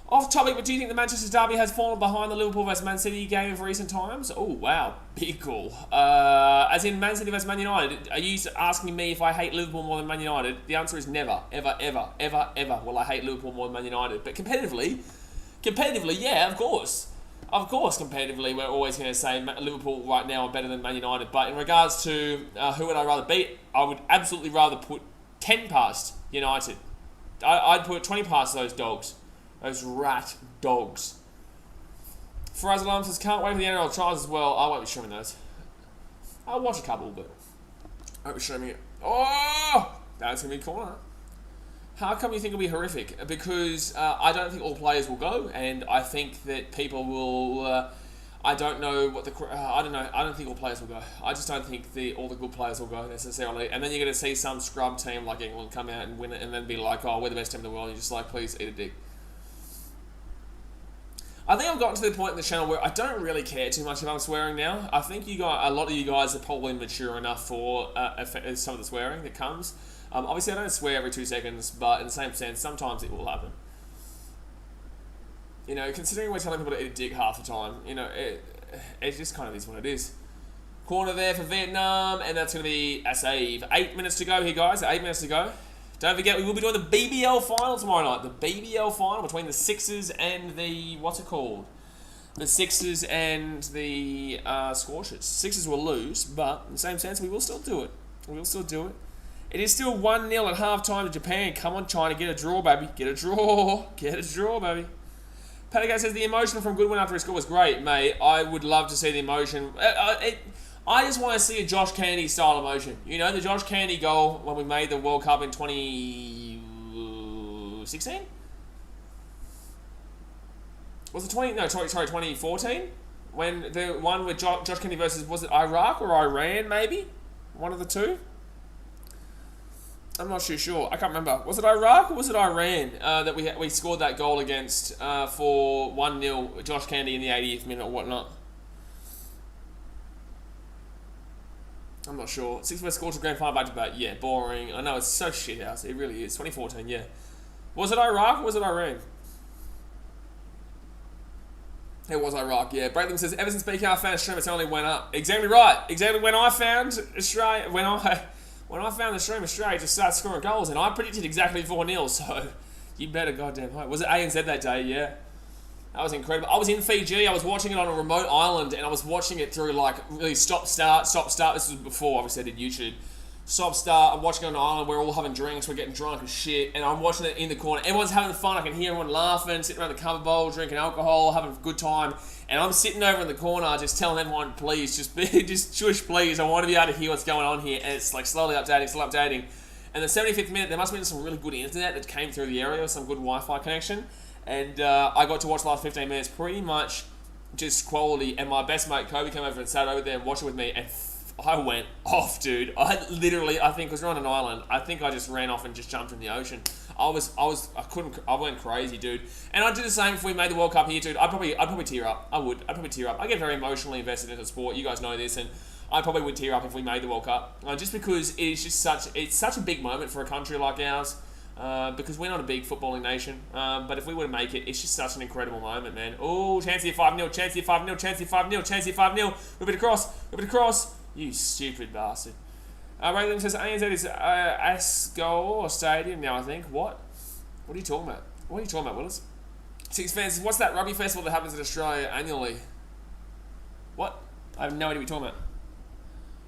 Off topic, but do you think the Manchester derby has fallen behind the Liverpool vs Man City game of recent times? Oh, wow. Big call. As in Man City vs Man United. Are you asking me if I hate Liverpool more than Man United? The answer is never, ever, ever, ever, ever will I hate Liverpool more than Man United. But competitively, yeah, of course. Of course, competitively, we're always going to say Liverpool right now are better than Man United. But in regards to who would I rather beat, I would absolutely rather put 10 past United. I'd put 20 past those dogs. Those rat dogs. Faraz Alam says, can't wait for the NRL trials as well. I won't be streaming those. I'll watch a couple, but I won't be streaming it. Oh! That's going to be a corner. How come you think it'll be horrific? Because I don't think all players will go, and I think that people will... I don't know what the... I don't know. I don't think all players will go. I just don't think all the good players will go necessarily. And then you're going to see some scrub team like England come out and win it and then be like, oh, we're the best team in the world. And you're just like, please, eat a dick. I think I've gotten to the point in the channel where I don't really care too much if I'm swearing now. I think a lot of you guys are probably mature enough for some of the swearing that comes. Obviously, I don't swear every 2 seconds, but in the same sense, sometimes it will happen. You know, considering we're telling people to eat a dick half the time, you know, it just kind of is what it is. Corner there for Vietnam, and that's going to be a save. 8 minutes to go here, guys. 8 minutes to go. Don't forget, we will be doing the BBL final tomorrow night. The BBL final between the Sixers and the... What's it called? The Sixers and the Squashers. Sixers will lose, but in the same sense, we will still do it. We will still do it. It is still 1-0 at half-time to Japan. Come on, China. Get a draw, baby. Get a draw. Get a draw, baby. Patago says, the emotion from Goodwin after his score was great, mate. I would love to see the emotion. I just want to see a Josh Candy style emotion. You know, the Josh Candy goal when we made the World Cup in 2016? Was it 2014? When the one with Josh Kennedy versus, was it Iraq or Iran, maybe? One of the two? I'm not too sure. I can't remember. Was it Iraq or was it Iran that we scored that goal against for 1-0, Josh Kennedy in the 80th minute or whatnot? I'm not sure. 6 first score to grand final back-to-back. Yeah, boring. I know, it's so shit house. It really is. 2014, yeah. Was it Iraq or was it Iran? It was Iraq, yeah. Braitham says, ever since BKR found Australia, it's only went up. Exactly right. Exactly when I found Australia, when I found the stream, Australia just started scoring goals, and I predicted exactly 4-0, so you better goddamn hope. Was it ANZ that day? Yeah. That was incredible. I was in Fiji. I was watching it on a remote island, and I was watching it through, like, really stop-start. This was before, obviously, I did YouTube. Stop-start. I'm watching it on an island. We're all having drinks. We're getting drunk as shit, and I'm watching it in the corner. Everyone's having fun. I can hear everyone laughing, sitting around the cover bowl, drinking alcohol, having a good time. And I'm sitting over in the corner just telling everyone, please, just shush, please. I want to be able to hear what's going on here. And it's, like, slowly updating, still updating. And the 75th minute, there must have been some really good internet that came through the area, some good Wi-Fi connection. And I got to watch the last 15 minutes pretty much just quality. And my best mate, Kobe, came over and sat over there and watched it with me. And I went off, dude. I think, because we're on an island, I think I just ran off and just jumped in the ocean. I went crazy, dude. And I'd do the same if we made the World Cup here, dude. I'd probably tear up. I'd probably tear up. I get very emotionally invested in the sport. You guys know this. And I probably would tear up if we made the World Cup. Just because it's such a big moment for a country like ours. Because we're not a big footballing nation. But if we were to make it, it's just such an incredible moment, man. Oh, chance here 5-0, chance here 5-0, chance here 5-0, chance here 5-0. Whip it across. You stupid bastard. Raylan says ANZ is Ascot Stadium now, I think. What? What are you talking about? Willis? Six fans says, what's that rugby festival that happens in Australia annually? What? I have no idea what you're talking about.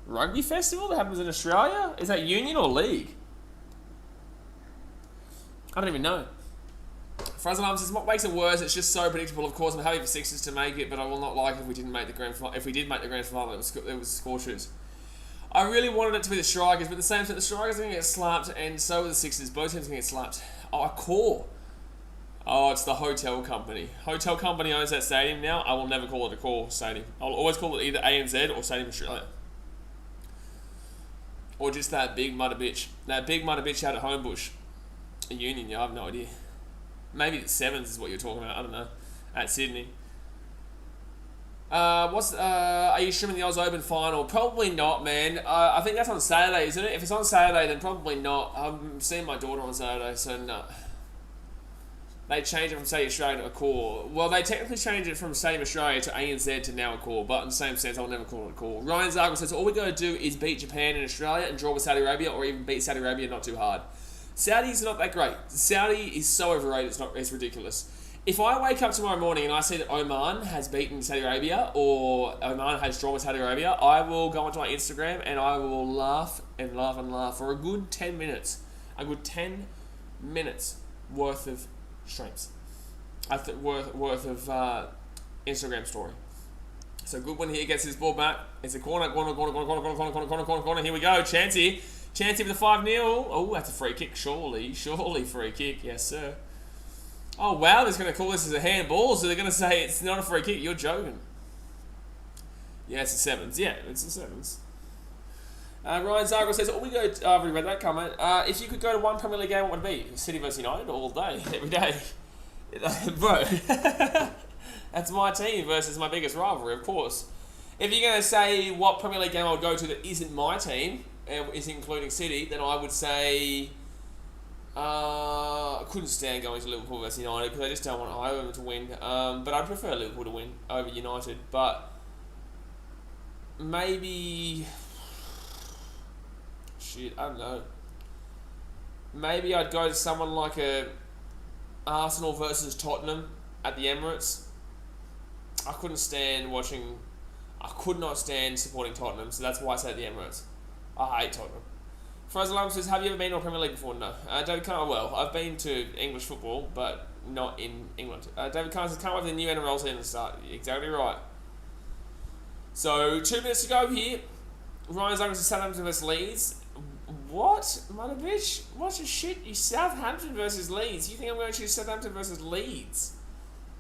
Rugby festival that happens in Australia? Is that union or league? I don't even know. Frazzle Arms says, what makes it worse? It's just so predictable. Of course, I'm happy for Sixers to make it, but I will not like it if we didn't make the grand final. If we did make the grand final, it was scorchers. I really wanted it to be the Strikers, but at the same time, the Strikers are going to get slapped, and so are the Sixers. Both teams are going to get slapped. Oh, Accor. Oh, it's the hotel company. Hotel company owns that stadium now. I will never call it Accor Stadium. I'll always call it either ANZ or Stadium Australia. Or just that big mudder bitch. That big mudder bitch out at Homebush. A union, yeah, I have no idea. Maybe it's Sevens is what you're talking about. I don't know. At Sydney. Are you streaming the Oz Open final? Probably not, man. I think that's on Saturday, isn't it? If it's on Saturday, then probably not. I'm seeing my daughter on Saturday, so no. They changed it from Stadium Australia to Accor. Well, they technically changed it from Stadium Australia to ANZ to now Accor, but in the same sense, I'll never call it Accor. Ryan Zargle says, all we got to do is beat Japan and Australia and draw with Saudi Arabia, or even beat Saudi Arabia not too hard. Saudi's not that great. Saudi is so overrated, it's ridiculous. If I wake up tomorrow morning and I see that Oman has beaten Saudi Arabia or Oman has drawn with Saudi Arabia, I will go onto my Instagram and I will laugh and laugh and laugh for a good 10 minutes. A good 10 minutes worth of streams. Worth of Instagram story. So Goodwin here gets his ball back. It's a corner. Here we go. Chancey with the 5-0. Oh, that's a free kick. Surely free kick. Yes, sir. Oh, wow, they're going to call this as a handball, so they're going to say it's not a free kick. You're joking. Yeah, it's a sevens. Yeah, it's a sevens. Ryan Zargle says, we go... I've already read that comment. If you could go to one Premier League game, what would it be? City vs United all day, every day. Bro, that's my team versus my biggest rivalry, of course. If you're going to say what Premier League game I would go to that isn't my team, is including City, then I would say... I couldn't stand going to Liverpool versus United because I just don't want either to win. But I'd prefer Liverpool to win over United. But maybe... Shit, I don't know. Maybe I'd go to someone like a Arsenal versus Tottenham at the Emirates. I could not stand supporting Tottenham, so that's why I said the Emirates. I hate Tottenham. Frazzle says, have you ever been to a Premier League before? No. David Carr, well, I've been to English football, but not in England. David Carr says, can't wait for the new NRL season to start. Exactly right. So, 2 minutes to go here. Ryan Zungers says, Southampton versus Leeds. What? Mother bitch? What's your shit? You Southampton versus Leeds. You think I'm going to choose Southampton versus Leeds?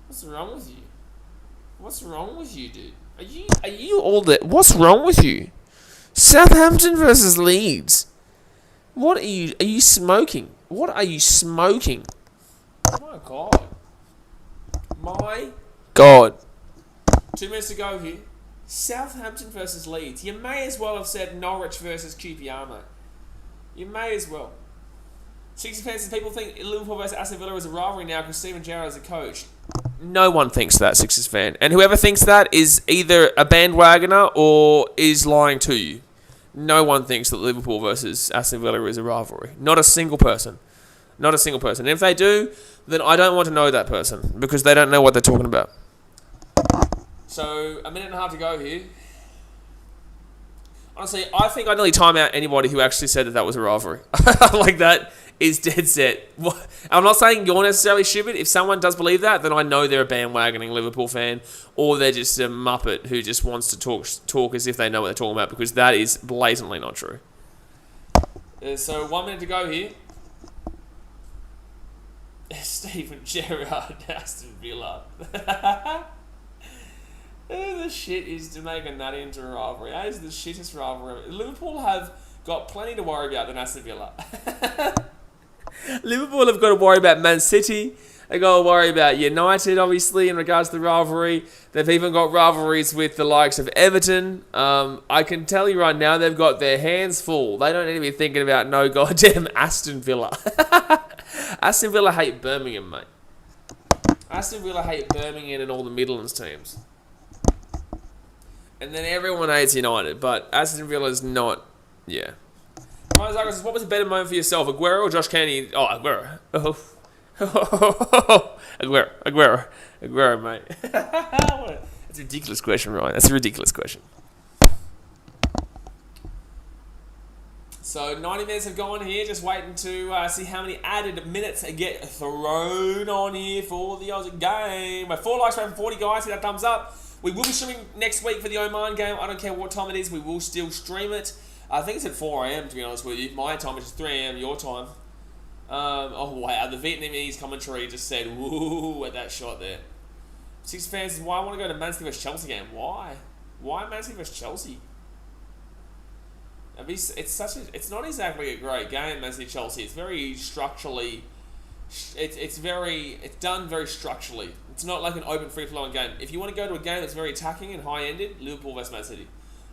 What's wrong with you? What's wrong with you, dude? Are you all that? What's wrong with you? Southampton versus Leeds. What are you smoking? What are you smoking? Oh my god. My god. 2 minutes to go here. Southampton versus Leeds. You may as well have said Norwich versus QPR. You may as well. 60 fans, people think Liverpool versus Aston Villa is a rivalry now because Steven Gerrard is a coach. No one thinks that, Sixers fan. And whoever thinks that is either a bandwagoner or is lying to you. No one thinks that Liverpool versus Aston Villa is a rivalry. Not a single person. Not a single person. And if they do, then I don't want to know that person because they don't know what they're talking about. So, a minute and a half to go here. Honestly, I think I nearly time out anybody who actually said that was a rivalry. Like, that is dead set. I'm not saying you're necessarily stupid. If someone does believe that, then I know they're a bandwagoning Liverpool fan, or they're just a muppet who just wants to talk as if they know what they're talking about, because that is blatantly not true. So 1 minute to go here. Steven Gerrard, Aston Villa. The shit is to make a nut into a rivalry. That is the shittest rivalry. Liverpool have got plenty to worry about than Aston Villa. Liverpool have got to worry about Man City. They've got to worry about United, obviously, in regards to the rivalry. They've even got rivalries with the likes of Everton. I can tell you right now, they've got their hands full. They don't need to be thinking about no goddamn Aston Villa. Aston Villa hate Birmingham, mate. Aston Villa hate Birmingham and all the Midlands teams. And then everyone hates United, but Aston Villa's not, yeah. Ryan Zagros says, what was a better moment for yourself, Aguero or Josh Candy? Oh, Aguero. Aguero, mate. That's a ridiculous question, Ryan. That's a ridiculous question. So 90 minutes have gone here, just waiting to see how many added minutes get thrown on here for the Aussie game. 4 likes from 40 guys, hit that thumbs up. We will be streaming next week for the Oman game. I don't care what time it is, we will still stream it. I think it's at 4 a.m. to be honest with you. My time is 3 a.m. your time. Oh wow, the Vietnamese commentary just said woo at that shot there. 6 fans, why I want to go to Man City vs Chelsea game? Why? Why Man City vs Chelsea? It's not exactly a great game, Man City Chelsea. It's very structurally. It's done very structurally. It's not like an open, free-flowing game. If you want to go to a game that's very attacking and high-ended, Liverpool vs Man City.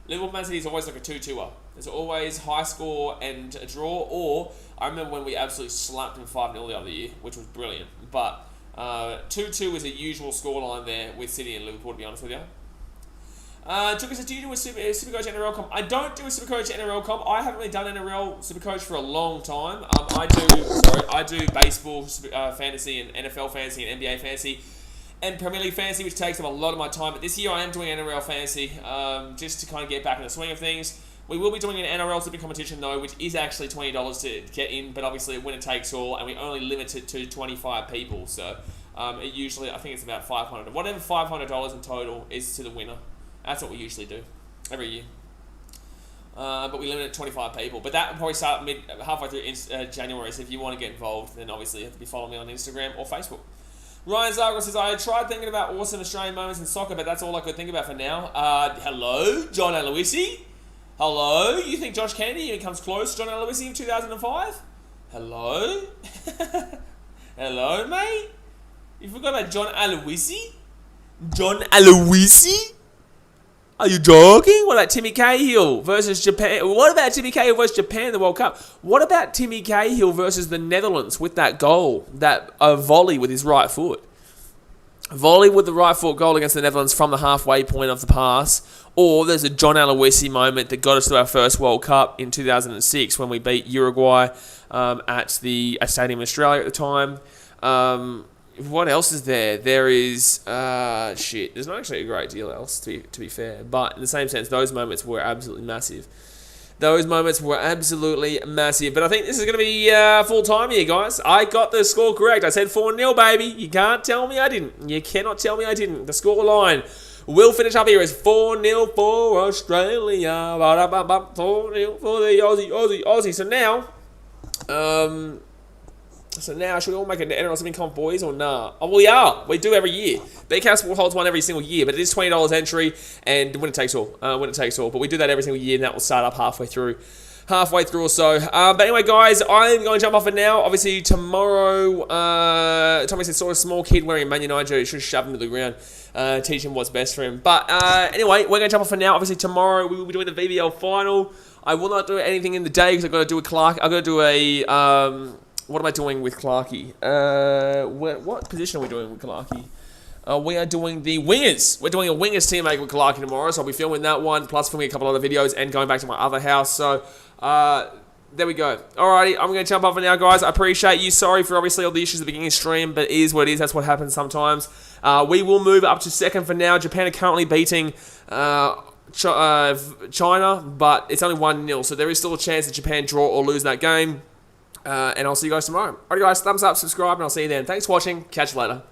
Liverpool Man City is always like a 2-2er. There's always high score and a draw, or I remember when we absolutely slapped them 5-0 the other year, which was brilliant. But 2-2 was a usual scoreline there with City and Liverpool, to be honest with you. Chuka says, do you do a Supercoach NRL comp? I don't do a Supercoach NRL comp. I haven't really done NRL Supercoach for a long time. I do baseball fantasy and NFL fantasy and NBA fantasy and Premier League fantasy, which takes up a lot of my time. But this year I am doing NRL fantasy just to kind of get back in the swing of things. We will be doing an NRL Super competition though, which is actually $20 to get in, but obviously a winner takes all, and we only limit it to 25 people. So it usually, I think it's about $500. Whatever $500 in total is to the winner. That's what we usually do every year. But we limit it to 25 people. But that will probably start halfway through January. So if you want to get involved, then obviously you have to be following me on Instagram or Facebook. Ryan Zagros says, I tried thinking about awesome Australian moments in soccer, but that's all I could think about for now. Hello, John Aloisi? Hello? You think Josh Candy comes close to John Aloisi in 2005? Hello? Hello, mate? You forgot about John Aloisi? John Aloisi? Are you joking? What about Timmy Cahill versus Japan? What about Timmy Cahill versus Japan in the World Cup? What about Timmy Cahill versus the Netherlands with that goal, that volley with his right foot? Volley with the right foot goal against the Netherlands from the halfway point of the pass. Or there's a John Aloisi moment that got us to our first World Cup in 2006 when we beat Uruguay at the Stadium in Australia at the time. What else is there? There is there's not actually a great deal else to be fair, but in the same sense, those moments were absolutely massive. But I think this is going to be full time here, guys. I got the score correct. I said 4-0, baby. You can't tell me I didn't. You cannot tell me I didn't. The score line will finish up here as 4-0 for Australia. 4-0 for the Aussie. So now, So now, should we all make an NRL Spin Comp, boys, or nah? Oh, we are. We do every year. BKRmy holds one every single year, but it is $20 entry, and winner takes all. Winner takes all. But we do that every single year, and that will start up halfway through or so. But anyway, guys, I'm going to jump off it now. Obviously, tomorrow, Tommy said, saw a small kid wearing a Man United jersey. Should shove him to the ground. Teach him what's best for him. But anyway, we're going to jump off it now. Obviously, tomorrow we will be doing the VBL final. I will not do anything in the day because I've got to do a Clark. I've got to do a... what am I doing with Clarkey? What position are we doing with Clarkey? We are doing the wingers. We're doing a wingers teammate with Clarkey tomorrow, so I'll be filming that one, plus filming a couple other videos and going back to my other house. So, there we go. Alrighty, I'm going to jump off it now, guys. I appreciate you. Sorry for obviously all the issues at the beginning of the stream, but it is what it is. That's what happens sometimes. We will move up to second for now. Japan are currently beating China, but it's only 1-0, so there is still a chance that Japan draw or lose that game. And I'll see you guys tomorrow. Alright, guys, thumbs up, subscribe, and I'll see you then. Thanks for watching. Catch you later.